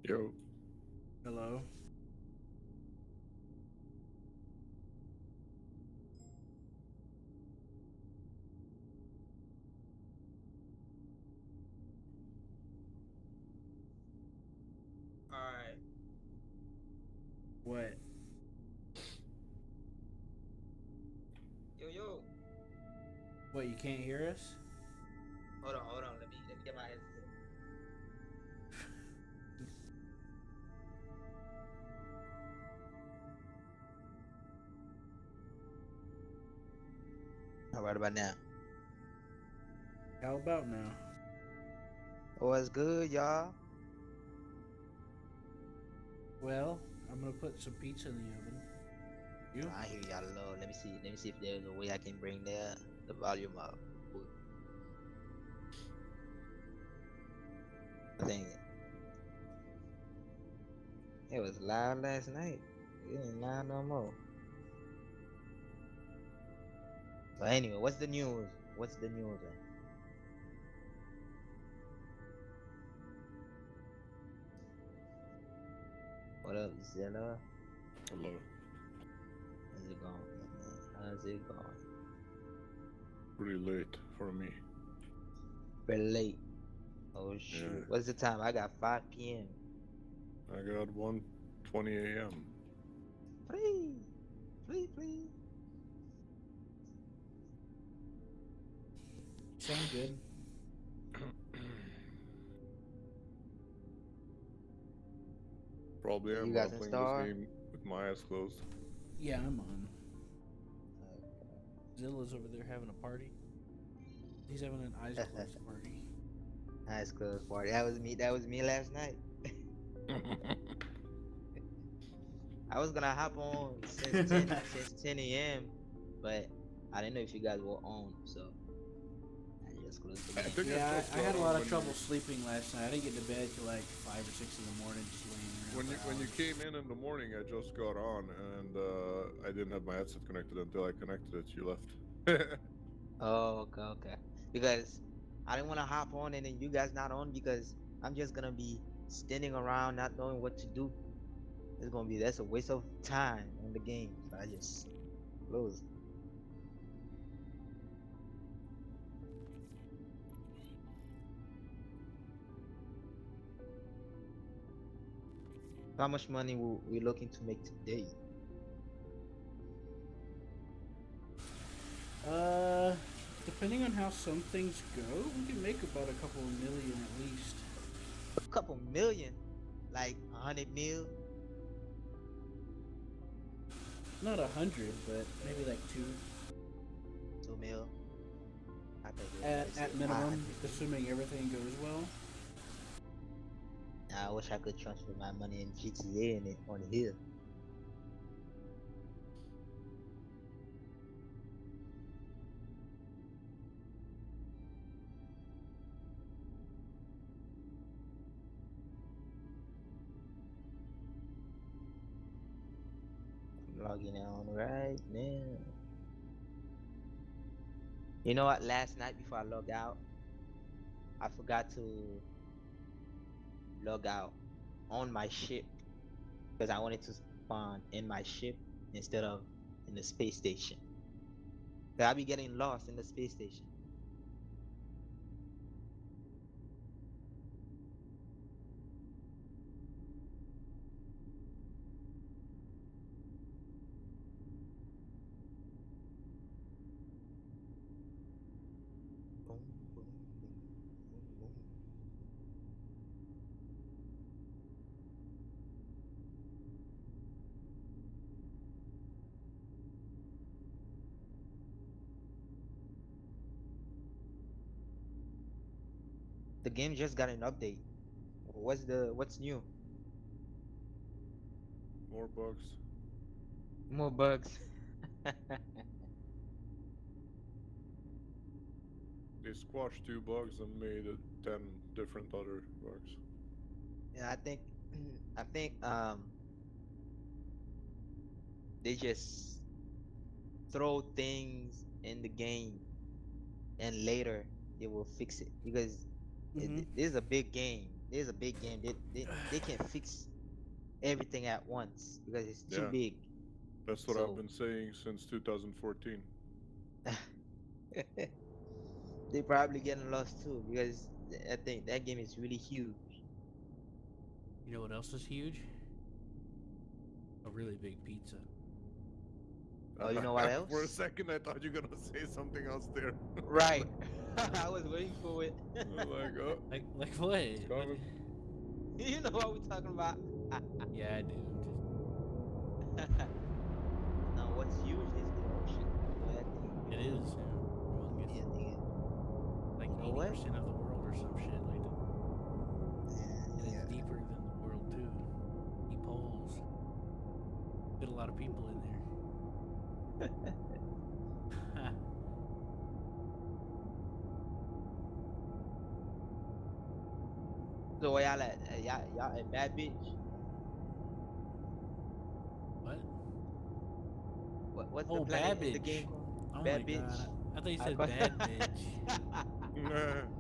Yo, Hello. Alright. What? Yo, yo. What? You can't hear us? Hold on. Let me get my headset. How about now? How about now? What's good, y'all? Well, I'm gonna put some pizza in the oven. You? I hear y'all low. Let me see. Let me see if there's a way I can bring the volume up. Ooh, I think it was loud last night. It ain't loud no more. But anyway, what's the news? What's the news? What up, Zilla? hello. How's it going, my man? How's it going? Pretty late for me. Very late. Oh shoot. Yeah. What's the time? I got 5 p.m. I got 1:20 a.m. Please. Please. Sound good? Probably You am, but guys I'm in playing this Star? game with my eyes closed. Yeah, I'm on. Okay. Zilla's over there having a party. He's having an eyes closed party. Nice close party. That was me. That was me last night. I was gonna hop on since 10 a.m. but I didn't know if you guys were on, so I just closed the I game. think I Yeah, just I had got a on lot of when trouble sleeping last night. I didn't get to bed till like 5 or 6 in the morning, just laying around. when you came in the morning. I just got on and I didn't have my headset connected until I connected it. You left. Oh, okay. Because I didn't want to hop on and then you guys not on because I'm just gonna be standing around not knowing what to do. That's a waste of time on the game. So I just closed. How much money we looking to make today? Depending on how some things go, we can make about a couple of million at least. A couple million, like 100 mil. Not 100, but maybe like two 2 mil. I think at minimum, assuming everything goes well. I wish I could transfer my money in GTA and it on here. I'm logging on right now. You know what? Last night before I log out, I forgot to log out on my ship because I wanted to spawn in my ship instead of in the space station. 'Cause I'll be getting lost in the space station. Boom, boom, boom, boom, boom. The game just got an update. What's new? More bugs. More bugs. They squashed 2 bugs and made 10 different other bugs. Yeah, I think they just throw things in the game and later they will fix it because Mm-hmm. this is a big game. there's a big game. They can't fix everything at once because it's too Yeah. big. That's what I've So been saying since 2014. they probably getting lost too because I think that game is really huge. You know what else is huge? A really big pizza. Oh, you know what else? For a second, I thought you were gonna say something else there. Right. I was waiting for it. Like, oh, Like what? it's coming. You know what we're talking about? Yeah, I do. Now, what's huge is the ocean. You know that thing? It is. Humongous. Yeah, nigga. Like You know what? 80% of the world or some shit like that. And Yeah. it's deeper than the world too. Deep holes. Fit a lot of people in there. So where y'all at? Y'all at Bad Bitch? What? What's the Oh, planet bad in the bitch. game called? Oh Bad my Bitch. god. I thought you I said call- bad bitch.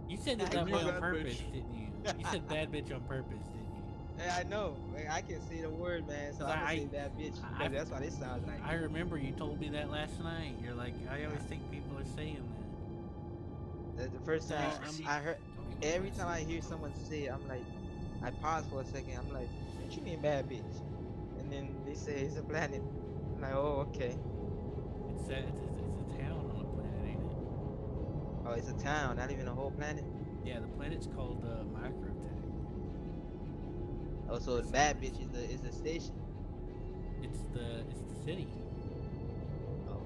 You said it I that knew way on bad purpose, bitch. didn't you? You said bad bitch on purpose, didn't you? Yeah, I know. Like, I can say the word, man. So 'Cause I'm gonna I- say Bad Bitch I- because that's what it sounds like. I remember you told me that last night. You're like, I always think people are saying that. The first No, time I'm- I heard, every time I hear someone say it, I'm like, I pause for a second. I'm like, what you mean Bad Bitch? And then they say it's a planet. I'm like, oh, okay. It's a town on a planet, ain't it? Oh, it's a town, not even a whole planet. Yeah, the planet's called Microtech. Oh, so the Bad Bitch is the station. It's the city. Oh,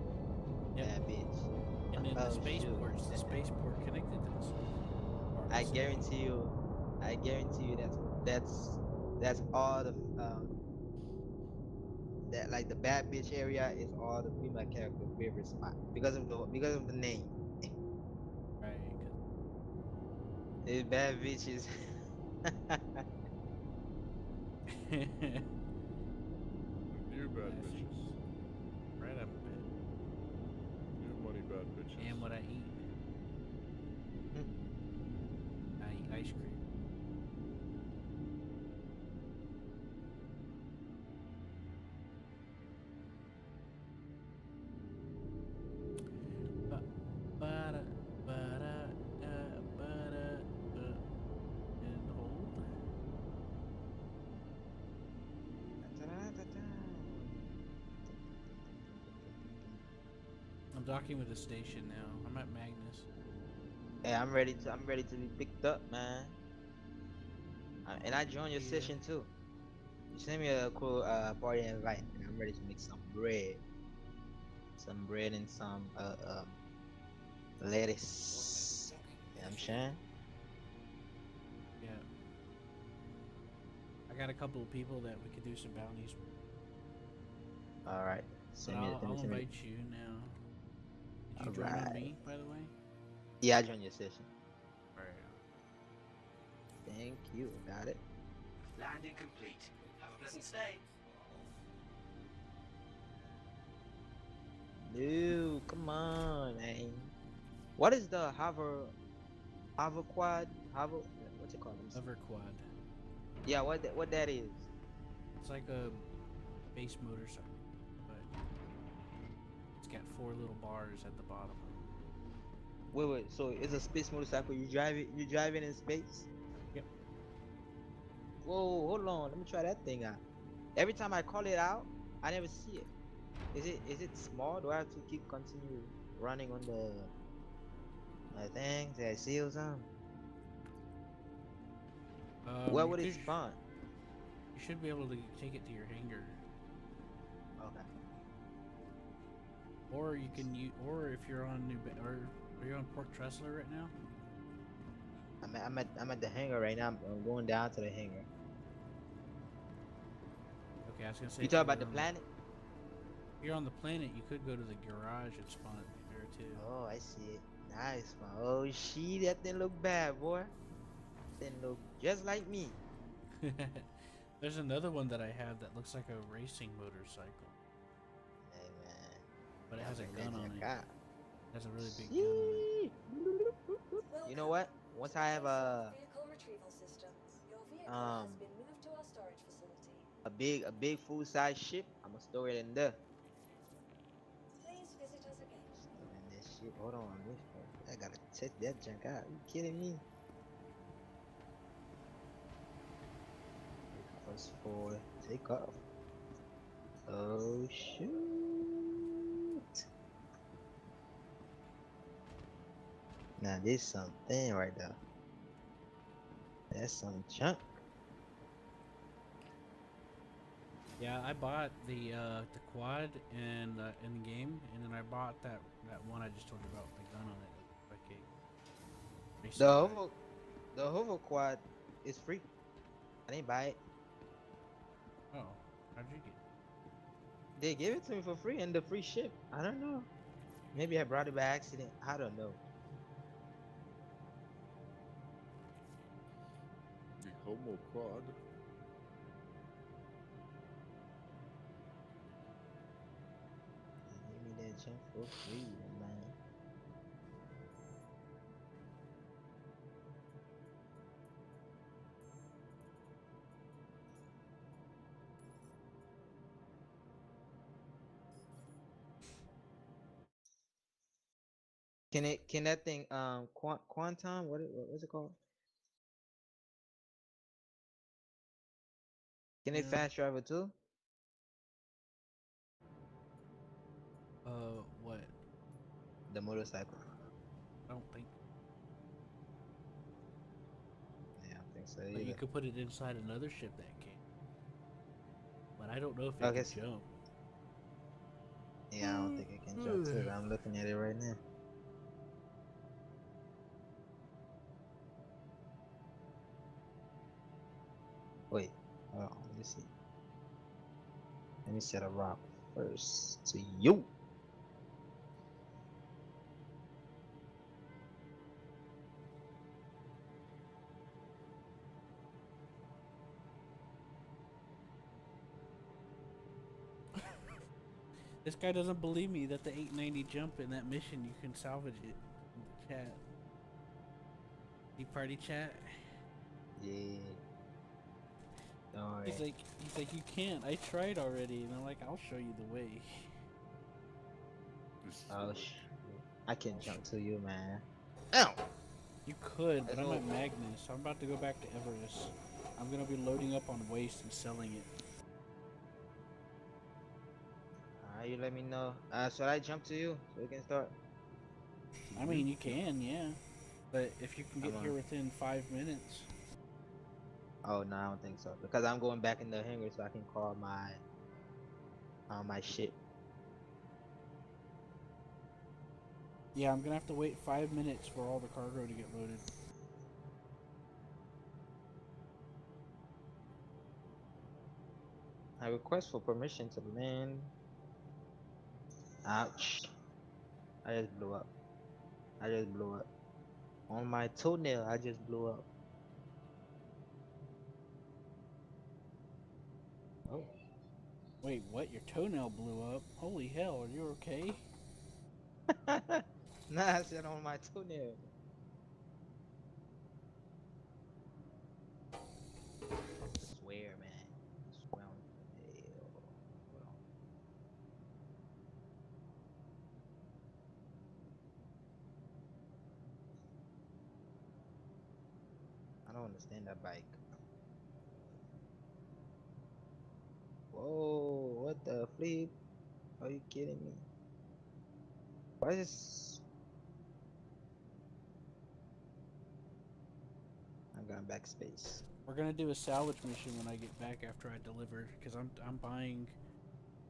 Yep. Bad Bitch. And then the Oh, spaceport's shoot. the spaceport connected to this. part of the I city. guarantee you that's all the that like the Bad Bitch area is all the female character favorite spot because of the name. Right. 'Cause It's Bad Bitches. New bad Classic. bitches. right up a bit. New money bad bitches. And what I eat. I eat ice cream. Ba-da, ba-da, ba-da, and hold. I'm docking with the station now. I'm at Magnus. Hey, I'm ready to be picked up, man. And I joined your Yeah. session too. You sent me a cool party invite, and I'm ready to make some bread. Some bread and some lettuce. You know what I'm saying? Yeah. I got a couple of people that we could do some bounties with. All right. But Send me. I'll send me- invite you now. Did you join on Alright. me, by the way? Yeah, I joined your session. Alright. Thank you. Got it. Landing complete. Have a pleasant stay. Dude, come on, man. What is the hover quad? What's it called? Hover quad. Yeah, what that is? It's like a base motorcycle, but it's got 4 little bars at the bottom. Wait. So it's a space motorcycle. You drive it. You drive it in space. Yep. Whoa, hold on. Let me try that thing out. Every time I call it out, I never see it. Is it small? Do I have to keep continue running on the thing that I see or something? Where You would it could- spawn? You should be able to take it to your hangar, Okay. or you can use, or if you're on or are you on Port Tressler right now? I'm at the hangar right now. I'm going down to the hangar. Okay, I was gonna say. You if talk about you're the on planet? If you're on the planet, you could go to the garage and spawn it there too. Oh, I see it. Nice, man. Oh, shit, that didn't look bad, boy. Didn't look just like me. There's another one that I have that looks like a racing motorcycle, Hey, man. but it has a gun on it. It has a really big gun on it. You know what? Once I have a Vehicle retrieval system. Your Cargo has been moved to our storage facility. a big full size ship. I'ma store it in there. Please visit us again. Storing that shit. Hold on, I gotta check that junk out. You kidding me? Request for takeoff. Oh shoot! Now this something right there. That's some junk. Yeah, I bought the quad and in the game, and then I bought that one I just told you about with the gun on it. Like a The racing hover, the hover quad is free. I didn't buy it. guy. Oh, how'd you get? They gave it to me for free and the free ship. I don't know. Maybe I brought it by accident. I don't know. The Homo Quad. They gave me that junk for free, man. Can that thing quantum what's it called? Can it Yeah. fast travel too? What? The motorcycle. I don't think. Yeah, I don't think so But you either. could put it inside another ship that can. But I don't know if it Okay, can jump. yeah, I don't think it can jump too. I'm looking at it right now. Wait, hold on, let me see. Let me set a route first to you. This guy doesn't believe me that the 890 jump in that mission you can salvage it. In the chat. The party chat. Yeah. Alright. He's like you can't. I tried already, and I'm like I'll show you the way. This is Oh, the way. I can jump to you, man. Ow! You could, but That's I'm all. at Magnus. I'm about to go back to Everest. I'm gonna be loading up on waste and selling it. Alright, you let me know. Should I jump to you so we can start? I mean, you can, yeah. But if you can get I'm here on. within 5 minutes, Oh no, I don't think so. Because I'm going back in the hangar so I can call my ship. yeah, I'm gonna have to wait 5 minutes for all the cargo to get loaded. I request for permission to land. Ouch. I just blew up. I just blew up. On my toenail, I just blew up. Oh. Wait, what? Your toenail blew up? Holy hell, are you okay? Nah, I said on my toenail. I swear, man. I swear on toenail. Hold on. I don't understand that bike. Whoa, what the flip? Are you kidding me? Why is I'm going backspace. We're gonna do a salvage mission when I get back after I deliver, because I'm buying.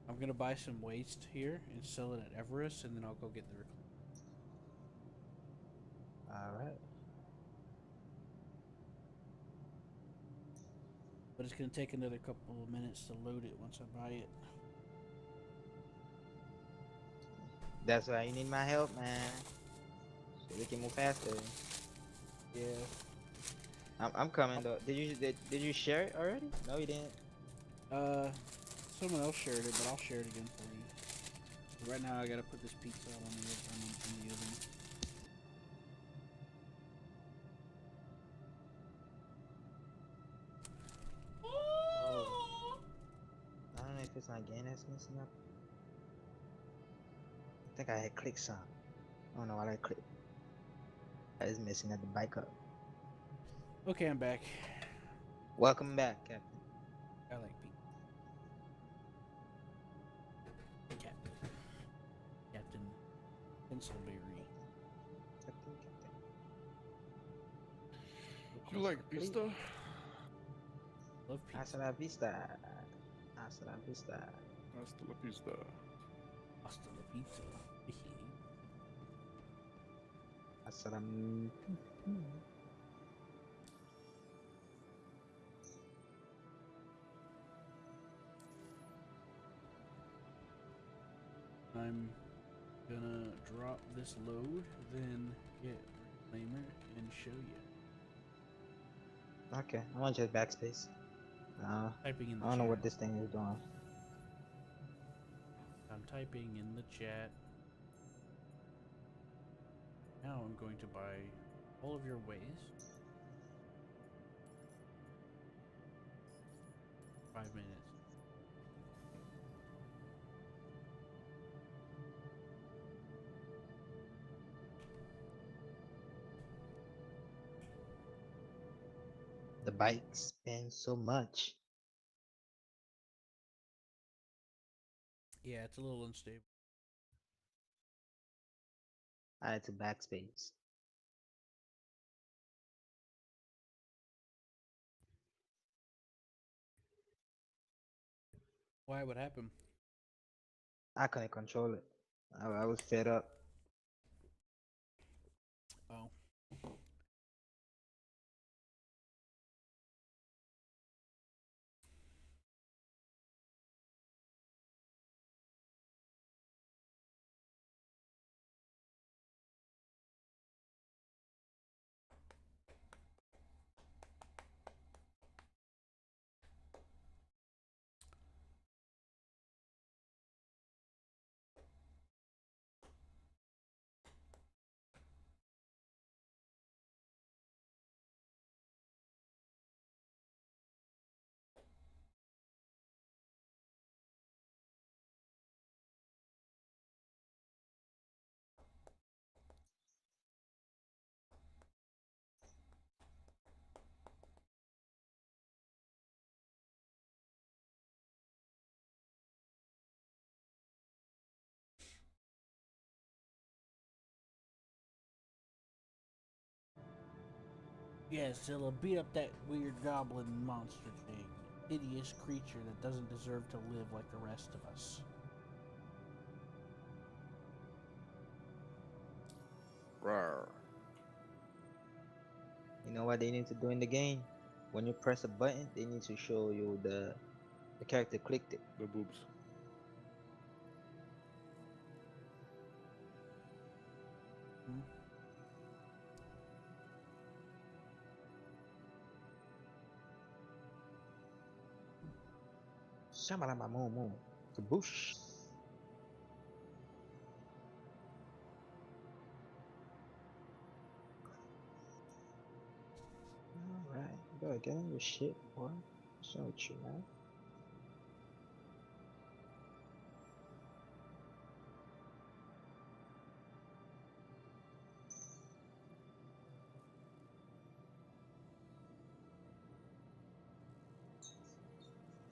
I'm gonna buy some waste here and sell it at Everest, and then I'll go get the. Alright. But it's gonna take another couple of minutes to load it once I buy it. That's why you need my help, man. So we can move faster. Yeah. I'm coming though. Did you share it already? No, you didn't. Someone else shared it, but I'll share it again for you. Right now, I gotta put this pizza on the oven. game that's messing up? I think I had clicked some. I don't know why I clicked. That is messing up the bike up. Okay, I'm back. Welcome back, Captain. I like Pete. Captain. Captain Pencilberry. Captain. You like pista? Love pizza. Hasta la vista. Hasta la vista. Hasta la pista. Hasta la pizza. Hasta la... I'm gonna drop this load, then get Reclaimer and show you. Okay, I want just backspace. Typing in the I don't know chat. what this thing is doing. I'm typing in the chat. Now I'm going to buy all of your ways. 5 minutes. The bike spins so much. Yeah, it's a little unstable. I had to backspace. Why would happen? I couldn't control it. I was fed up. Oh. Yes, it'll beat up that weird goblin monster thing. Hideous creature that doesn't deserve to live like the rest of us. Rawr. You know what they need to do in the game? When you press a button, they need to show you the character clicked it. The boobs. Hmm? Shamalama moon. Kaboosh. Alright, you better get in your shit, boy. What's wrong with you, man?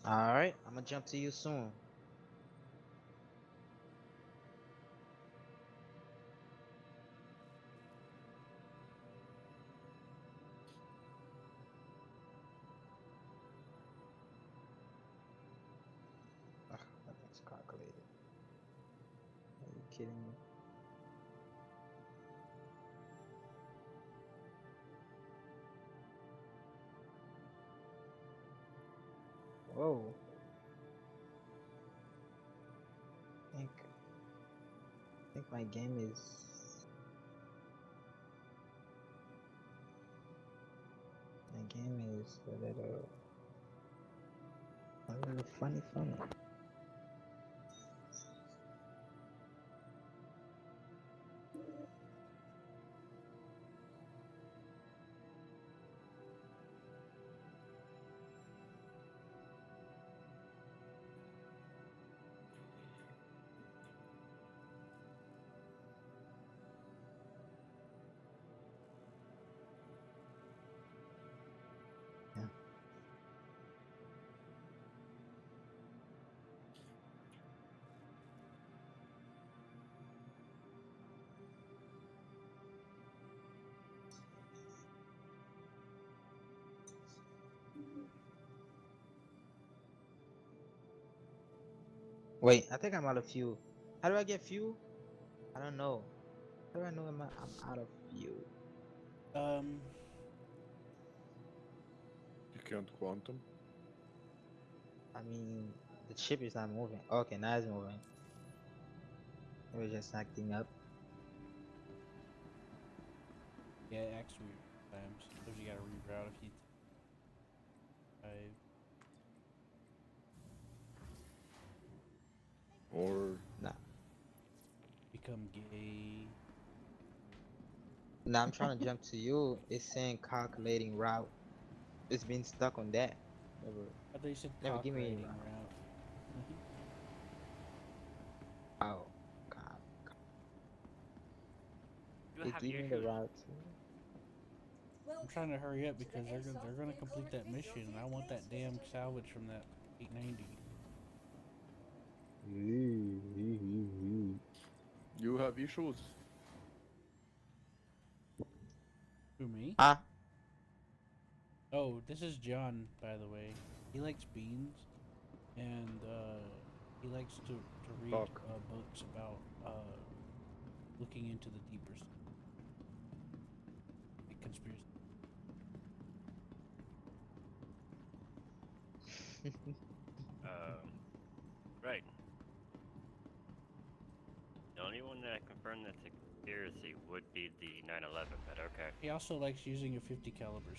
Alright, I'm gonna jump to you soon. Ugh, nothing's calculated. Are you kidding me? Whoa. I think my game is a little funny. Wait, I think I'm out of fuel. How do I get fuel? I don't know. How do I know I'm out of fuel? Um, You can't quantum. I mean, the ship is not moving. Okay, now it's moving. It was just acting up. yeah, it acts weird sometimes. Sometimes you gotta reroute if you. Or Nah, Become gay. now I'm trying to jump to you. It's saying calculating route. It's been stuck on that. I thought you said Never cock give me any riding route. route. Oh, God. You They have give your me the issues. route. I'm trying to hurry up because they're gonna complete that mission, and I want that damn salvage from that 890. you have issues. Who, me? Huh? Oh, this is John, by the way. He likes beans, and he likes to read Talk. books about looking into the deeper like conspiracy. Right. The only one that confirmed that's a conspiracy would be the 9/11, but okay. He also likes using a 50 calibers.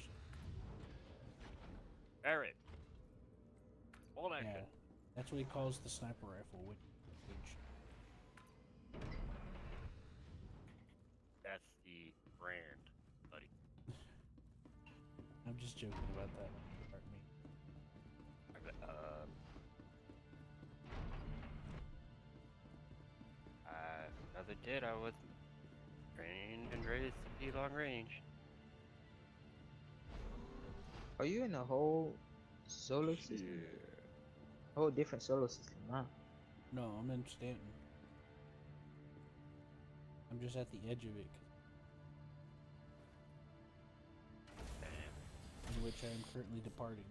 Alright. Hold action. Yeah, that's what he calls the sniper rifle. Which That's the brand, buddy. I'm just joking about that. Pardon me. As a kid, I was trained and raised to be long range. Are you in a whole solar system? Yeah. Whole different solar system, huh? No, I'm in Stanton. I'm just at the edge of it, in which I am currently departing.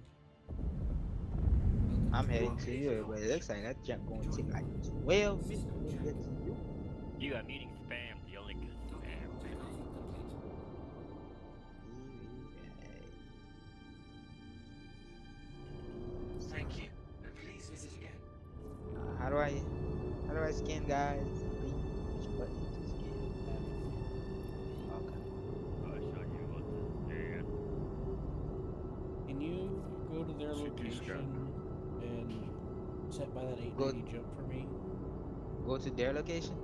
I'm heading to you, but it looks like that jump going to take like 12 minutes to get to you. You got meeting spam, the only good spam. Thank you. And please visit again. How do I scan, guys? Which button to scan? Okay. I showed you what to scan. Can you go to their CT location scan. and set by that Go- 890 jump for me? Go to their location.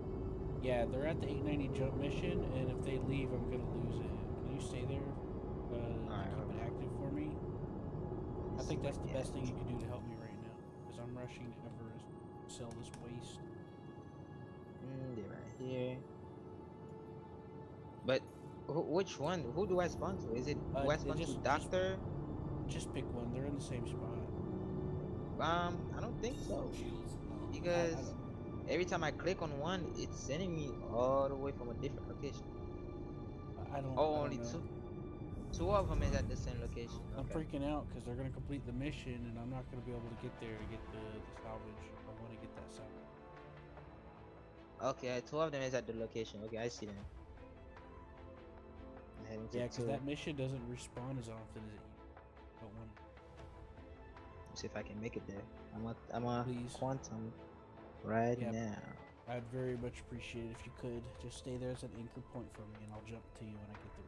Yeah, they're at the 890 jump mission, and if they leave, I'm gonna lose it. Can you stay there? Alright, Keep it active for me. I think that's the Yeah. best thing you can do to help me right now, because I'm rushing to Everest to sell this waste. They're right here. But which one? Who do I spawn to? Is it do I spawn to Doctor? Just pick one. They're in the same spot. I don't think so. Because every time I click on one, it's sending me all the way from a different location. I don't. Oh, I only don't know. two of them is at the same location. I'm Okay. freaking out because they're gonna complete the mission, and I'm not gonna be able to get there to get the salvage. I want to get that salvage. Okay, two of them is at the location. Okay, I see them. I'm heading to Yeah, because two. that mission doesn't respawn as often as it don't want. Let's see if I can make it there. I'm a Please. quantum right Yep. now. I'd very much appreciate it if you could just stay there as an anchor point for me, and I'll jump to you when I get there.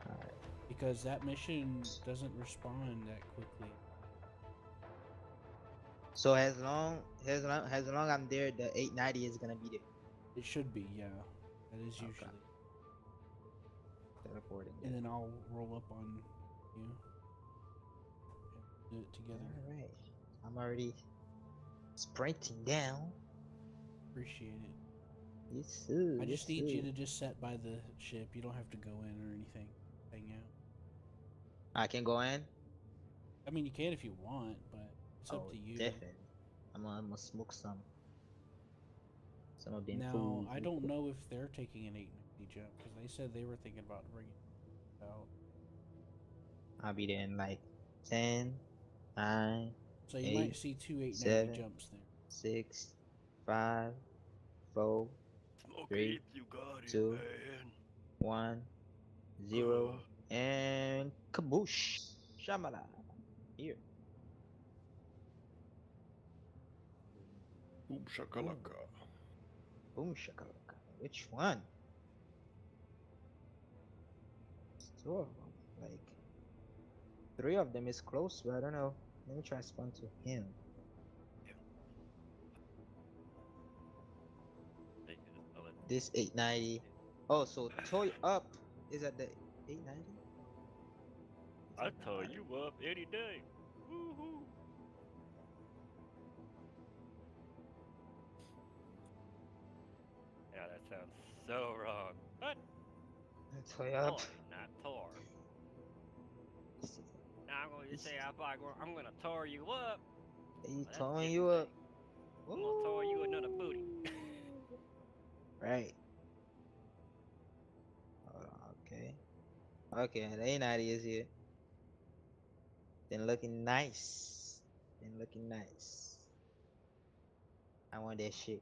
Alright. Because that mission doesn't respawn that quickly. So as long I'm there, the 890 is gonna be there. It should be, yeah. That is Okay. usually. Teleporting. And then I'll roll up on you. And do it together. Alright. I'm already sprinting down. Appreciate it. Yes, sir. I just yes, need you sir. to just sit by the ship. You don't have to go in or anything. Hang out. I can go in. I mean, you can if you want, but it's up to you. Definitely. I'm gonna smoke some of them Now, food. I don't know if they're taking an 890 jump because they said they were thinking about bringing it out. I'll be there in like 10, 9, So you 8, might see two 890 7. jumps there. 6, 5, 4, Smoke it 3, if you got it, 2, man. 1, 0, and kaboosh. Shamala. Here. Boom shakalaka. Boom shakalaka. Which one? It's two of them. Like, three of them is close, but I don't know. Let me try spawn to him. They just spell it. This 890. Oh, so toy up is at the 890? I tell you up any day. Woohoo! Yeah, that sounds so wrong. What? Toy up. Toy, not Tor. Now I'm going to say I'm going to tore you up. He Well, that's towing different you up. thing. I'm going to tore you another booty. Right. Hold on, okay. Okay, the 890 is here. Been looking nice. Been looking nice. I want that shit.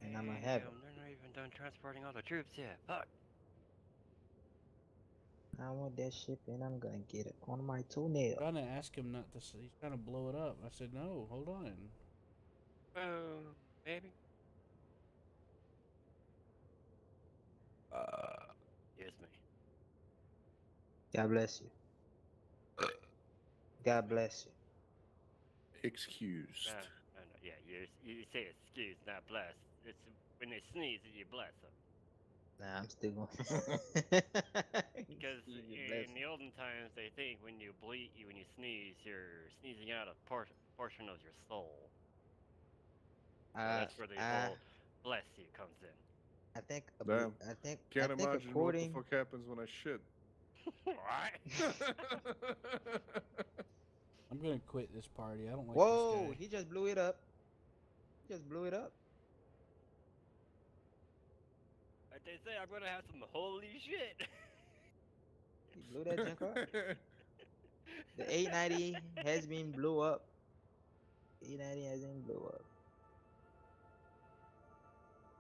And I'ma have it. Damn, they're not even done transporting all the troops yet. Fuck. I want that shit and I'm gonna get it on my toenail. I'm trying to ask him not to. He's trying to blow it up. I said, no, hold on. Maybe. Excuse me. God bless you. God bless you. Excused. No, yeah, you say excuse, not bless. It's when they sneeze that you bless them. Nah, I'm still going. Because in the olden times, they think when you when you sneeze, you're sneezing out a portion of your soul. So that's where the whole bless you comes in. I think. Damn. I think. Can't I think imagine according. what the fuck happens when I shit. What? I'm gonna quit this party. I don't like Whoa! this guy. He just blew it up. He just blew it up. Like they say, I'm gonna have some holy shit. He blew that junk up. The 890 has been blew up. 890 has been blew up.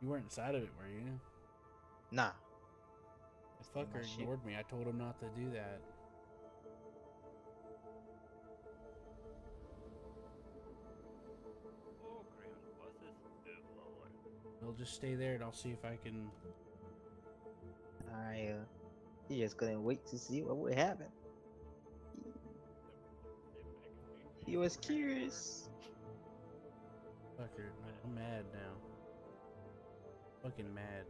You weren't inside of it, were you? Nah. This fucker ignored me. I told him not to do that. Oh, ground buses. Good lord. I'll just stay there and I'll see if I can. He just couldn't wait to see what would happen. He was curious. Fucker, no, I'm mad now. Fucking mad.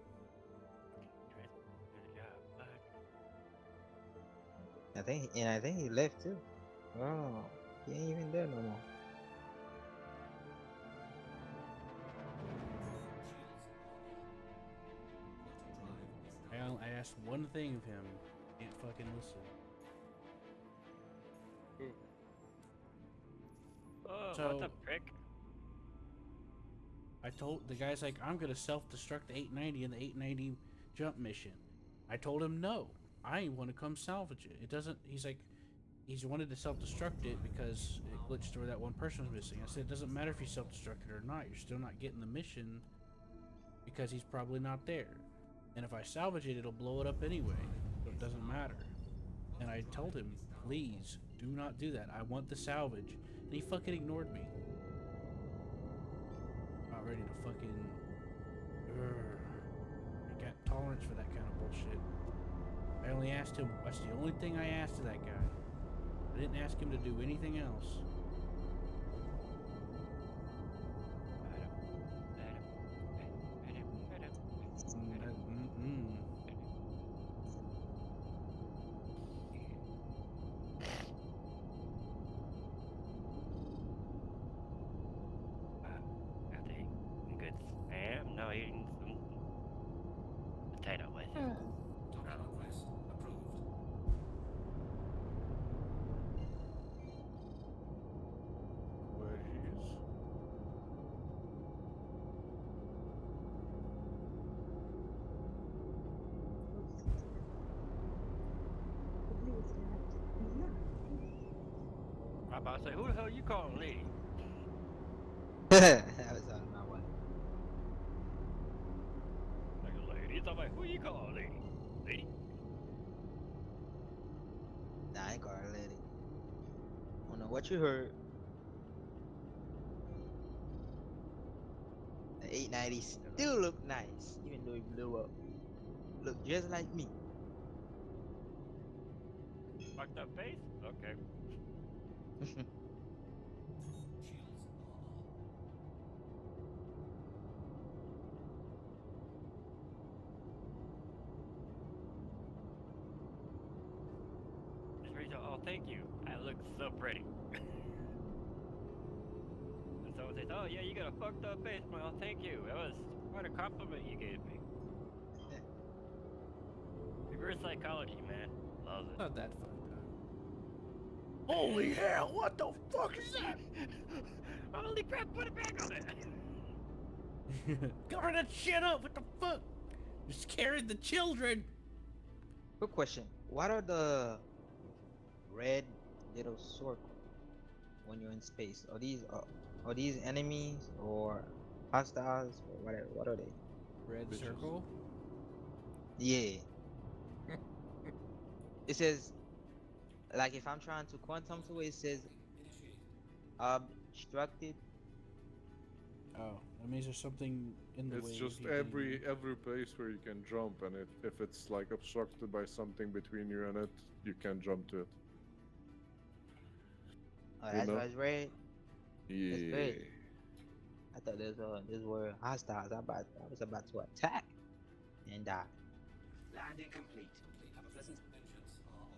I think he left too. Oh, he ain't even there no more. I asked one thing of him. He can't fucking listen. Oh, So- what the prick? I told the guy's like, I'm gonna self-destruct the 890 in the 890 jump mission. I told him no. I want to come salvage it. It doesn't. He's like, he's wanted to self-destruct it because it glitched where that one person was missing. I said it doesn't matter if you self-destruct it or not. You're still not getting the mission because he's probably not there. And if I salvage it, it'll blow it up anyway. So it doesn't matter. And I told him, please do not do that. I want the salvage. And he fucking ignored me. Not ready to fucking. I got tolerance for that kind of bullshit. I only asked him. That's the only thing I asked of that guy. I didn't ask him to do anything else. I think good spam. No, eating some potato with it. Total request approved. Wedgies. I'm about to say, who the hell you calling lady? That was on my wife. Like a lady. I'm like, who you call a lady? Lady? Nah, I ain't call her lady. I don't know what you heard. The 890 still look nice, even though it blew up. Look just like me. Fucked up face? Okay. Shields are on. Miss Rachel, oh, thank you. I look so pretty. And someone says, oh, yeah, you got a fucked up face. I'm like, oh, thank you. That was quite a compliment you gave me. Reverse psychology, man. Love it. Not that fucked up. Holy hell, what the fuck is that? Holy crap, put it back on it! Cover that shit up! What the fuck? You're scaring the children! Good question. What are the red little circle when you're in space? Are these enemies or hostiles or whatever? What are they? Red Bitches. circle? Yeah. It says like if I'm trying to quantum to it, it says Initiated. obstructed. Oh, that means there's something in the way. It's of just you getting every place where you can jump, and if it's like obstructed by something between you and it, you can't jump to it. Oh, You that's know? why it's red. Yeah. great. I thought these were hostiles. I was about to attack and die. Landing complete. Have a pleasant. Engines are off.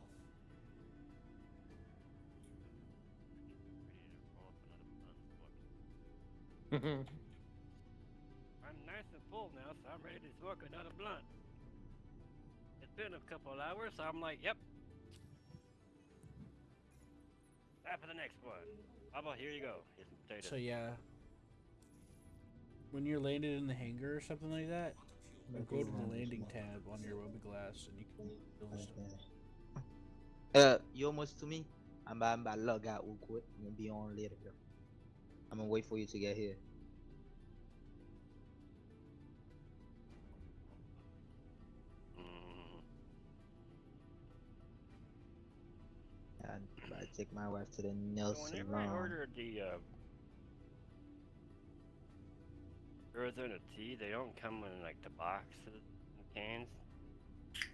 I'm nice and full now, so I'm ready to smoke another blunt. It's been a couple of hours, so I'm like, yep. Time for the next one. How about here you go? Here's some potatoes. So yeah, when you're landed in the hangar or something like that, you go to the landing tab on your Glass and you can build stuff. You almost to me. I'm about to log out real quick. I'm gonna be on later though. I'm gonna wait for you to get here. Mm. I'm about to take my wife to the nail So whenever I salon. order the Arizona tea, they don't come in like the boxes and cans.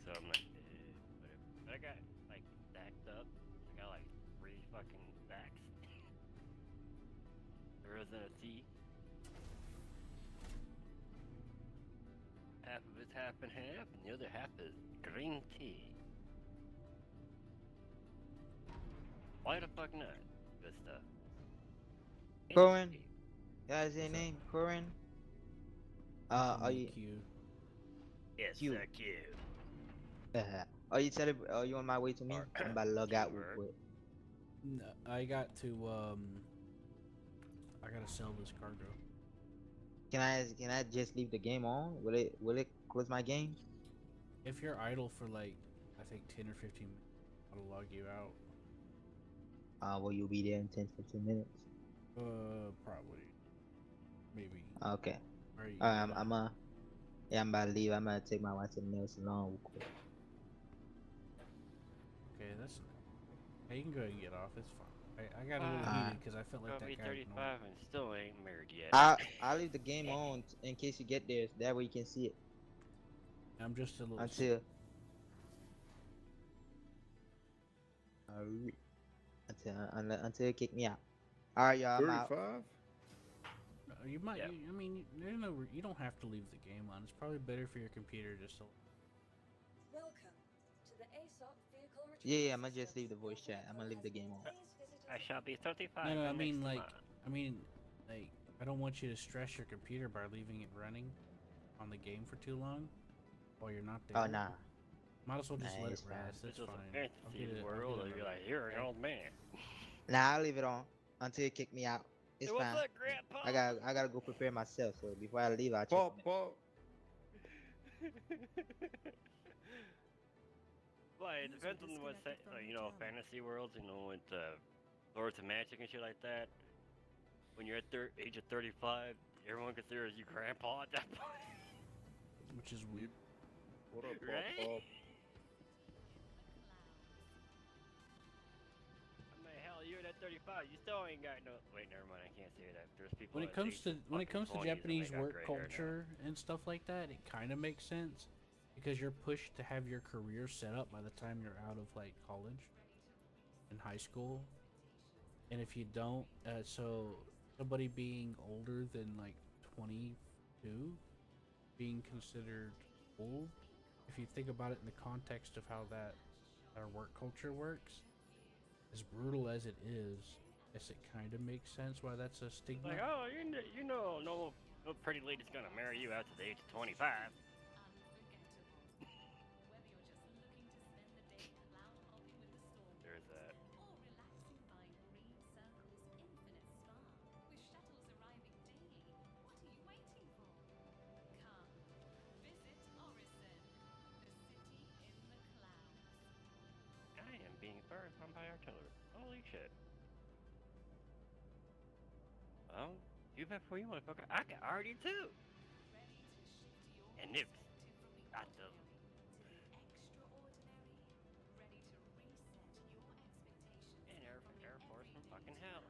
So I'm like, whatever. But I got like stacked up. I got like 3 fucking stacks. Arizona tea. Half of it's half and half, and the other half is green tea. Why the fuck not? Good stuff. Corin, Tea. that's your What's up? name, Corin. Call Are me you? Q. Yes, Cute. cute. Are you are you on my way to me? I'm about to log out real Keyword. quick. No, I got to I gotta sell this cargo. Can I just leave the game on? Will it close my game? If you're idle for like I think 10 or 15 minutes, I'll log you out. Will you be there in 10-15 minutes? Probably. Maybe. Okay. Or you I'm gonna- yeah, I'm about to leave. I'm gonna take my wife to the nail salon real quick. Okay, that's. Hey, you can go ahead and get off. It's fine. I got a little Ah. heated because I felt like Got that me guy. 35 and still ain't married yet. I'll leave the game on in case you get there. That way you can see it I'm just a little. until until you kick me out. All right, y'all. I'm out. 35? You might. Yeah. I mean, there's no. You don't have to leave the game on. It's probably better for your computer just to. Welcome to the ASOP vehicle retrieval Yeah, I'm gonna just system. leave the voice chat. I'm gonna leave the game on. Please visit I us shall be 35. No, I next mean like. month. I mean, like. I don't want you to stress your computer by leaving it running on the game for too long while you're not there. Oh nah. Might as well just Nah, let it's it fine. rest. This That's is fine. a I'll fantasy get it- I'll world, get and it you're like, right. you're an old man. Nah, I'll leave it on until you kick me out. It's Hey, what's fine. up, Grandpa? I gotta go prepare myself. So before I leave, I'll check. Pop, on it. pop. Well, it depends on what, fantasy worlds, with Lords of Magic and shit like that. when you're at age of 35, everyone considers you grandpa at that point. Which is weird. What up, Right? Pop? I'm like, hell, you're at 35. You still ain't got no. Wait, never mind. I can't say that. There's people. When it at comes age to of when it fucking comes to 20s and they Japanese got work gray hair now. culture and stuff like that, it kind of makes sense because you're pushed to have your career set up by the time you're out of like college and high school, and if you don't, so somebody being older than like 22 being considered old. If you think about it in the context of how that our work culture works, as brutal as it is, yes, it kind of makes sense why that's a stigma. Like, oh, you know, no pretty lady's gonna marry you after the age of 25. There's that. I am being fired from by artillery. Holy shit. Well, too bad for you, motherfucker. I got already too. And nukes. I do. And Air Force from fucking hell.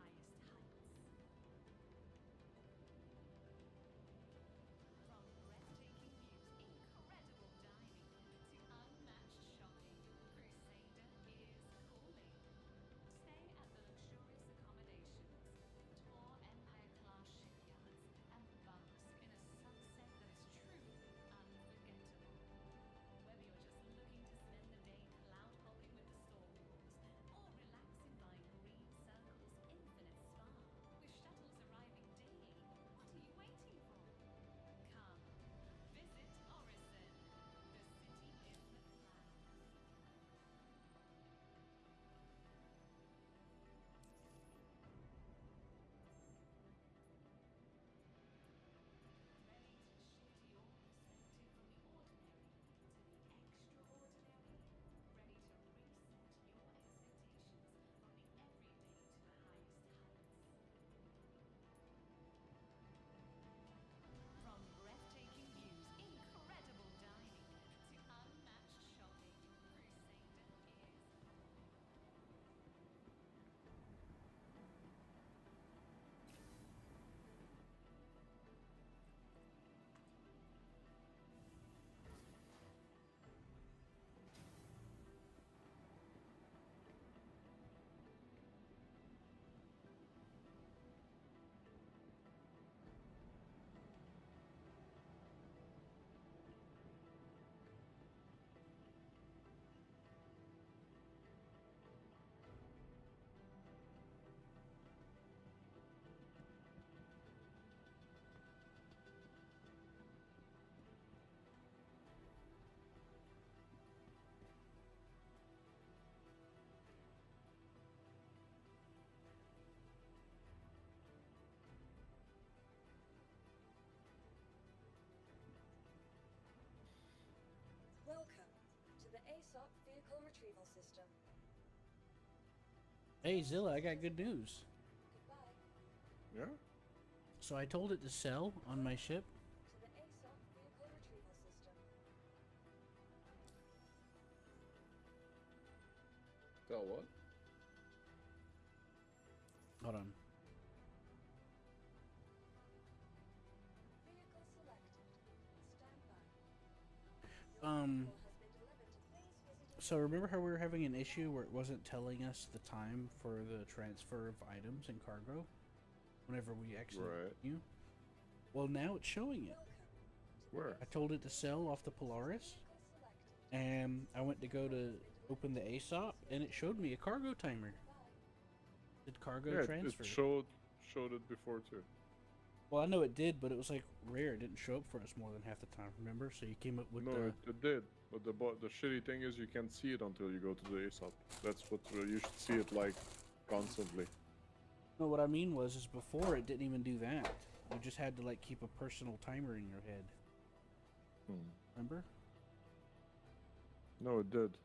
Welcome to the ASOP Vehicle Retrieval System. Hey Zilla, I got good news. Goodbye Yeah? So I told it to sell on my ship. to the ASOP Vehicle Retrieval System. Tell what? Hold on. Vehicle selected. Stand by. Um, Your vehicle has been delivered to please visit So remember how we were having an issue where it wasn't telling us the time for the transfer of items and cargo whenever we actually Right. you? Well, now it's showing it. Welcome to Where? I told it to sell off the Polaris, vehicle selected. and I went to go to open the ASOP, and it showed me a cargo timer. Did cargo Yeah, transfer? it showed it before too. Well, I know it did, but it was like rare. It didn't show up for us more than half the time. Remember? So you came up with No, the. it did. But the shitty thing is you can't see it until you go to the ASOP. That's what you should see it like constantly. No, what I mean is before it didn't even do that. You just had to like keep a personal timer in your head. Hmm. Remember? No, it did.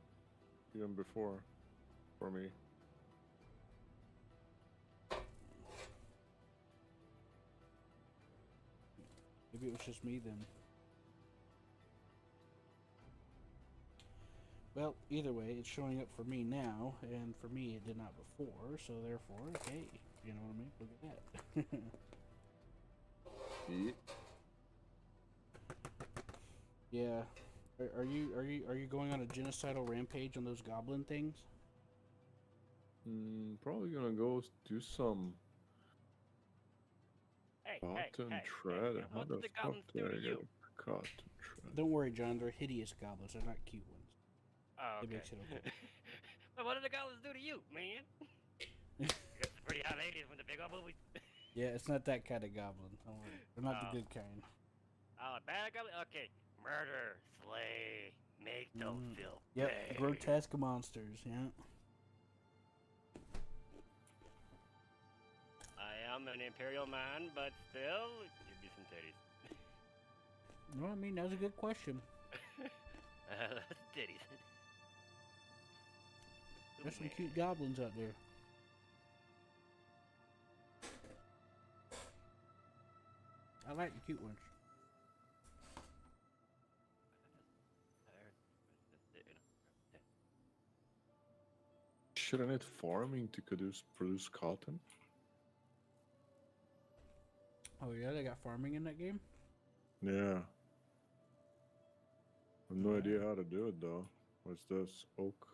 Even before, for me. Maybe it was just me then. Well, either way, it's showing up for me now, and for me it did not before, so therefore, hey, you know what I mean? Look at that. Yeah. Yeah. Are you going on a genocidal rampage on those goblin things? Probably gonna go do some Hey, cotton tread. How what the did the fuck goblins did do I to get you? a cotton tread? Don't worry, John. They're hideous goblins. They're not cute ones. Oh, It okay. makes it okay. But what did the goblins do to you, man? You got some pretty hot ladies from the big old movies. Yeah, it's not that kind of goblin. Don't worry. They're not Oh. the good kind. Oh, bad goblin? Okay. Murder, slay, make them feel Yep, pain. grotesque monsters. Yeah. I am an imperial man, but still, give me some titties. No, I mean, that was a good question. Titties. There's some cute goblins out there. I like the cute ones. Shouldn't it farming to produce cotton? Oh yeah, they got farming in that game? Yeah. I have no idea how to do it though. What's this? Oak.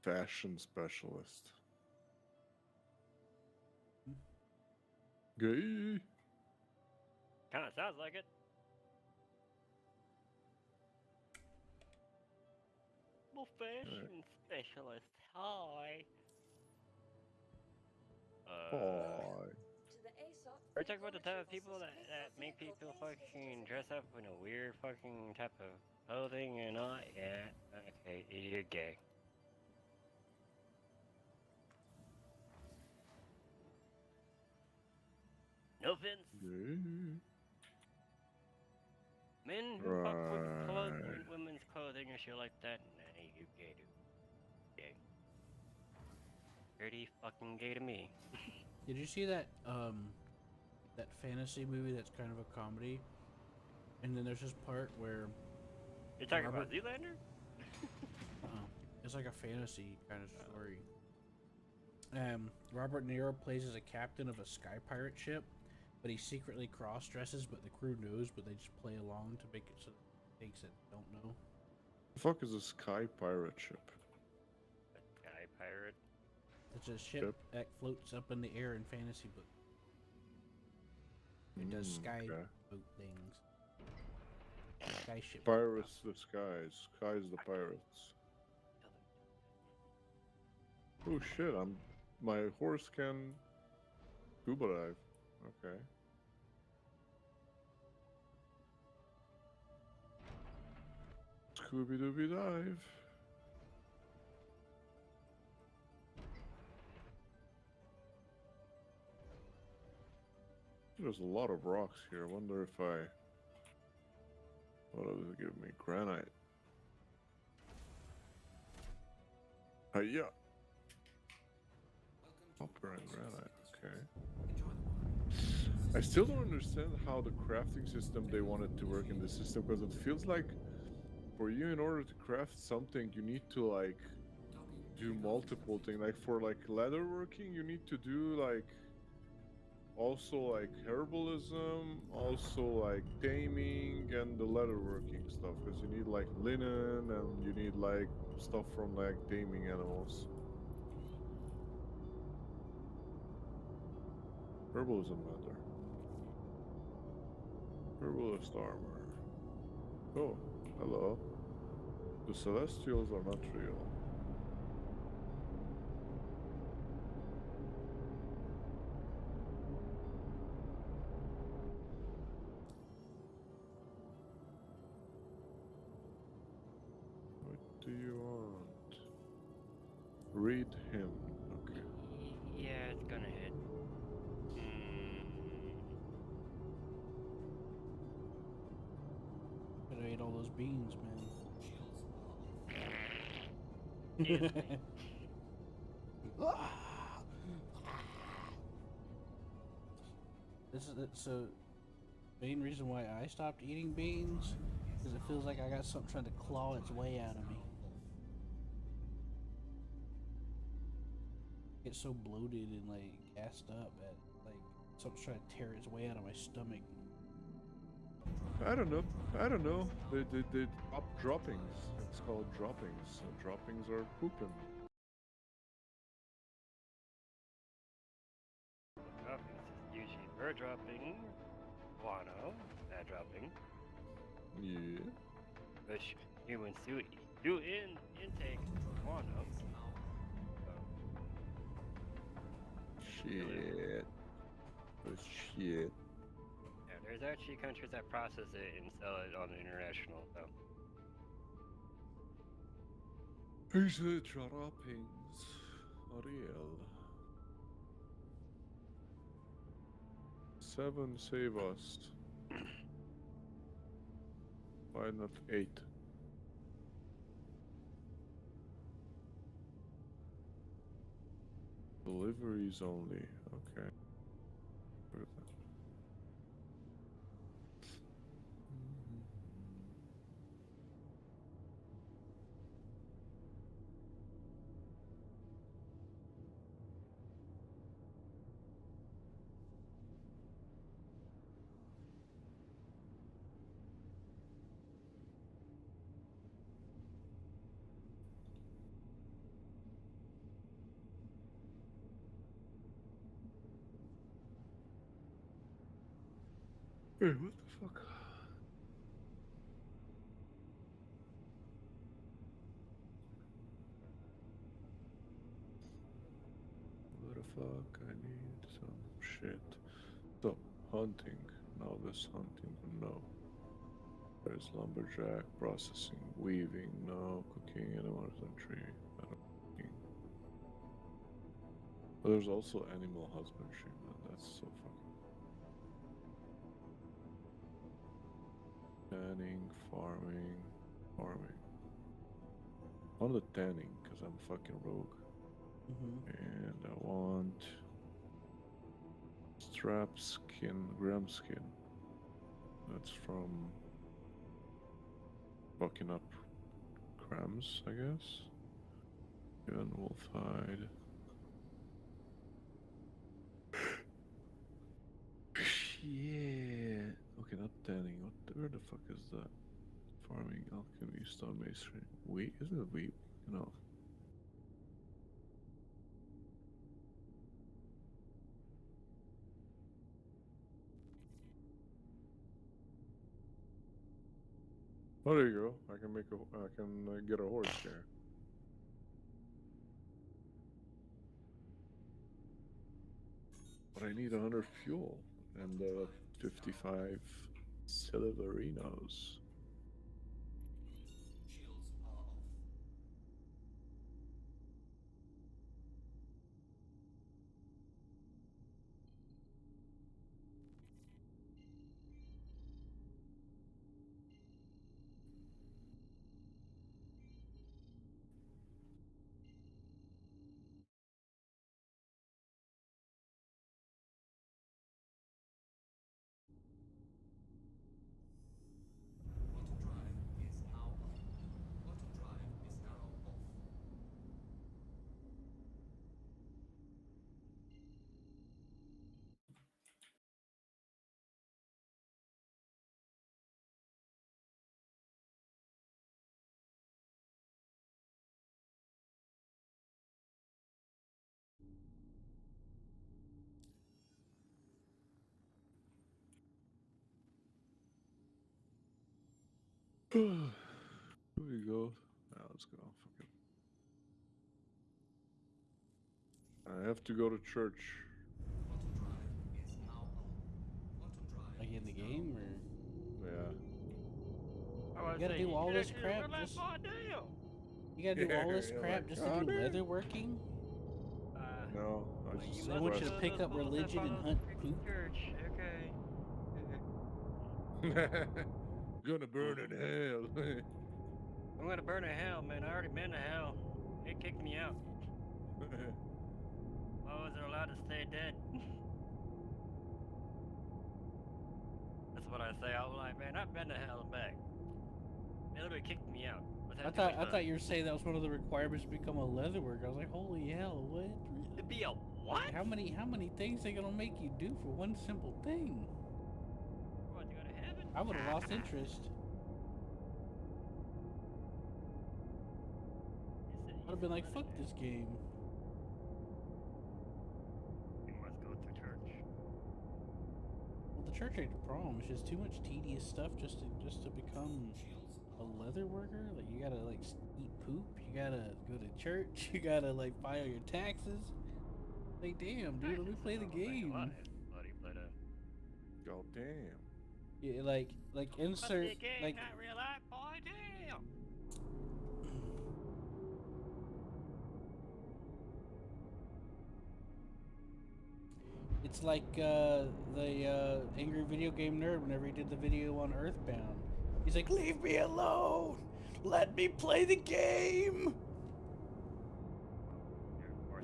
Fashion specialist. Gay. Kinda sounds like it. Well, fashion specialist. Hi. Boy. To the Aesop Are you talking about the type of Oratory people that System, make vehicle people gaze fucking visual. dress up in a weird fucking type of clothing and all? Yeah. Okay, you're gay. No offense. Gay. Men who fuck with Right. women's clothing and shit like that, nah, you gay, dude. Gay. Pretty fucking gay to me. Did you see that that fantasy movie that's kind of a comedy? And then there's this part where You're talking Robert- about Zoolander? it's like a fantasy kind of story. Robert De Niro plays as a captain of a sky pirate ship, but he secretly cross-dresses, but the crew knows, but they just play along to make it so it thinks that they don't know. The fuck is a sky pirate ship? A sky pirate? It's a ship Ship? that floats up in the air in fantasy book. It does sky Okay. boat things. Sky ship. Pirates the skies. Skies the pirates. Oh shit, my horse can scuba dive. Okay. Scooby Dooby dive. There's a lot of rocks here. I wonder if what does it give me? Granite. Yeah. Copper and granite. Okay. I still don't understand how the crafting system they wanted to work in this system, because it feels like for you, in order to craft something, you need to like do multiple things. Like for like leatherworking, you need to do like also like herbalism, also like taming and the leatherworking stuff, because you need like linen and you need like stuff from like taming animals. Herbalism leather. Herbalist armor. Oh, hello. The Celestials are not real. What do you want? Read him. Okay. Yeah, it's gonna hit. Could have ate all those beans, man. This is so. Main reason why I stopped eating beans is it feels like I got something trying to claw its way out of me. I get so bloated and like gassed up at like something's trying to tear its way out of my stomach. I don't know. They drop droppings. It's called droppings. So droppings are pooping. Droppings is usually bird dropping, guano, bad dropping, Yeah. which humans do intake guano. Shit. Oh shit. Yeah, there's actually countries that process it and sell it on the international. So Here's the droppings. Ariel. 7 save us. Why not 8? Deliveries only. Okay. Look at that. Hey, what the fuck? What the fuck? I need some shit. So, hunting. Novice hunting. No. There's lumberjack, processing, weaving. No. Cooking, animal husbandry. Cooking. But there's also animal husbandry, man. That's so fucking. Tanning, farming. I want the tanning because I'm fucking rogue. And I want strap skin, gram skin. That's from fucking up crams, I guess. Even wolf hide. Shit. Okay, not tanning. Where the fuck is that? Farming, alchemy, stone masonry. Wheat? Isn't it wheat? No. Oh, there you go. I can get a horse here. But I need 100 fuel and 55 silverinos. Shields are off. Auto drive is now on. Auto drive is now off. Here we go. Let's go. Fuck it. I have to go to church. Auto drive is now on. Auto drive Like in the is now game, on. or I was You gotta saying, do all can this actually crap run that just- far down. you gotta do all this Yeah, crap like, just "Oh, to do damn." leather working? No, I Well, just you They must want you go to to pick the up schools that religion and follow hunt the poop. church. Okay. Gonna burn in hell. I'm gonna burn in hell, man. I already been to hell. They kicked me out. I wasn't allowed to stay dead. That's what I say. I'm like, man, I've been to hell and back. They literally kicked me out. I thought you were saying that was one of the requirements to become a leather worker. I was like, holy hell, what? To be a what? How many things they gonna make you do for one simple thing? What, to go to heaven? I would have lost interest. I'd have been like, fuck this game. You must go to church. Well, the church ain't the problem. It's just too much tedious stuff just to become a leather worker. Like, you gotta like eat poop. You gotta go to church. You gotta like file your taxes. Like, damn, dude, let me play the game. God damn. Yeah, like insert like. Not real life, boy. Damn. It's like the angry video game nerd whenever he did the video on Earthbound. He's like, leave me alone! Let me play the game! Or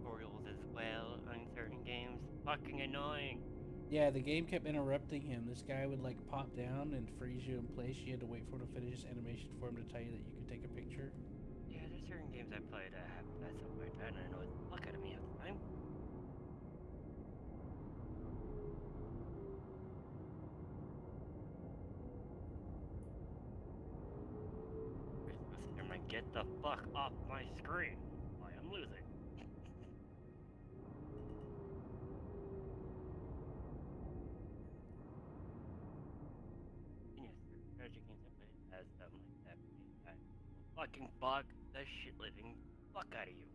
tutorials as well on certain games. Fucking annoying. Yeah, the game kept interrupting him. This guy would like pop down and freeze you in place. You had to wait for him to finish his animation for him to tell you that you could take a picture. Yeah, there's certain games I played that have that so much. I don't know the fuck out of me at the time. I'm like, get the fuck off my screen. I am losing. Yes, strategy games I played has something like that. I fucking bug the shit living fuck out of you.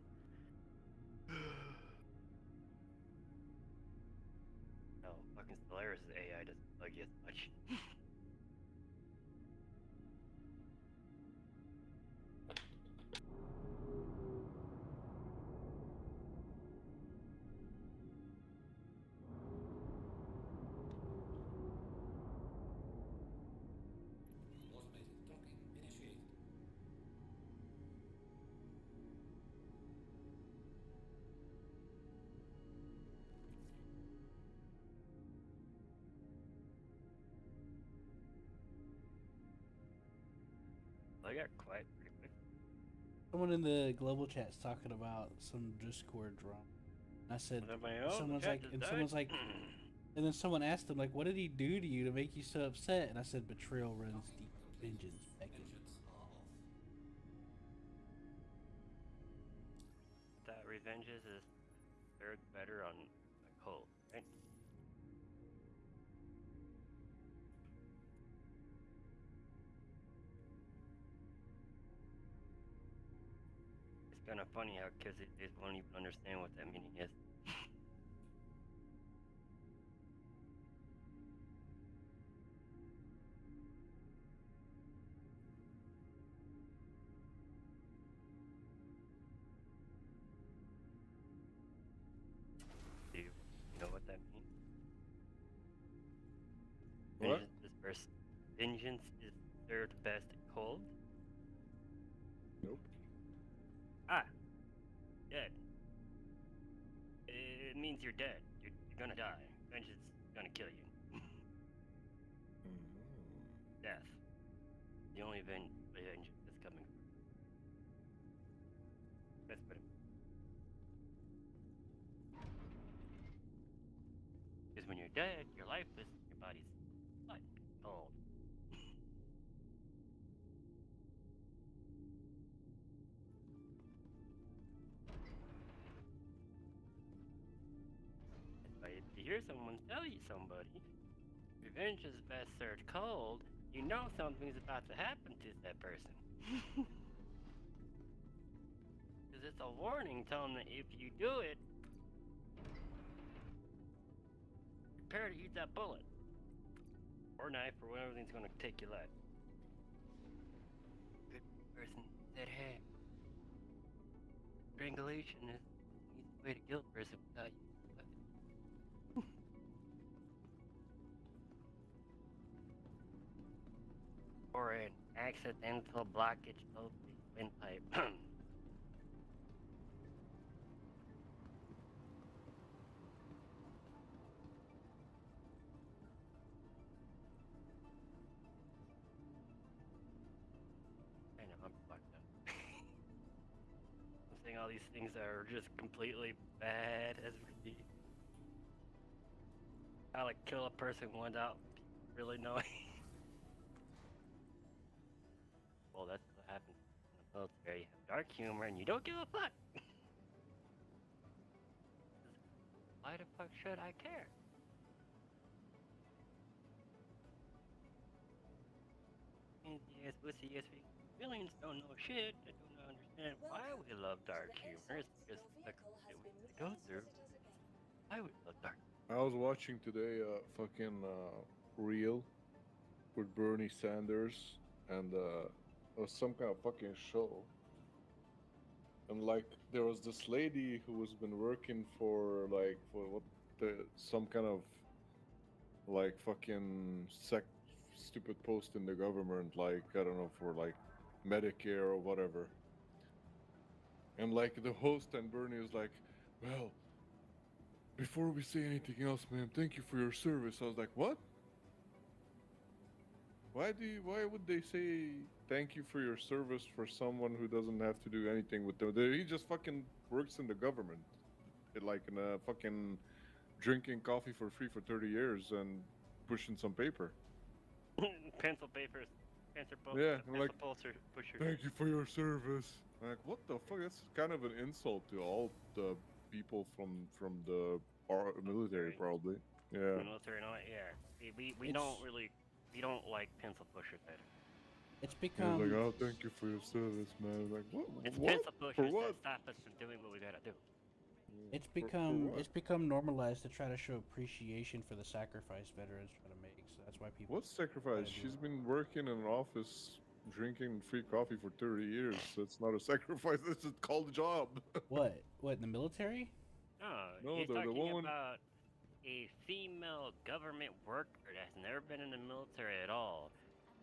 No, fucking Stellaris' AI doesn't bug you as much. Automated docking initiated. I got quiet pretty quick. Someone in the global chat's talking about some Discord drama. I said, someone's like, and then someone asked him like, what did he do to you to make you so upset? And I said, betrayal runs deep, vengeance beckons. Engines are off. That Revenges is third better on cold, right? It's kind of funny how kids these days won't even understand what that meaning is. Do you know what that means? What? Vengeance is third best at cold? Nope. Ah, dead. It means you're dead. You're gonna die. Vengeance is gonna kill you. Death. The only vengeance that's coming. That's what it means. Because when you're dead, you're lifeless, your body's what? Cold. But if you hear someone tell you somebody, revenge is best served cold, you know something's about to happen to that person. Because it's a warning telling them that if you do it, prepare to eat that bullet. Or knife, or whatever thing's gonna take your life. Good person said, hey, strangulation is the easy way to kill a person without you. Or an accidental blockage of the windpipe. all these things that are just completely bad as we see. How like kill a person without really knowing. Well, that's what happens in the military. You have dark humor and you don't give a fuck. Why the fuck should I care? Yes, pussy, yes, millions don't know shit. They do not understand why we love dark humor. It's because the shit we have to go through. Why we love dark. I was watching today a fucking reel with Bernie Sanders and it was some kind of fucking show. And like there was this lady who was been working for like for what some kind of like fucking stupid post in the government, like I don't know, for like Medicare or whatever. And like the host and Bernie was like, well, before we say anything else, ma'am, thank you for your service. I was like, what? Why would they say thank you for your service for someone who doesn't have to do anything with them? He just fucking works in the government. Like in a fucking drinking coffee for free for 30 years and pushing some paper. Pencil papers. Pencil Yeah, pencil like, pusher. thank you for your service. Like, what the fuck? That's kind of an insult to all the people from the military, probably. Yeah. Military, no, yeah. We It's- don't really, we don't like pencil pushers better. It's He was become like, oh, thank you for your service, man. Like, what? It's what? pencil For pushers what? that stop us from doing what we gotta do. it's For become what? it's become normalized to try to show appreciation for the sacrifice veterans try to make. So that's why people. What sacrifice? do She's it. been working in an office drinking free coffee for 30 years. That's not a sacrifice. That's a called job. What? What in the military? No, he's the talking woman- about a female government worker that's never been in the military at all,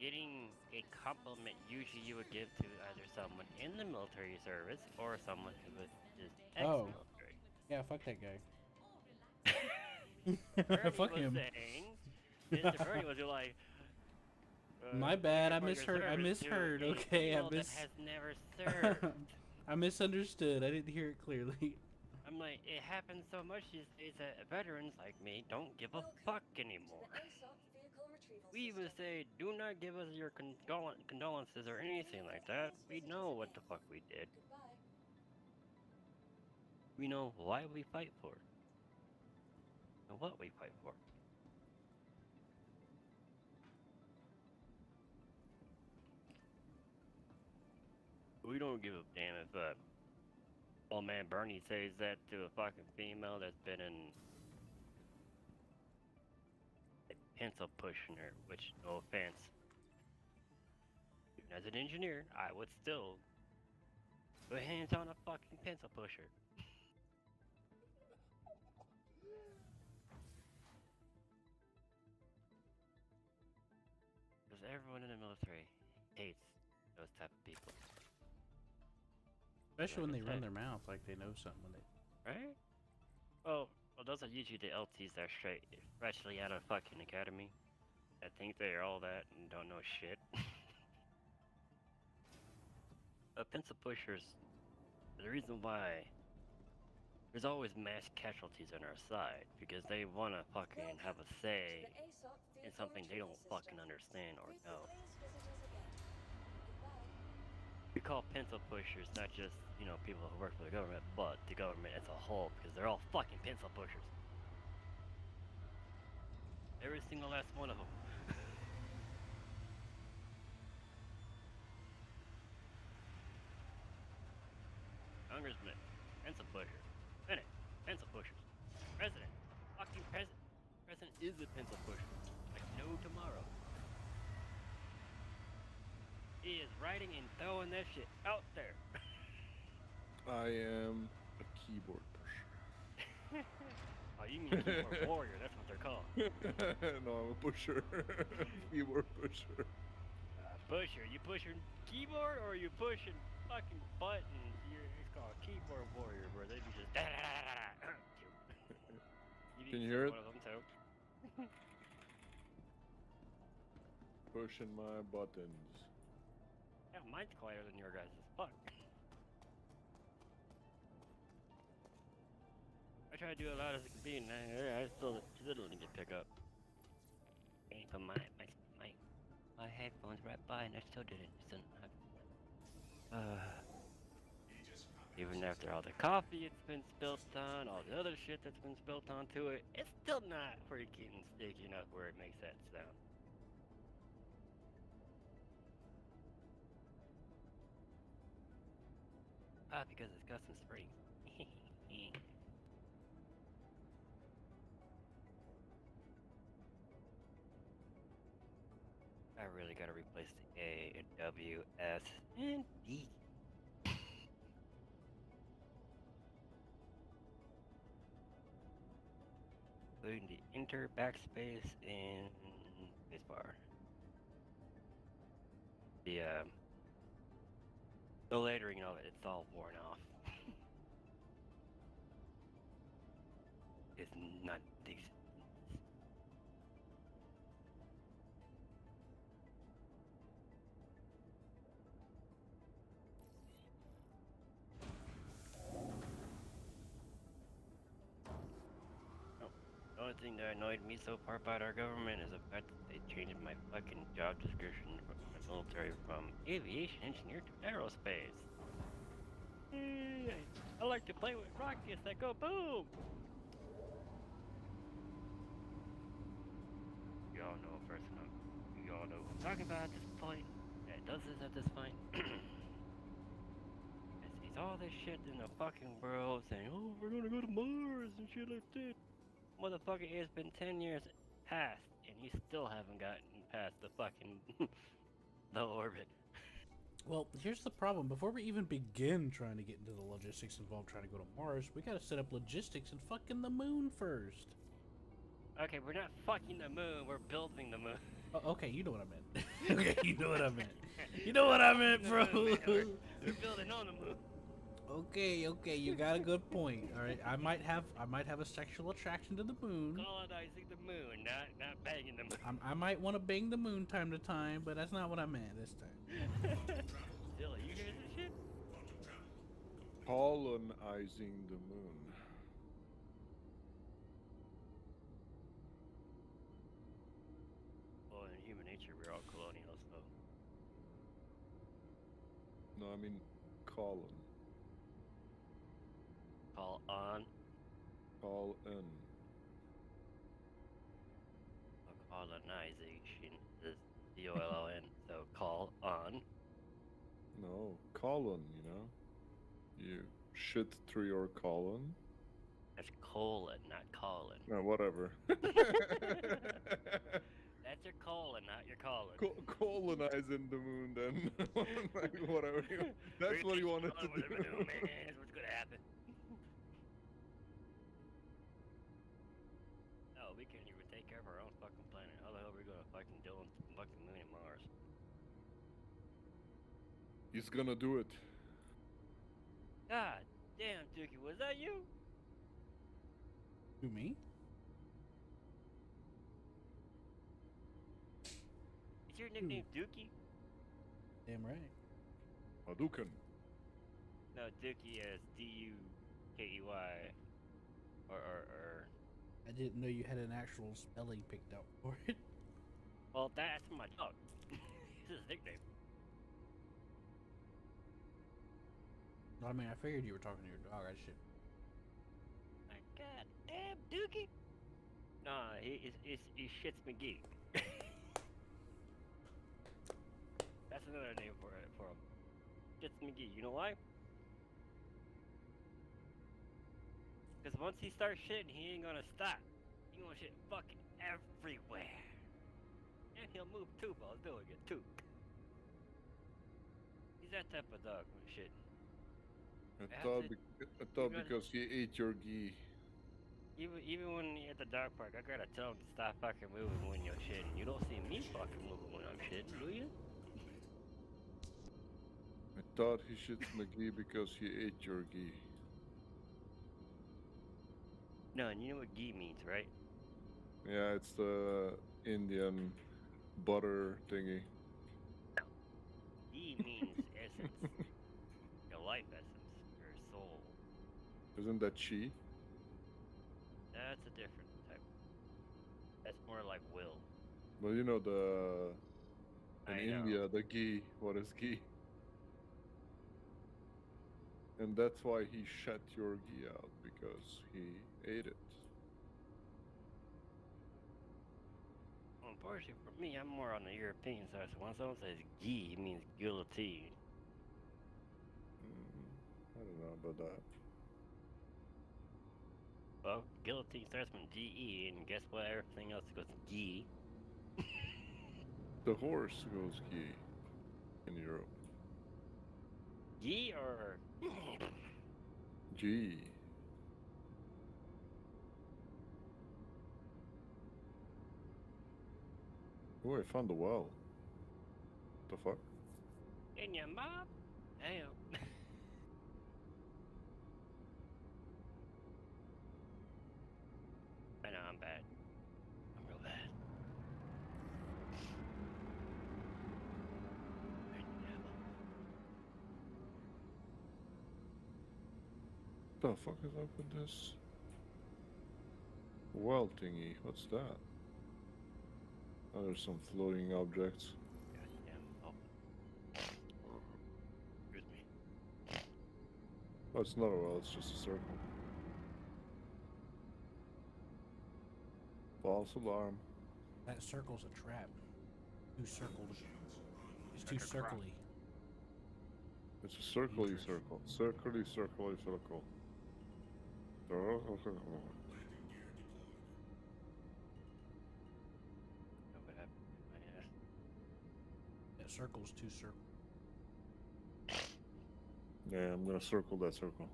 getting a compliment usually you would give to either someone in the military service or someone who is Oh. ex-military. Yeah, fuck that guy. Bernie Fuck was him. saying, Mr. Bernie was like, My bad, I "Thank you for your misheard. I service to misheard. a Okay, I female that has never served." I misunderstood. I didn't hear it clearly. I'm like, it happens so much these days that veterans like me don't give a fuck anymore. We even say, do not give us your condolences or anything like that. We know what the fuck we did. We know why we fight for. And what we fight for. We don't give a damn if old man Bernie says that to a fucking female that's been in pencil pushing her, which, no offense, even as an engineer, I would still put hands on a fucking pencil pusher. Because everyone in the military hates those type of people. Especially when they run Okay. their mouth like they know something. When they... Right? Well, those are usually the LTs that are freshly out of fucking academy. That think they're all that and don't know shit. Pencil pushers, the reason why there's always mass casualties on our side, because they want to fucking have a say in something they don't fucking understand or know. We call pencil pushers not just, you know, people who work for the government, but the government as a whole, because they're all fucking pencil pushers. Every single last one of them. Congressman, pencil pusher. Senate, pencil pushers. President, fucking president. President is a pencil pusher. Like no tomorrow. He is writing and throwing that shit out there. I am a keyboard pusher. Oh, you mean keyboard warrior? That's what they're called. No, I'm a pusher. Keyboard pusher. Pusher. You pushing keyboard or you pushing fucking buttons? It's called keyboard warrior, where they be just. Can you hear it? One of them too. Pushing my buttons. Yeah, mine's quieter than your guys' fuck. try to do it loud as it can be, and I still didn't get pick up. I put my headphones right by, and I still didn't. Even after all the coffee it's been spilt on, all the other shit that's been spilt onto it, it's still not freaking sticky enough where it makes that sound. Because it's custom springs. I really gotta replace the A and W, S, and D. Including the enter, backspace, and spacebar. The lettering of it, it's all worn off. It's not decent. The only thing that annoyed me so far about our government is the fact that they changed my fucking job description from the military from aviation engineer to aerospace. I like to play with rockets that go boom! You all know a person, you all know who I'm talking about at this point, that does this at this point. And sees all this shit in the fucking world saying, oh, we're gonna go to Mars and shit like that. Motherfucker, it's been 10 years past, and you still haven't gotten past the fucking the orbit. Well, here's the problem. Before we even begin trying to get into the logistics involved trying to go to Mars, we gotta set up logistics and fucking the moon first. Okay, we're not fucking the moon, we're building the moon. Oh, okay, you know what I meant. Okay, you know what I meant. You know what I meant, bro. We're building on the moon. Okay, you got a good point. All right, I might have a sexual attraction to the moon. Colonizing the moon, not banging the moon. I might want to bang the moon time to time, but that's not what I meant this time. Still, you hear this shit? Colonizing the moon. Well, in human nature, we're all colonials, so. No, I mean colon. Call on. Call in. Colonization is C-O-L-O-N, so call on. No, colon, you know? You shit through your colon. That's colon, not colon. No, whatever. That's your colon, not your colon. Colonizing the moon, then. Like, whatever. That's what he wanted to do. Man, that's what's gonna happen. No, we can't even take care of our own fucking planet. How the hell are we gonna fucking deal with the fucking moon and Mars? He's gonna do it. God damn, Dookie, was that you? Who, me? Is your nickname Dookie? Damn right. Hadouken. No, Dookie is D-U-K-E-Y. Or... I didn't know you had an actual spelling picked out for it. Well, that's my dog. This is his nickname. I mean, I figured you were talking to your dog. I should. My god damn, Dookie. Nah, he shits McGee. That's another name for him. Shits McGee. You know why? Because once he starts shitting, he ain't gonna stop. He gonna shit fucking everywhere. And he'll move two balls doing it too. He's that type of dog when shitting. I thought because he ate your ghee. Even when you're at the dog park, I gotta tell him to stop fucking moving when you're shitting. You don't see me fucking moving when I'm shitting, do you? I thought he shits McGee because he ate your ghee. No, and you know what ghee means, right? Yeah, it's the Indian butter thingy. Ghee means essence. Your life essence. Your soul. Isn't that chi? that's a different type. That's more like will. Well, you know the in I know. India the ghee. What is ghee? And that's why he shut your ghee out because he ate it. Well, unfortunately for me, I'm more on the European side. So when someone says ghee, it means guillotine. I don't know about that. Well, guillotine starts with GE, and guess what? Everything else goes ghee. The horse goes ghee in Europe. Ghee or Gee. Oh, I found the well. The fuck? in your mouth? Damn. I know I'm bad. I'm real bad. The fuck is up with this well thingy? What's that? Oh, there's some floating objects. Goddamn. Oh. Excuse me. Oh, it's not a well, it's just a circle. False alarm. That circle's a trap. Too circled. It's too Like a crop. circly. It's a circly circle. Circly, circly, circle. Oh, what happened? My ass. That circle's too circle. Yeah, I'm gonna circle that circle.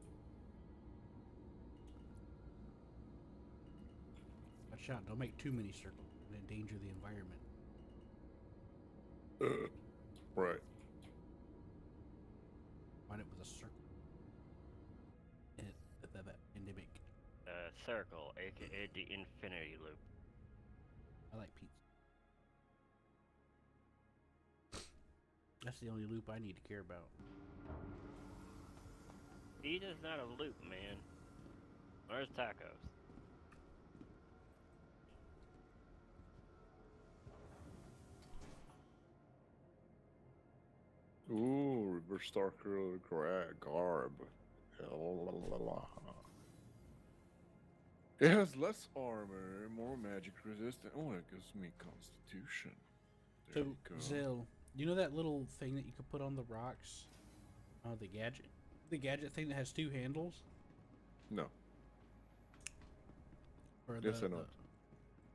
Watch out, don't make too many circles and endanger the environment. Right. Find it with a circle. That endemic. Circle, aka the infinity loop. I like pizza. That's the only loop I need to care about. Pizza's not a loop, man. Where's tacos? Ooh, reverse stalker garb. It has less armor, more magic resistant. Oh, it gives me constitution. There So, you go. Zill, you know that little thing that you could put on the rocks? The gadget? The gadget thing that has two handles? No. Or Yes, I know.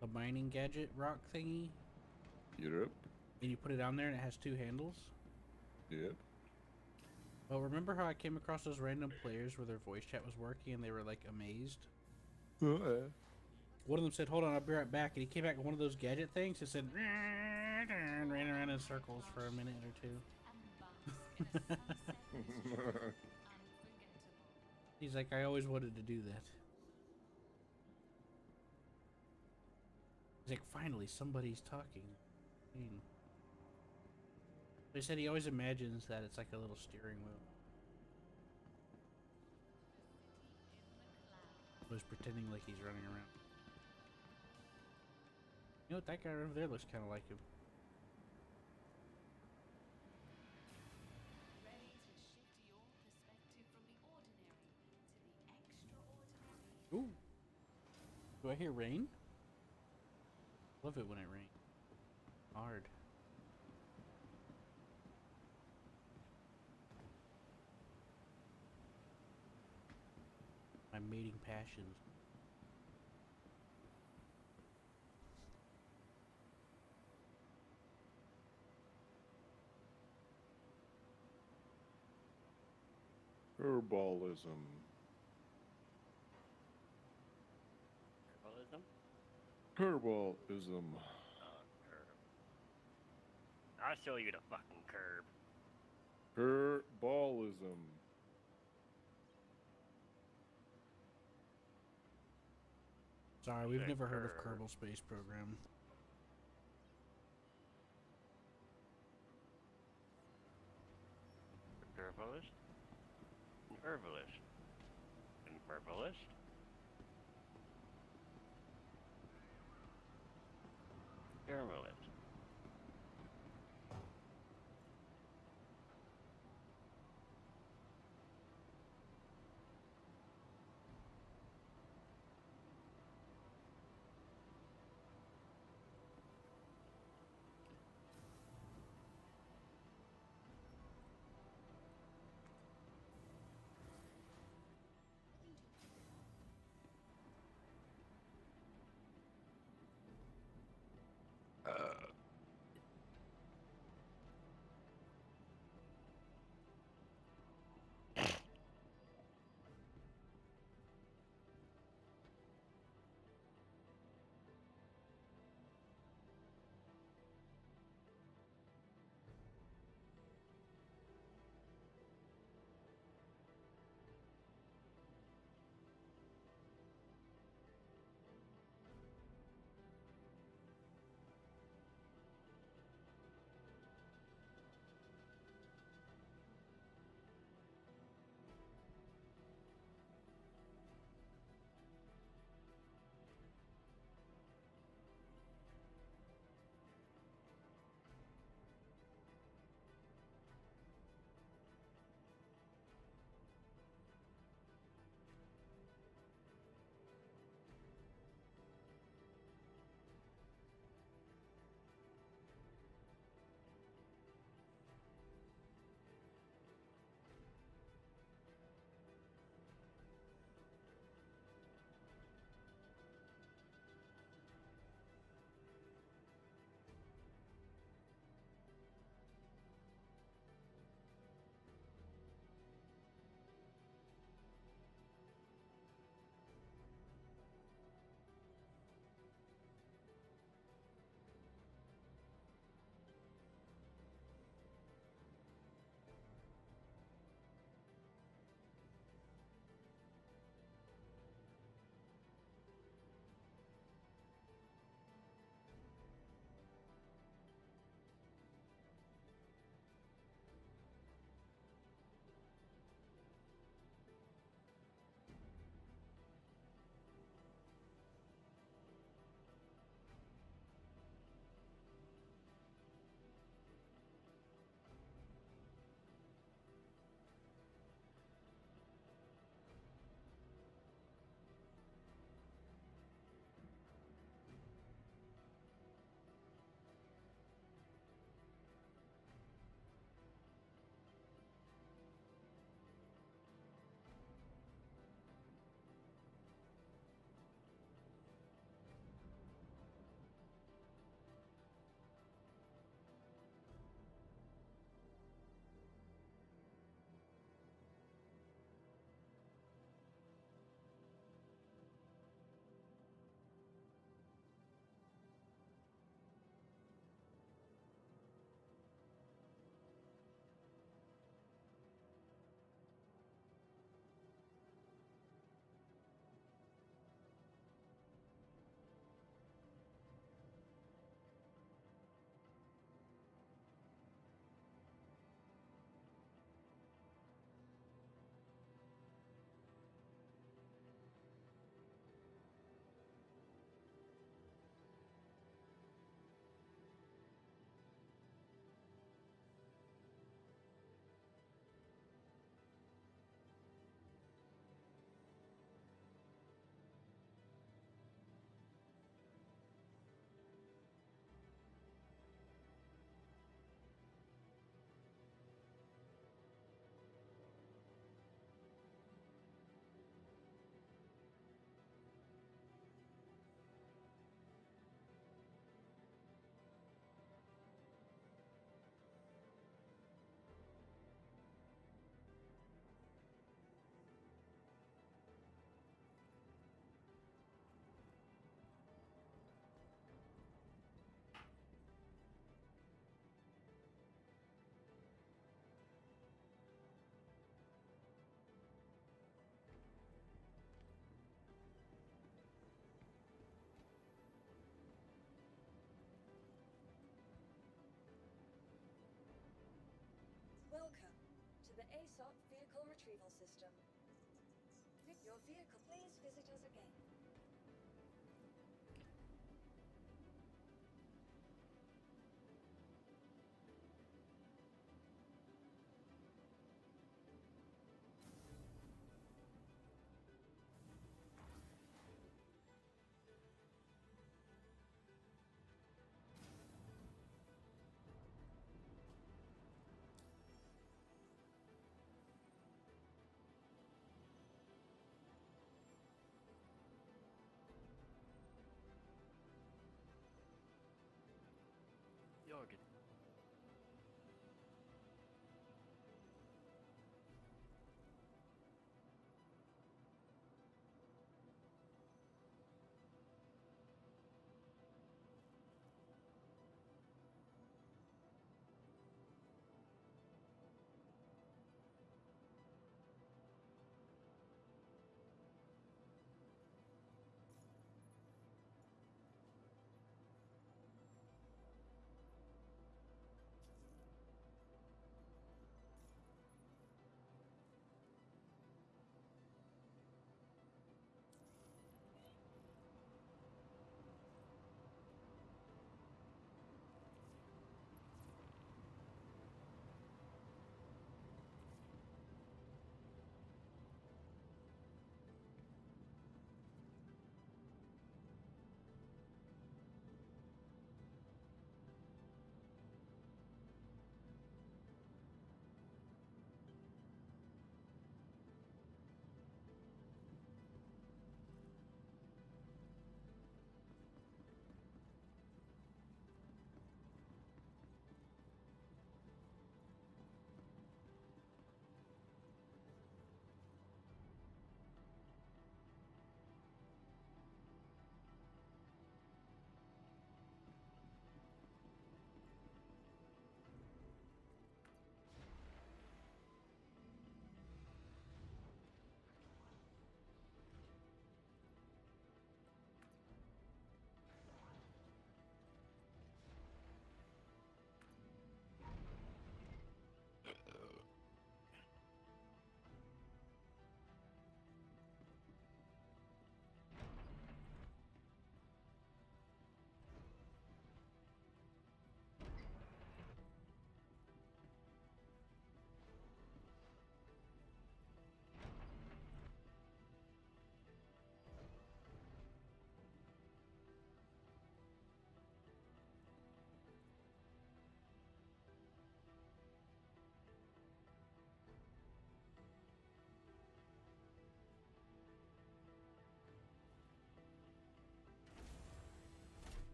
the mining gadget rock thingy? Yep. And you put it on there and it has two handles? Yep. Well, remember how I came across those random players where their voice chat was working and they were like amazed? Uh-uh. One of them said, "Hold on, I'll be right back," and he came back with one of those gadget things. It said, and ran around in circles for a minute or two. He's like, "I always wanted to do that." He's like, "Finally, somebody's talking." They said he always imagines that it's like a little steering wheel. He was pretending like he's running around. You know what? That guy over there looks kind of like him. Ready to shift your perspective from the ordinary to the extraordinary. Ooh. Do I hear rain? Love it when it rains. Hard. My mating passions. Herbalism. Herbalism? Herbalism. Curb. I'll show you the fucking curb. Herbalism. Sorry, we've That never heard of curb. Kerbal Space Program. Herbalist? An herbalist. An herbalist? Your vehicle. Please visit us again.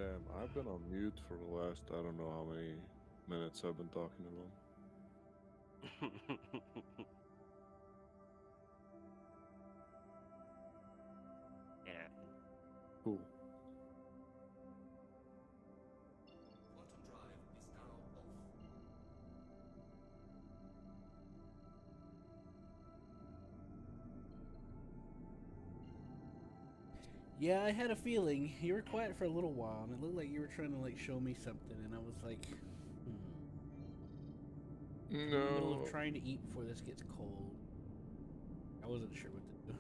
Damn, I've been on mute for the last I don't know how many minutes I've been talking alone. Yeah. Cool. Quantum drive is now off. Yeah, I had a feeling. You were quiet for a little while, and it looked like you were trying to like show me something, and I was like, I'm in the middle of No. trying to eat before this gets cold. I wasn't sure what to do.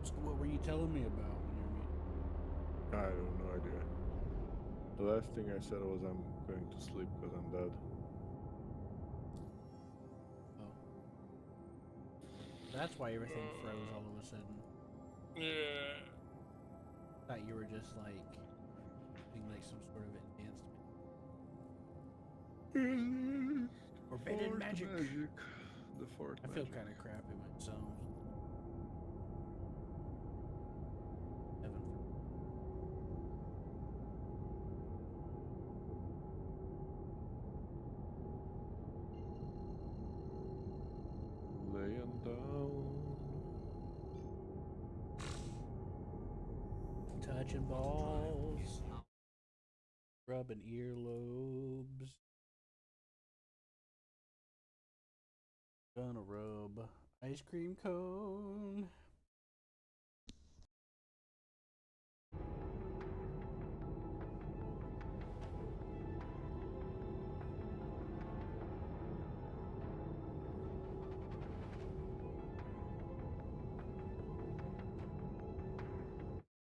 So what were you telling me about when you were meeting? I have no idea. The last thing I said was I'm going to sleep because I'm dead. Oh, that's why everything froze all of a sudden. Yeah. Thought you were just like doing like some sort of advanced forbidden magic. The fort I feel magic. kind of crappy myself. Heaven. Laying down. Touching balls, rubbing earlobes. Gonna rub ice cream cone.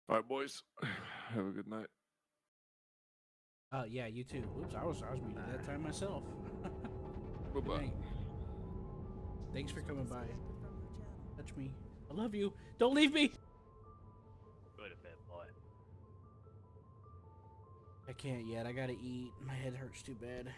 Alright, boys. Have a good night. Yeah, you too. Oops, I was muted that time myself. Bye Good bye. night. Thanks for coming by. Touch me. I love you. Don't leave me. Go to bed, boy. I can't yet. I gotta eat. My head hurts too bad.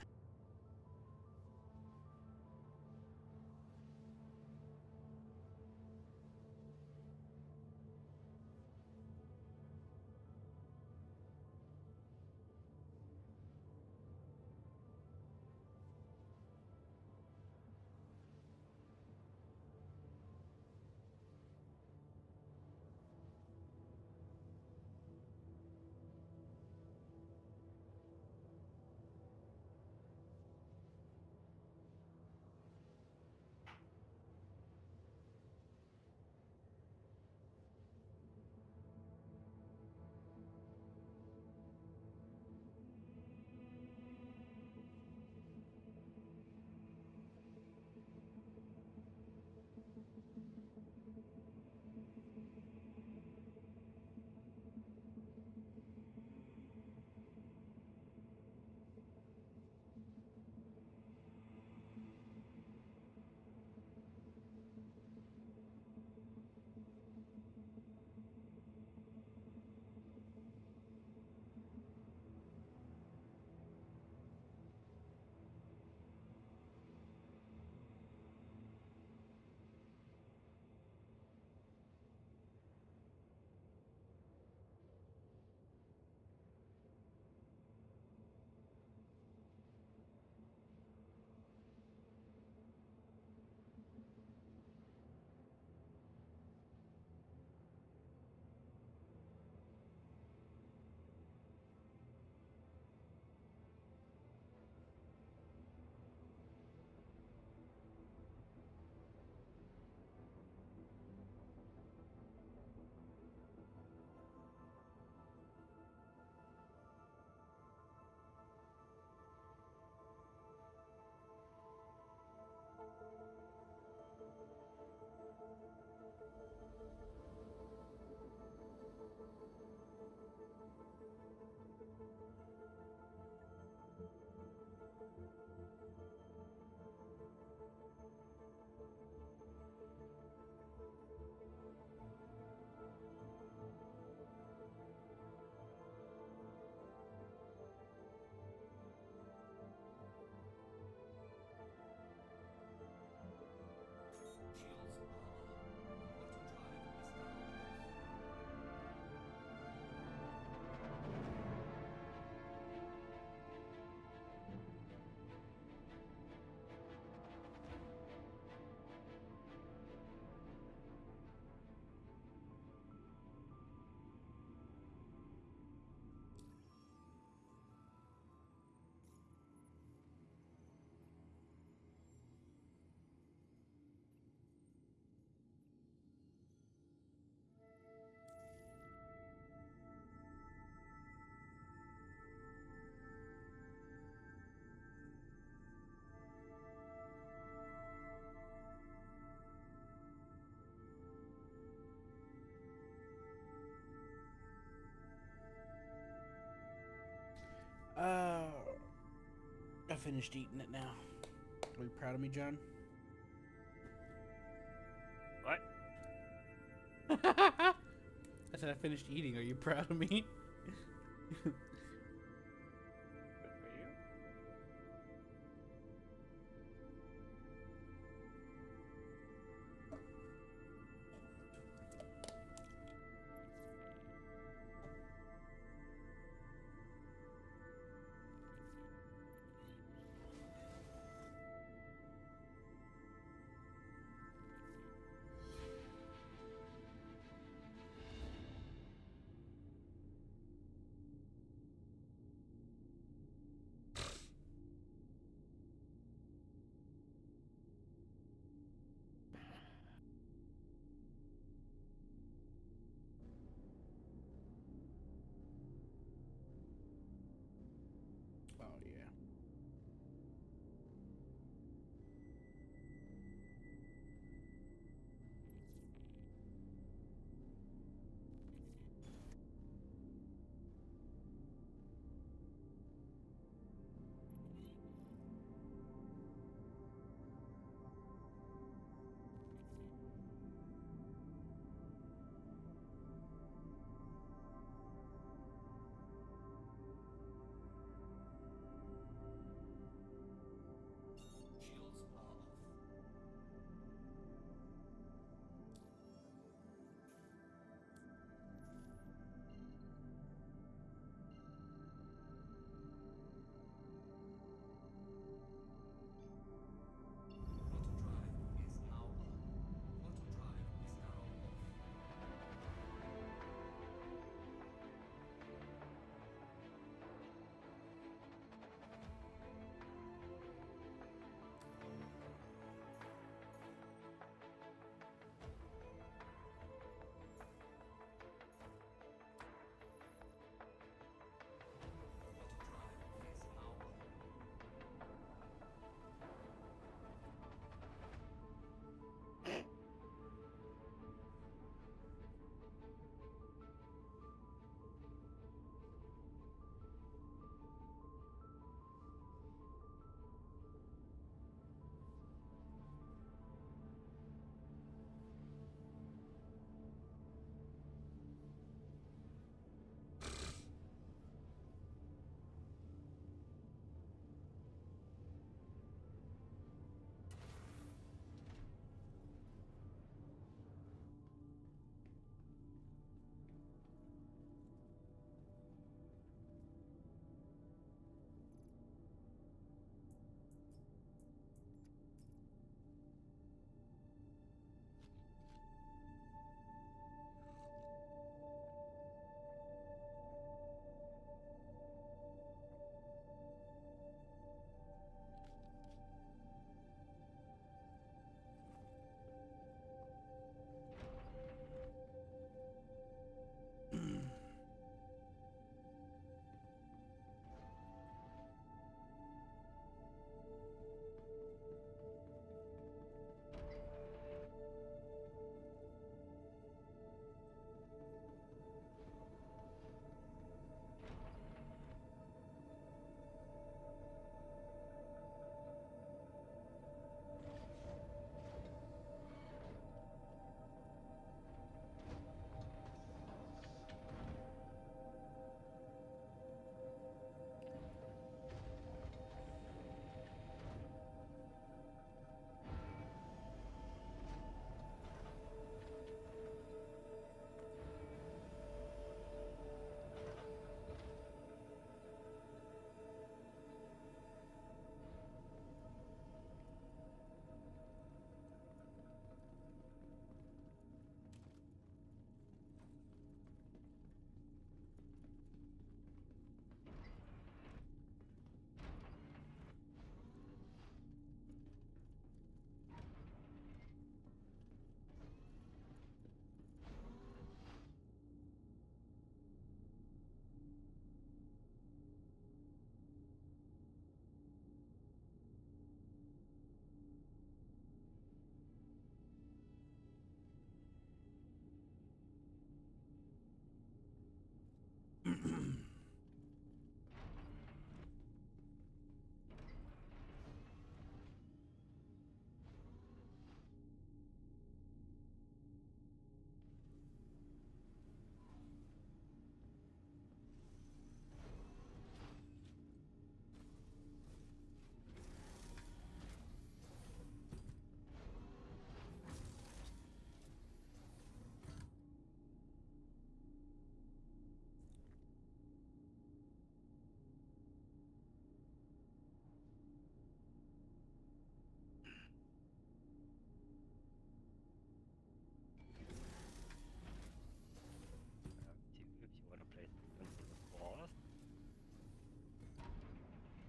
finished eating it now. Are you proud of me, John? What? I said I finished eating. Are you proud of me? Good for you.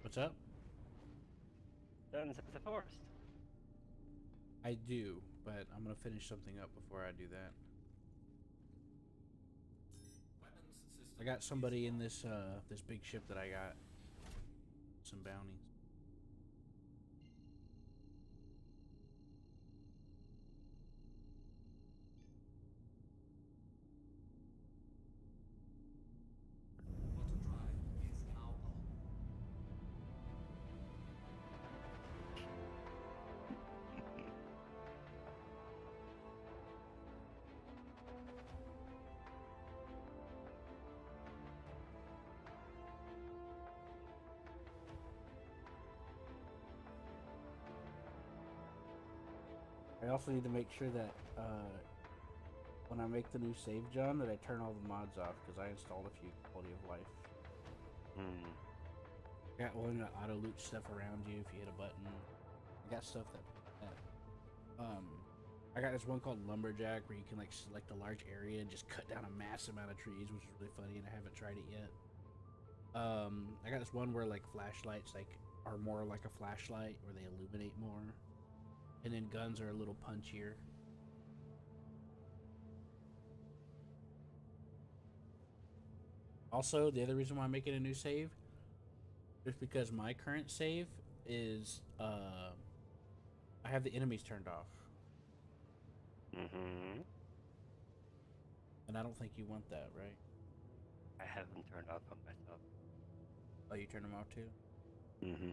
What's up? Sunset's a forest. I do, but I'm gonna finish something up before I do that. Weapons system I got somebody in this this big ship that I got some bounties. water drive is now on. I also need to make sure that when I make the new save, John, that I turn all the mods off because I installed a few quality of life. Hmm. I got one that auto loot stuff around you if you hit a button. I got stuff that I got this one called Lumberjack where you can like select a large area and just cut down a massive amount of trees, which is really funny, and I haven't tried it yet. I got this one where like flashlights like are more like a flashlight, where they illuminate more, and then guns are a little punchier. Also, the other reason why I'm making a new save is because my current save is I have the enemies turned off, Mm-hmm. and I don't think you want that, right? I have them turned off on myself. Oh, you turn them off too? Mm-hmm.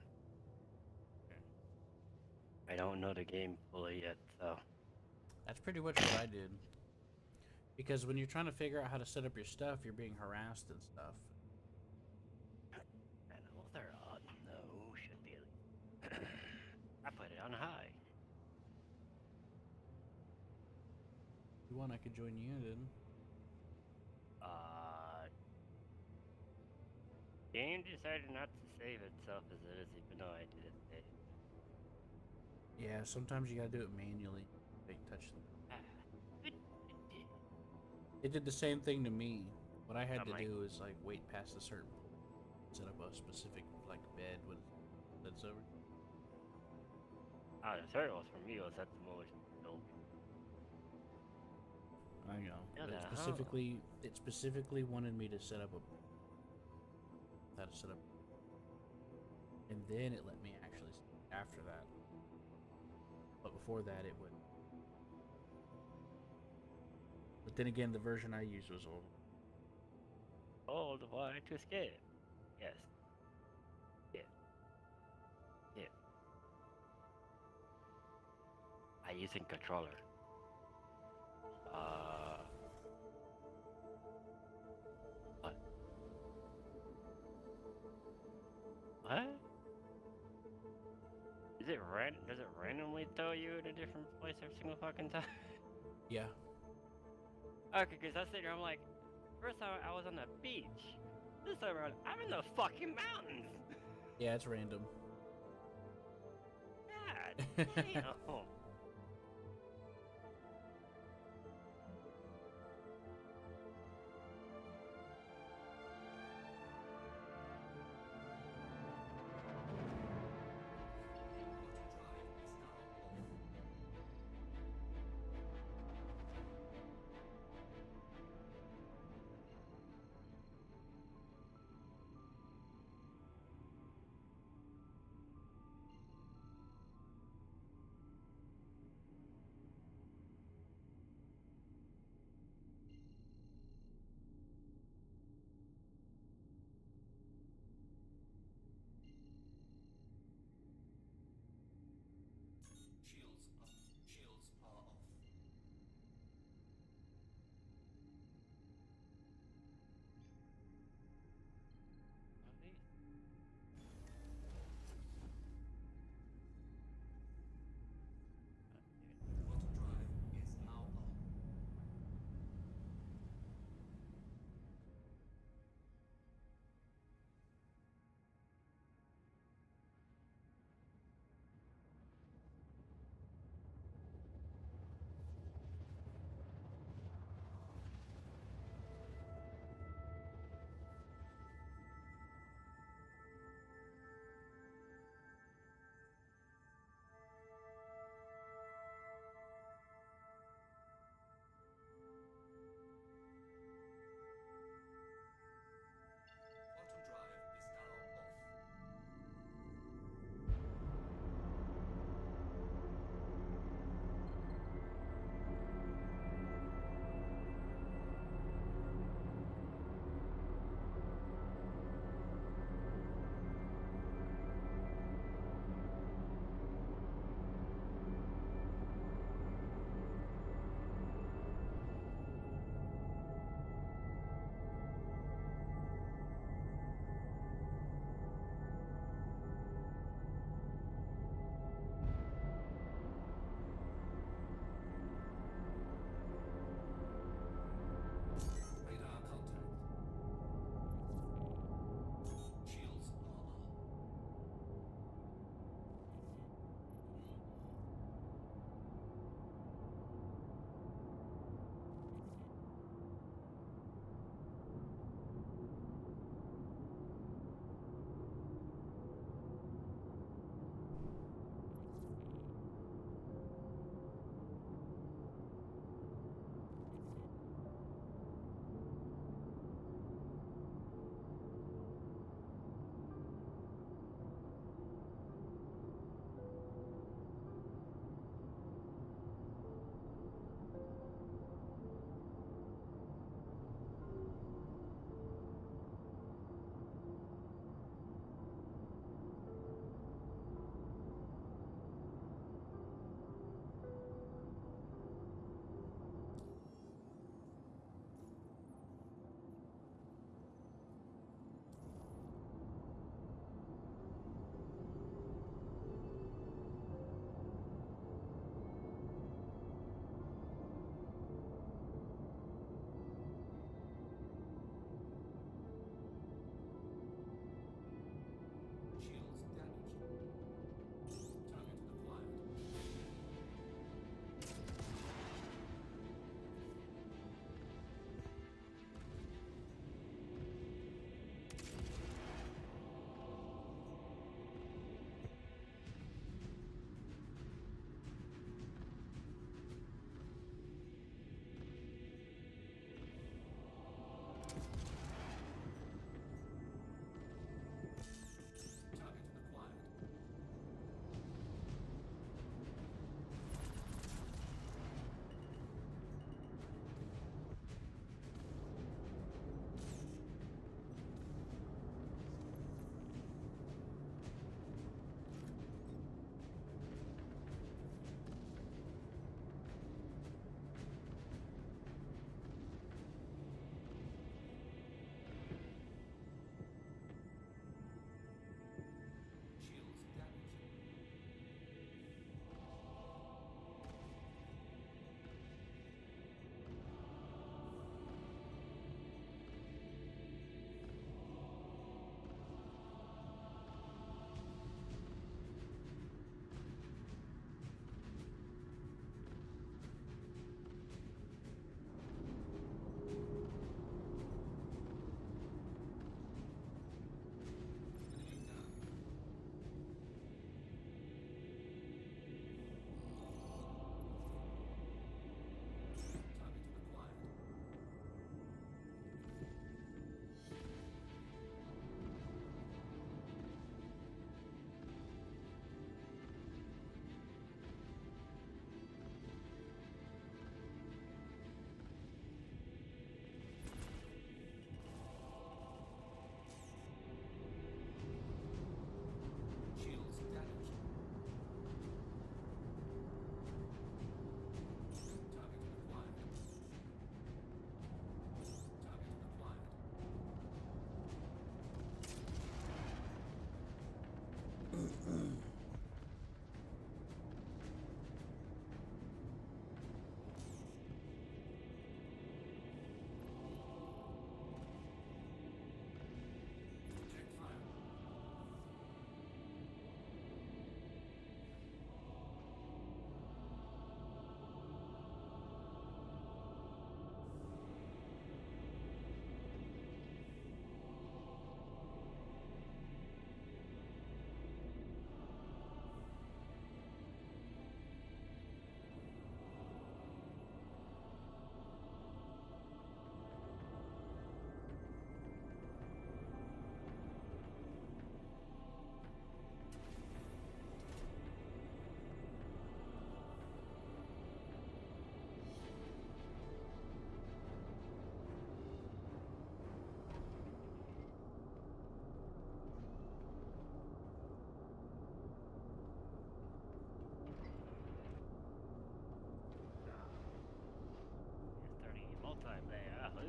I don't know the game fully yet, so. That's pretty much what I did. Because when you're trying to figure out how to set up your stuff, you're being harassed and stuff. Animals are on. No, should be. I put it on high. If you want, I could join you then. Game decided not to save itself as it is, even though I did it save. Yeah, sometimes you gotta do it manually. They touch them. It did the same thing to me. What I had I'm to like- do is like wait past a certain point, set up a specific like bed when that's over. The third was from you, was at the most build. I know. Yeah, But the it specifically wanted me to set up how to set up, and then it let me actually after that. But before that, it would. But then again, the version I used was old. Old, why to escape? Yes. Yeah. Yeah. I using controller. What? What? Is it does it randomly throw you in a different place every single fucking time? Yeah. Okay, because I was sitting there, I'm like, first time I was on the beach. This time around, I'm in the fucking mountains. Yeah, it's random. God damn. Water drive is now on.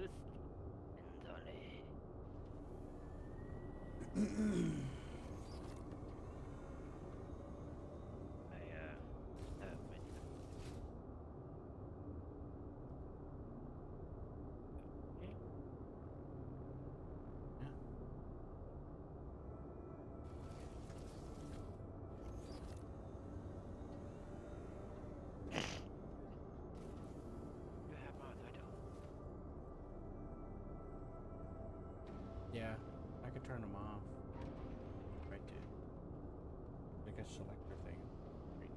Just Indole. I have my okay. You have mods, I don't. Yeah, I could turn them off. Right to. Like a selector thing. Right.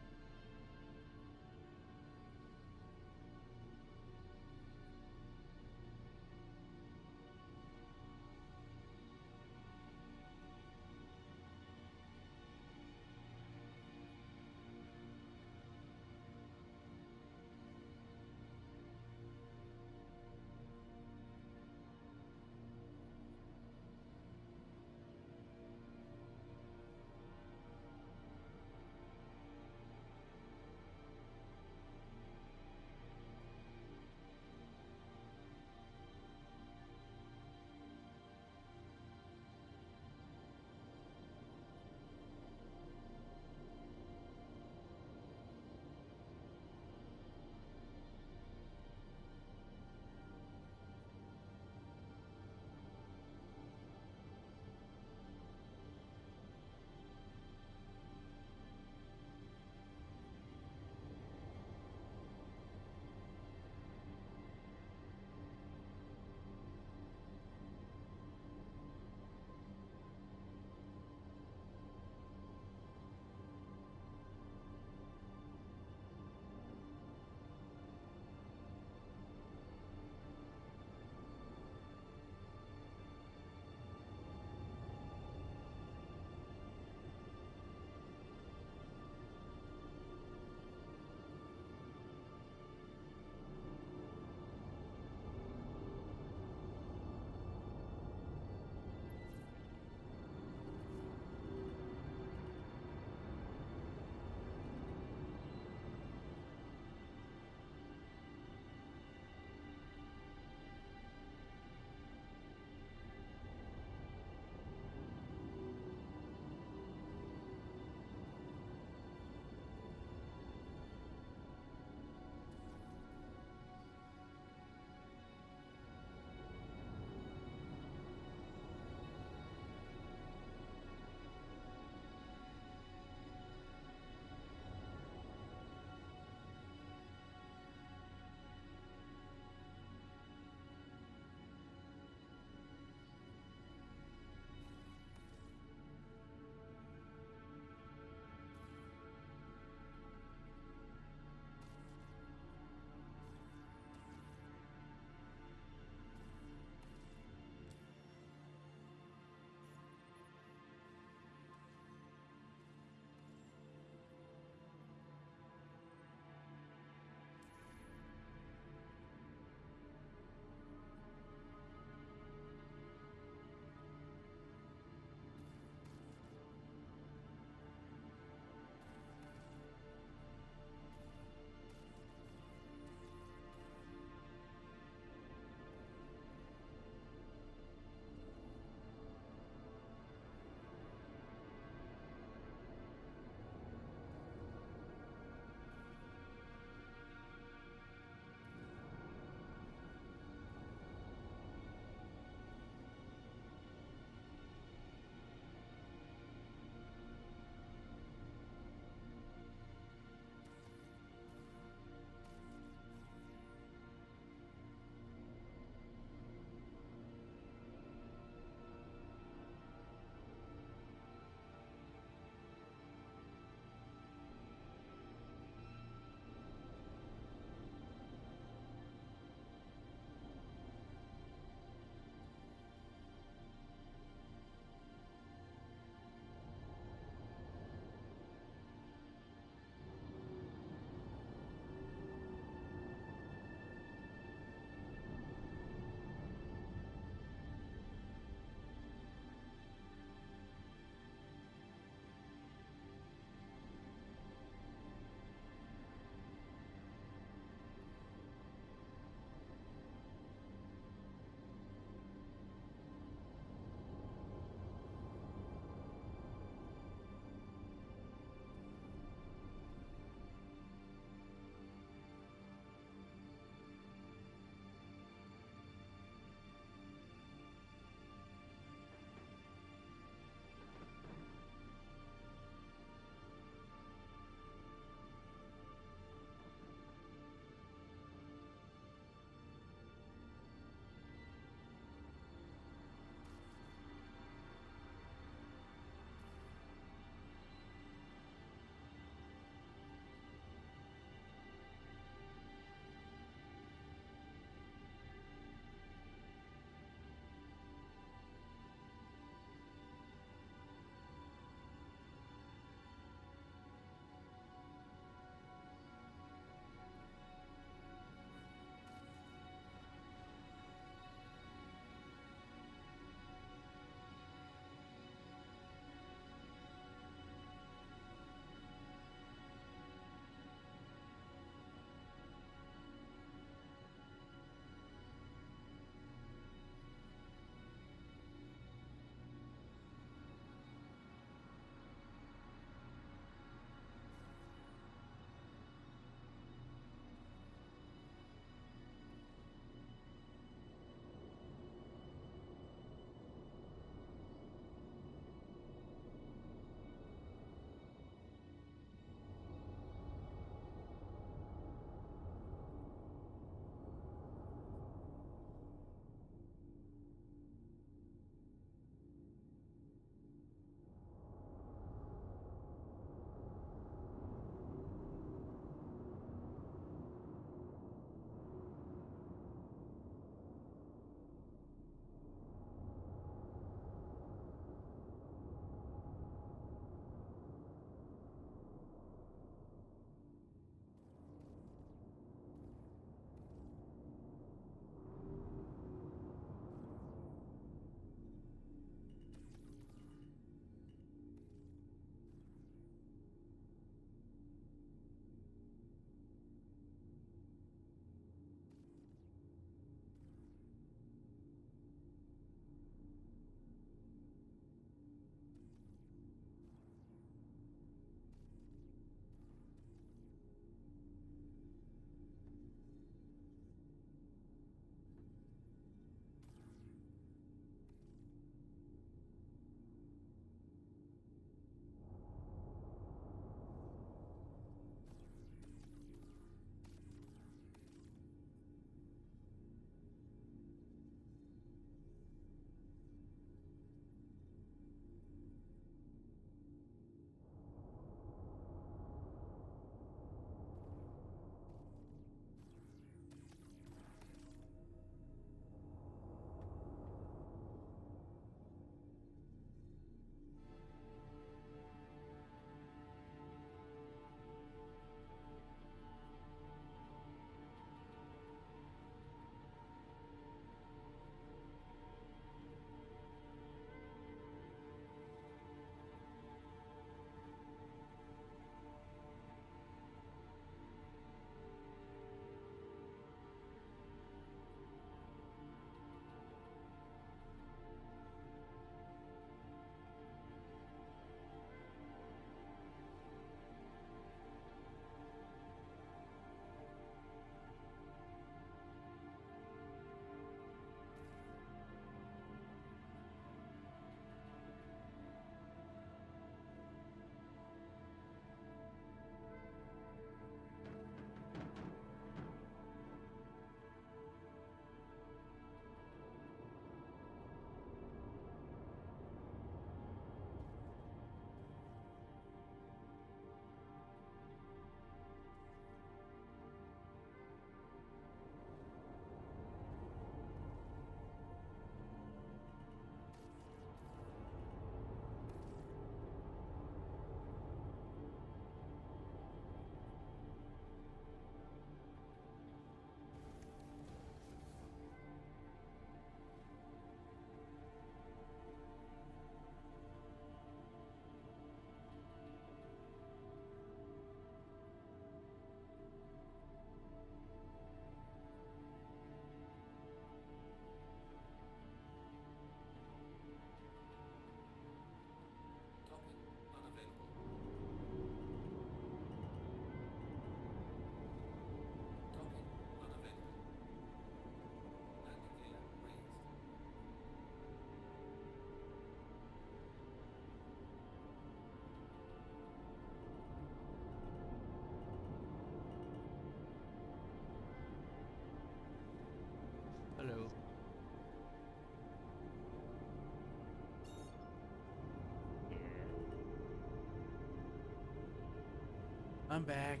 I'm back.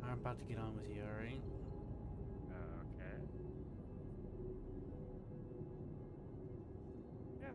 I'm about to get on with you, alright? Okay. Yeah.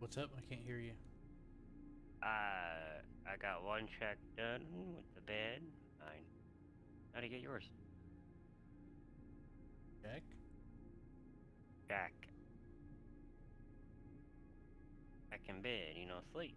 What's up? I can't hear you. I got one check done with the bed. I how to get yours? Check. Jack. Back in bed, sleep.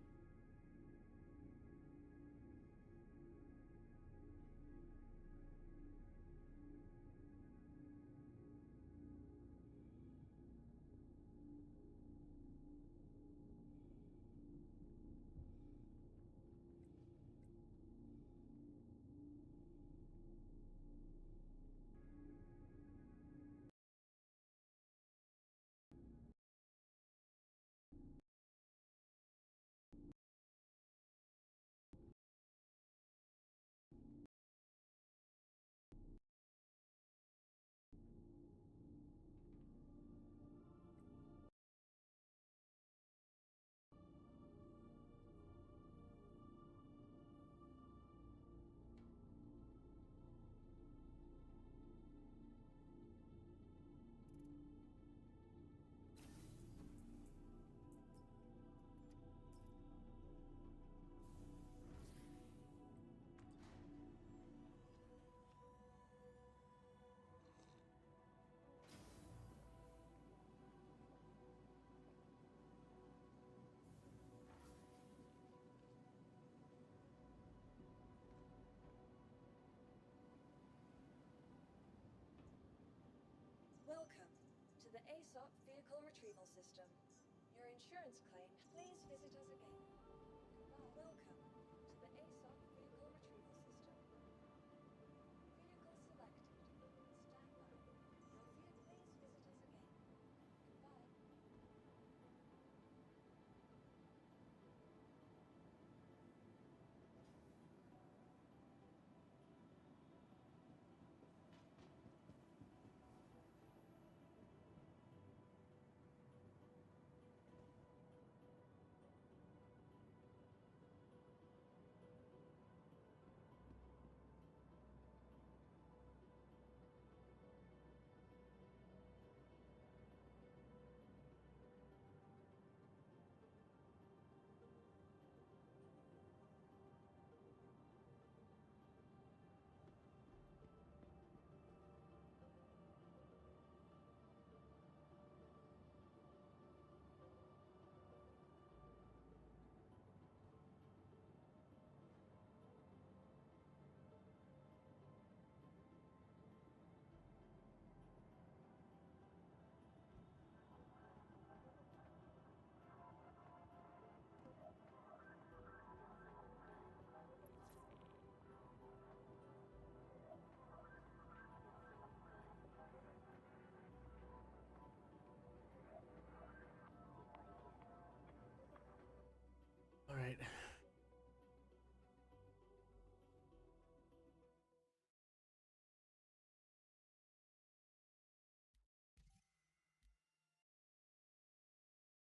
Welcome to the ASOP Vehicle Retrieval System. Your insurance claim, please visit us again.